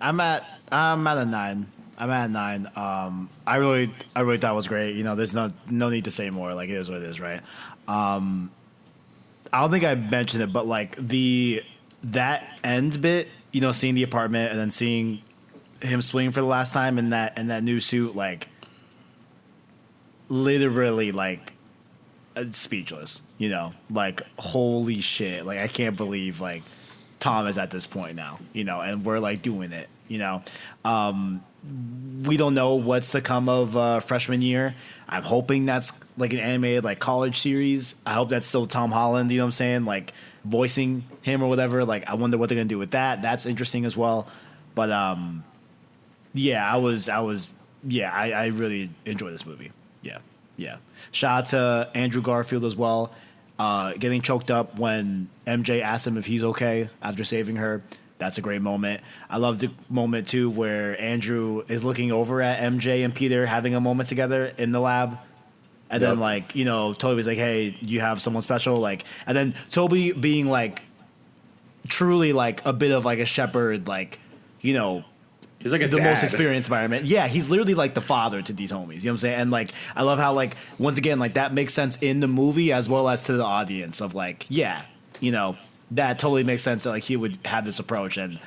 [SPEAKER 2] I'm at a 9. I'm at a 9. I really thought it was great. You know, there's no need to say more. Like, it is what it is, right? I don't think I mentioned it, but like that end bit, you know, seeing the apartment and then seeing him swing for the last time in that new suit, like, literally, like, speechless. You know, like, holy shit! Like, I can't believe like Tom is at this point now. You know, and we're like doing it. You know, we don't know what's to come of freshman year. I'm hoping that's like an animated like college series. I hope that's still Tom Holland. You know what I'm saying? Like voicing him or whatever. Like, I wonder what they're gonna do with that. That's interesting as well. But yeah, I really enjoyed this movie. Yeah. Shout out to Andrew Garfield as well. Getting choked up when MJ asked him if he's okay after saving her. That's a great moment. I love the moment too where Andrew is looking over at MJ and Peter having a moment together in the lab. And then, like, you know, Toby's like, "Hey, you have someone special?" Like, and then Toby being like, truly like a bit of like a shepherd, like, you know,
[SPEAKER 3] he's like
[SPEAKER 2] the most experienced environment. Yeah, he's literally like the father to these homies. You know what I'm saying? And like, I love how like once again like that makes sense in the movie as well as to the audience of like, yeah, you know, that totally makes sense that like he would have this approach, and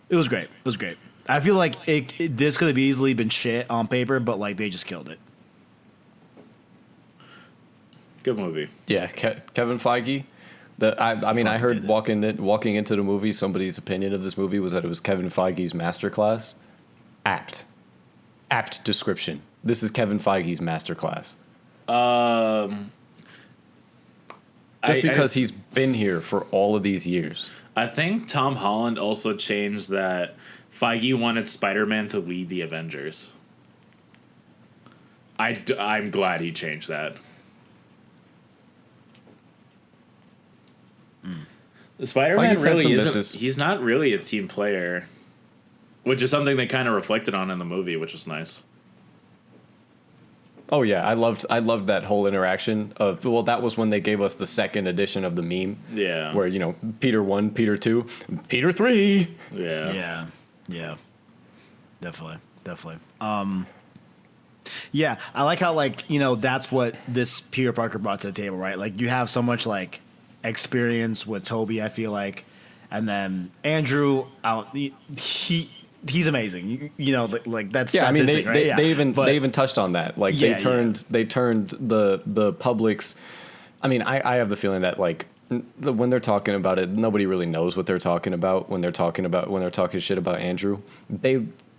[SPEAKER 2] it was great. It was great. I feel like this could have easily been shit on paper, but like they just killed it.
[SPEAKER 3] Good movie.
[SPEAKER 1] Yeah, Kevin Feige. I mean, I heard walking into the movie, somebody's opinion of this movie was that it was Kevin Feige's masterclass. Apt description. This is Kevin Feige's masterclass. Just because he's been here for all of these years.
[SPEAKER 3] I think Tom Holland also changed that Feige wanted Spider-Man to lead the Avengers. I'm glad he changed that. Spider-Man really isn't. He's not really a team player, which is something they kind of reflected on in the movie, which was nice.
[SPEAKER 1] Oh yeah, I loved that whole interaction of, well, that was when they gave us the second edition of the meme.
[SPEAKER 3] Yeah.
[SPEAKER 1] Where, Peter 1, Peter 2, Peter 3.
[SPEAKER 3] Yeah.
[SPEAKER 2] Yeah. Definitely. Yeah, I like how that's what this Peter Parker brought to the table, right? Like you have so much like experience with Toby, I feel like, and then Andrew, he's amazing. Like that's
[SPEAKER 1] yeah. I mean,
[SPEAKER 2] his thing, right?
[SPEAKER 1] they even touched on that. Like they turned the public's. I mean, I have the feeling that like when they're talking about it, nobody really knows what they're talking about when they're talking shit about Andrew.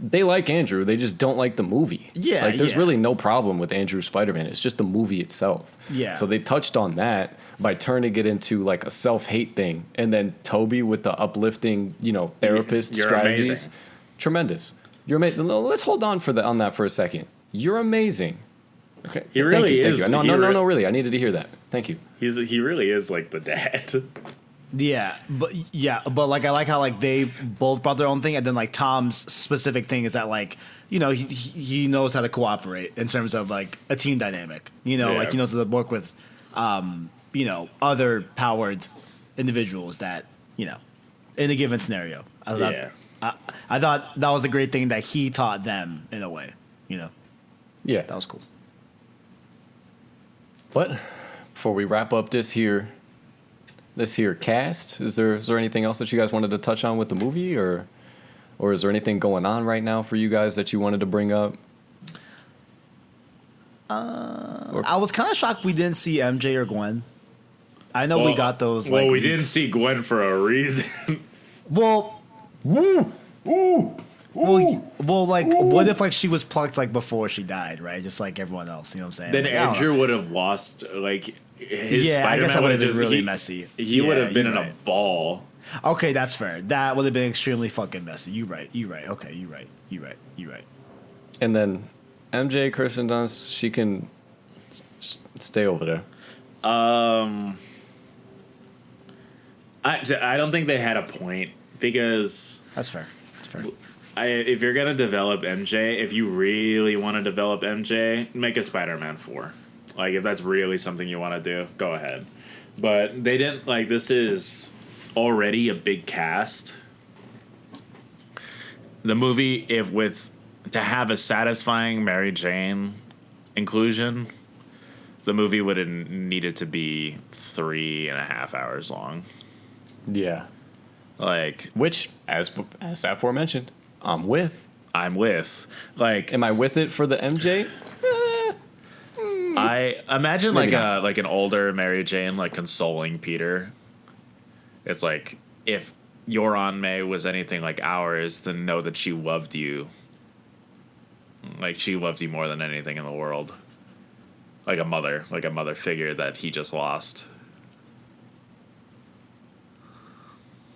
[SPEAKER 1] They like Andrew, they just don't like the movie.
[SPEAKER 2] Yeah,
[SPEAKER 1] like there's really no problem with Andrew Spider-Man. It's just the movie itself.
[SPEAKER 2] Yeah.
[SPEAKER 1] So they touched on that by turning it into like a self-hate thing, and then Toby with the uplifting, therapist
[SPEAKER 3] You're
[SPEAKER 1] strategies.
[SPEAKER 3] amazing.
[SPEAKER 1] Tremendous. You're amazing. Let's hold on on that for a second. You're amazing. Okay.
[SPEAKER 3] He really is.
[SPEAKER 1] Thank you. No, really. I needed to hear that. Thank you.
[SPEAKER 3] He really is like the dad.
[SPEAKER 2] But like I like how like they both brought their own thing, and then like Tom's specific thing is that like he knows how to cooperate in terms of like a team dynamic. Like he knows how to work with other powered individuals that in a given scenario. I thought that was a great thing that he taught them in a way.
[SPEAKER 1] Yeah,
[SPEAKER 2] that was cool.
[SPEAKER 1] But before we wrap up this here cast, is there anything else that you guys wanted to touch on with the movie, or is there anything going on right now for you guys that you wanted to bring up?
[SPEAKER 2] I was kind of shocked we didn't see MJ or Gwen. I know we got those.
[SPEAKER 3] Well,
[SPEAKER 2] like,
[SPEAKER 3] we didn't see Gwen for a reason.
[SPEAKER 2] Well, what if like she was plucked like before she died, right? Just like everyone else, you know what I'm saying?
[SPEAKER 3] Then
[SPEAKER 2] like,
[SPEAKER 3] Andrew would have lost like his Spider-Man.
[SPEAKER 2] I guess that would have been
[SPEAKER 3] just
[SPEAKER 2] really messy.
[SPEAKER 3] He would have been in a ball.
[SPEAKER 2] Okay, that's fair. That would have been extremely fucking messy. You right. Okay, you right.
[SPEAKER 1] And then MJ, Kirsten Dunst, she can stay over there.
[SPEAKER 3] I don't think they had a point, because
[SPEAKER 2] That's fair.
[SPEAKER 3] if you're gonna develop MJ, if you really want to develop MJ, make a Spider-Man 4. Like if that's really something you want to do, go ahead. But they didn't. Like this is already a big cast. The movie, to have a satisfying Mary Jane inclusion, the movie would have needed to be 3.5 hours long.
[SPEAKER 1] Yeah.
[SPEAKER 3] Like,
[SPEAKER 1] which, as aforementioned, I'm with.
[SPEAKER 3] Like,
[SPEAKER 1] am I with it for the MJ?
[SPEAKER 3] I imagine
[SPEAKER 1] Maybe
[SPEAKER 3] like an older Mary Jane like consoling Peter. It's like, if your Aunt May was anything like ours, then know that she loved you. Like she loved you more than anything in the world. Like a mother figure that he just lost.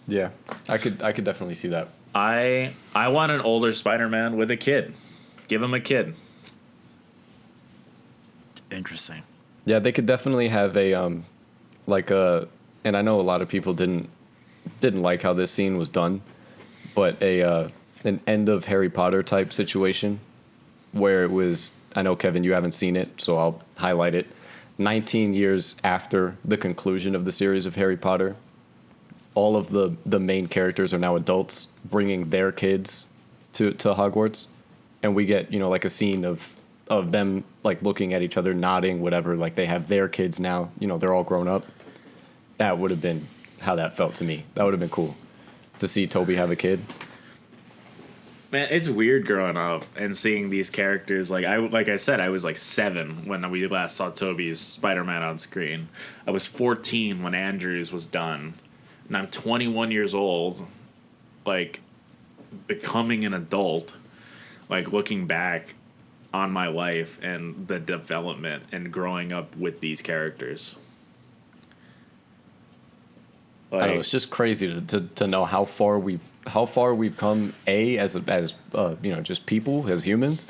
[SPEAKER 1] Yeah, I could definitely see that.
[SPEAKER 3] I want an older Spider-Man with a kid. Give him a kid.
[SPEAKER 2] Interesting.
[SPEAKER 1] Yeah, they could definitely have and I know a lot of people didn't like how this scene was done, but an end of Harry Potter type situation where it was, I know Kevin, you haven't seen it, so I'll highlight it. 19 years after the conclusion of the series of Harry Potter, all of the main characters are now adults bringing their kids to Hogwarts, and we get like a scene of them like looking at each other, nodding, whatever, like they have their kids now, they're all grown up. That would have been how that felt to me. That would have been cool to see Toby have a kid.
[SPEAKER 3] Man, it's weird growing up and seeing these characters. Like I said, I was like 7 when we last saw Tobey's Spider-Man on screen. I was 14 when Andrews was done, and I'm 21 years old, like becoming an adult, like looking back on my life and the development and growing up with these characters.
[SPEAKER 1] I don't know, it's just crazy to know how far we've come. A, as just people, as humans.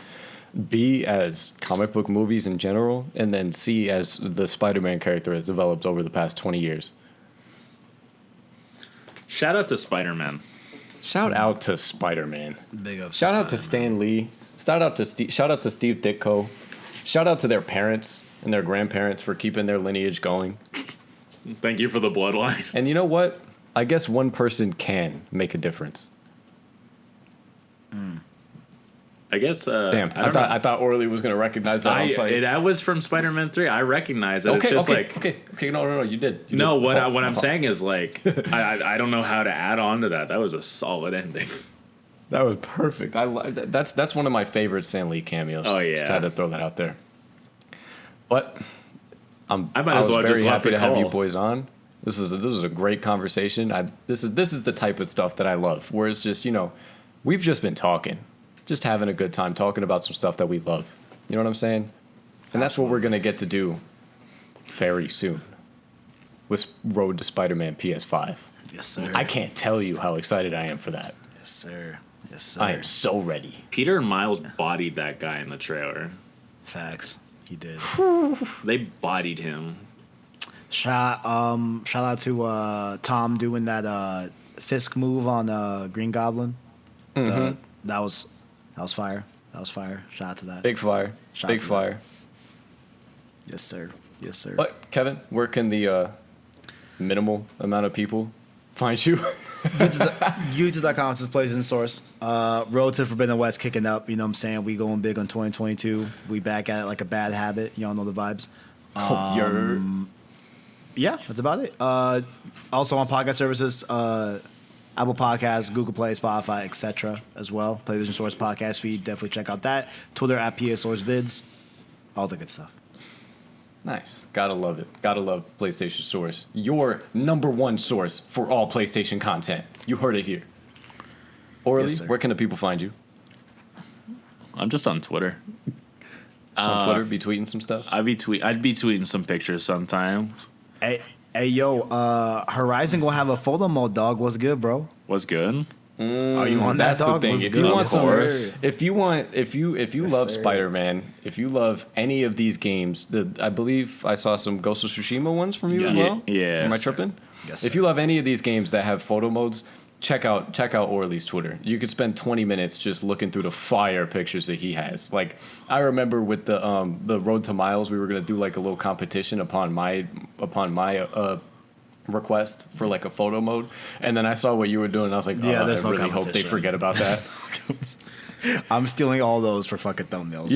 [SPEAKER 1] B, as comic book movies in general, and then C, as the Spider-Man character has developed over the past 20 years.
[SPEAKER 3] Shout out to Spider-Man.
[SPEAKER 1] Shout out to Spider-Man.
[SPEAKER 2] Big up.
[SPEAKER 1] Shout out to Stan Lee. Shout out to Steve Ditko. Shout out to their parents and their grandparents for keeping their lineage going.
[SPEAKER 3] Thank you for the bloodline.
[SPEAKER 1] And you know what? I guess one person can make a difference.
[SPEAKER 3] I guess.
[SPEAKER 1] Damn, I thought Orly was going to recognize that. I was like,
[SPEAKER 3] that was from Spider-Man 3. I recognize it.
[SPEAKER 1] Okay,
[SPEAKER 3] it's just
[SPEAKER 1] okay. No, you did.
[SPEAKER 3] No, what I'm saying is like, I don't know how to add on to that. That was a solid ending.
[SPEAKER 1] That was perfect. I love that. That's one of my favorite Stan Lee cameos.
[SPEAKER 3] Oh yeah,
[SPEAKER 1] just had to throw that out there. But I
[SPEAKER 3] might as well
[SPEAKER 1] was very
[SPEAKER 3] just
[SPEAKER 1] happy to have you
[SPEAKER 3] call.
[SPEAKER 1] boys on. This is a great conversation. This is the type of stuff that I love, where it's just, we've just been talking, just having a good time talking about some stuff that we love. You know what I'm saying? And that's what we're gonna get to do very soon with Road to Spider-Man PS5.
[SPEAKER 2] Yes, sir.
[SPEAKER 1] I can't tell you how excited I am for that.
[SPEAKER 2] Yes, sir. Yes, sir.
[SPEAKER 1] I am so ready.
[SPEAKER 3] Peter and Miles bodied that guy in the trailer.
[SPEAKER 2] Facts. He did.
[SPEAKER 3] They bodied him.
[SPEAKER 2] Shout out to Tom doing that Fisk move on Green Goblin.
[SPEAKER 1] Mm-hmm.
[SPEAKER 2] That was fire. That was fire. Shout out to that.
[SPEAKER 1] Big fire.
[SPEAKER 2] Shout
[SPEAKER 1] Big
[SPEAKER 2] to
[SPEAKER 1] fire.
[SPEAKER 2] Yes, sir. Yes, sir.
[SPEAKER 1] But Kevin, where can the minimal amount of people find you?
[SPEAKER 2] YouTube.com is his place in the source. Road to Forbidden West kicking up. You know what I'm saying? We going big on 2022. We back at it like a bad habit. Y'all know the vibes. Yeah, that's about it. Also on podcast services, Apple Podcasts, Google Play, Spotify, etc. as well. PlayStation Source podcast feed. Definitely check out that. Twitter at PSSourceVids. All the good stuff.
[SPEAKER 1] Nice. Gotta love it. Gotta love PlayStation Source. Your #1 source for all PlayStation content. You heard it here. Orly,
[SPEAKER 2] Yes, sir.
[SPEAKER 1] where can the people find you?
[SPEAKER 3] I'm just on Twitter.
[SPEAKER 1] On Twitter, be tweeting some stuff?
[SPEAKER 3] I'd be tweeting some pictures sometimes.
[SPEAKER 2] Hey, yo, Horizon gonna have a photo mode, dog. What's good, bro?
[SPEAKER 3] Was good.
[SPEAKER 2] Are you on that,
[SPEAKER 1] That's the
[SPEAKER 2] dog?
[SPEAKER 1] thing.
[SPEAKER 2] What's
[SPEAKER 1] If
[SPEAKER 2] good?
[SPEAKER 1] you want
[SPEAKER 2] Yes, sir.
[SPEAKER 1] if you love
[SPEAKER 2] sir.
[SPEAKER 1] Spider-Man, if you love any of these games, I believe I saw some Ghost of Tsushima ones from you as
[SPEAKER 2] Yes.
[SPEAKER 1] well.
[SPEAKER 3] Yes.
[SPEAKER 1] Am I tripping?
[SPEAKER 2] Yes,
[SPEAKER 1] If
[SPEAKER 2] sir.
[SPEAKER 1] you love any of these games that have photo modes, check out Orly's Twitter. You could spend 20 minutes just looking through the fire pictures that he has. Like, I remember with the Road to Miles, we were gonna do like a little competition upon my request for like a photo mode, and then I saw what you were doing and I was like,
[SPEAKER 2] Yeah,
[SPEAKER 1] I
[SPEAKER 2] there's no
[SPEAKER 1] really hope they
[SPEAKER 2] competition.
[SPEAKER 1] forget about that.
[SPEAKER 2] I'm stealing all those for fucking thumbnails.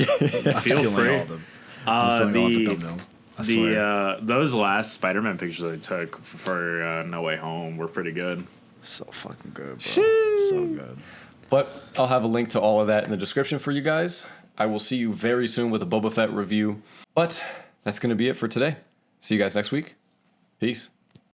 [SPEAKER 2] I'm
[SPEAKER 3] Feel
[SPEAKER 2] stealing
[SPEAKER 3] free.
[SPEAKER 2] all of them. I'm stealing all for thumbnails. I swear.
[SPEAKER 3] Those last Spider-Man pictures I took for No Way Home were pretty good.
[SPEAKER 2] So fucking good, bro. So good.
[SPEAKER 1] But I'll have a link to all of that in the description for you guys. I will see you very soon with a Boba Fett review. But that's going to be it for today. See you guys next week. Peace.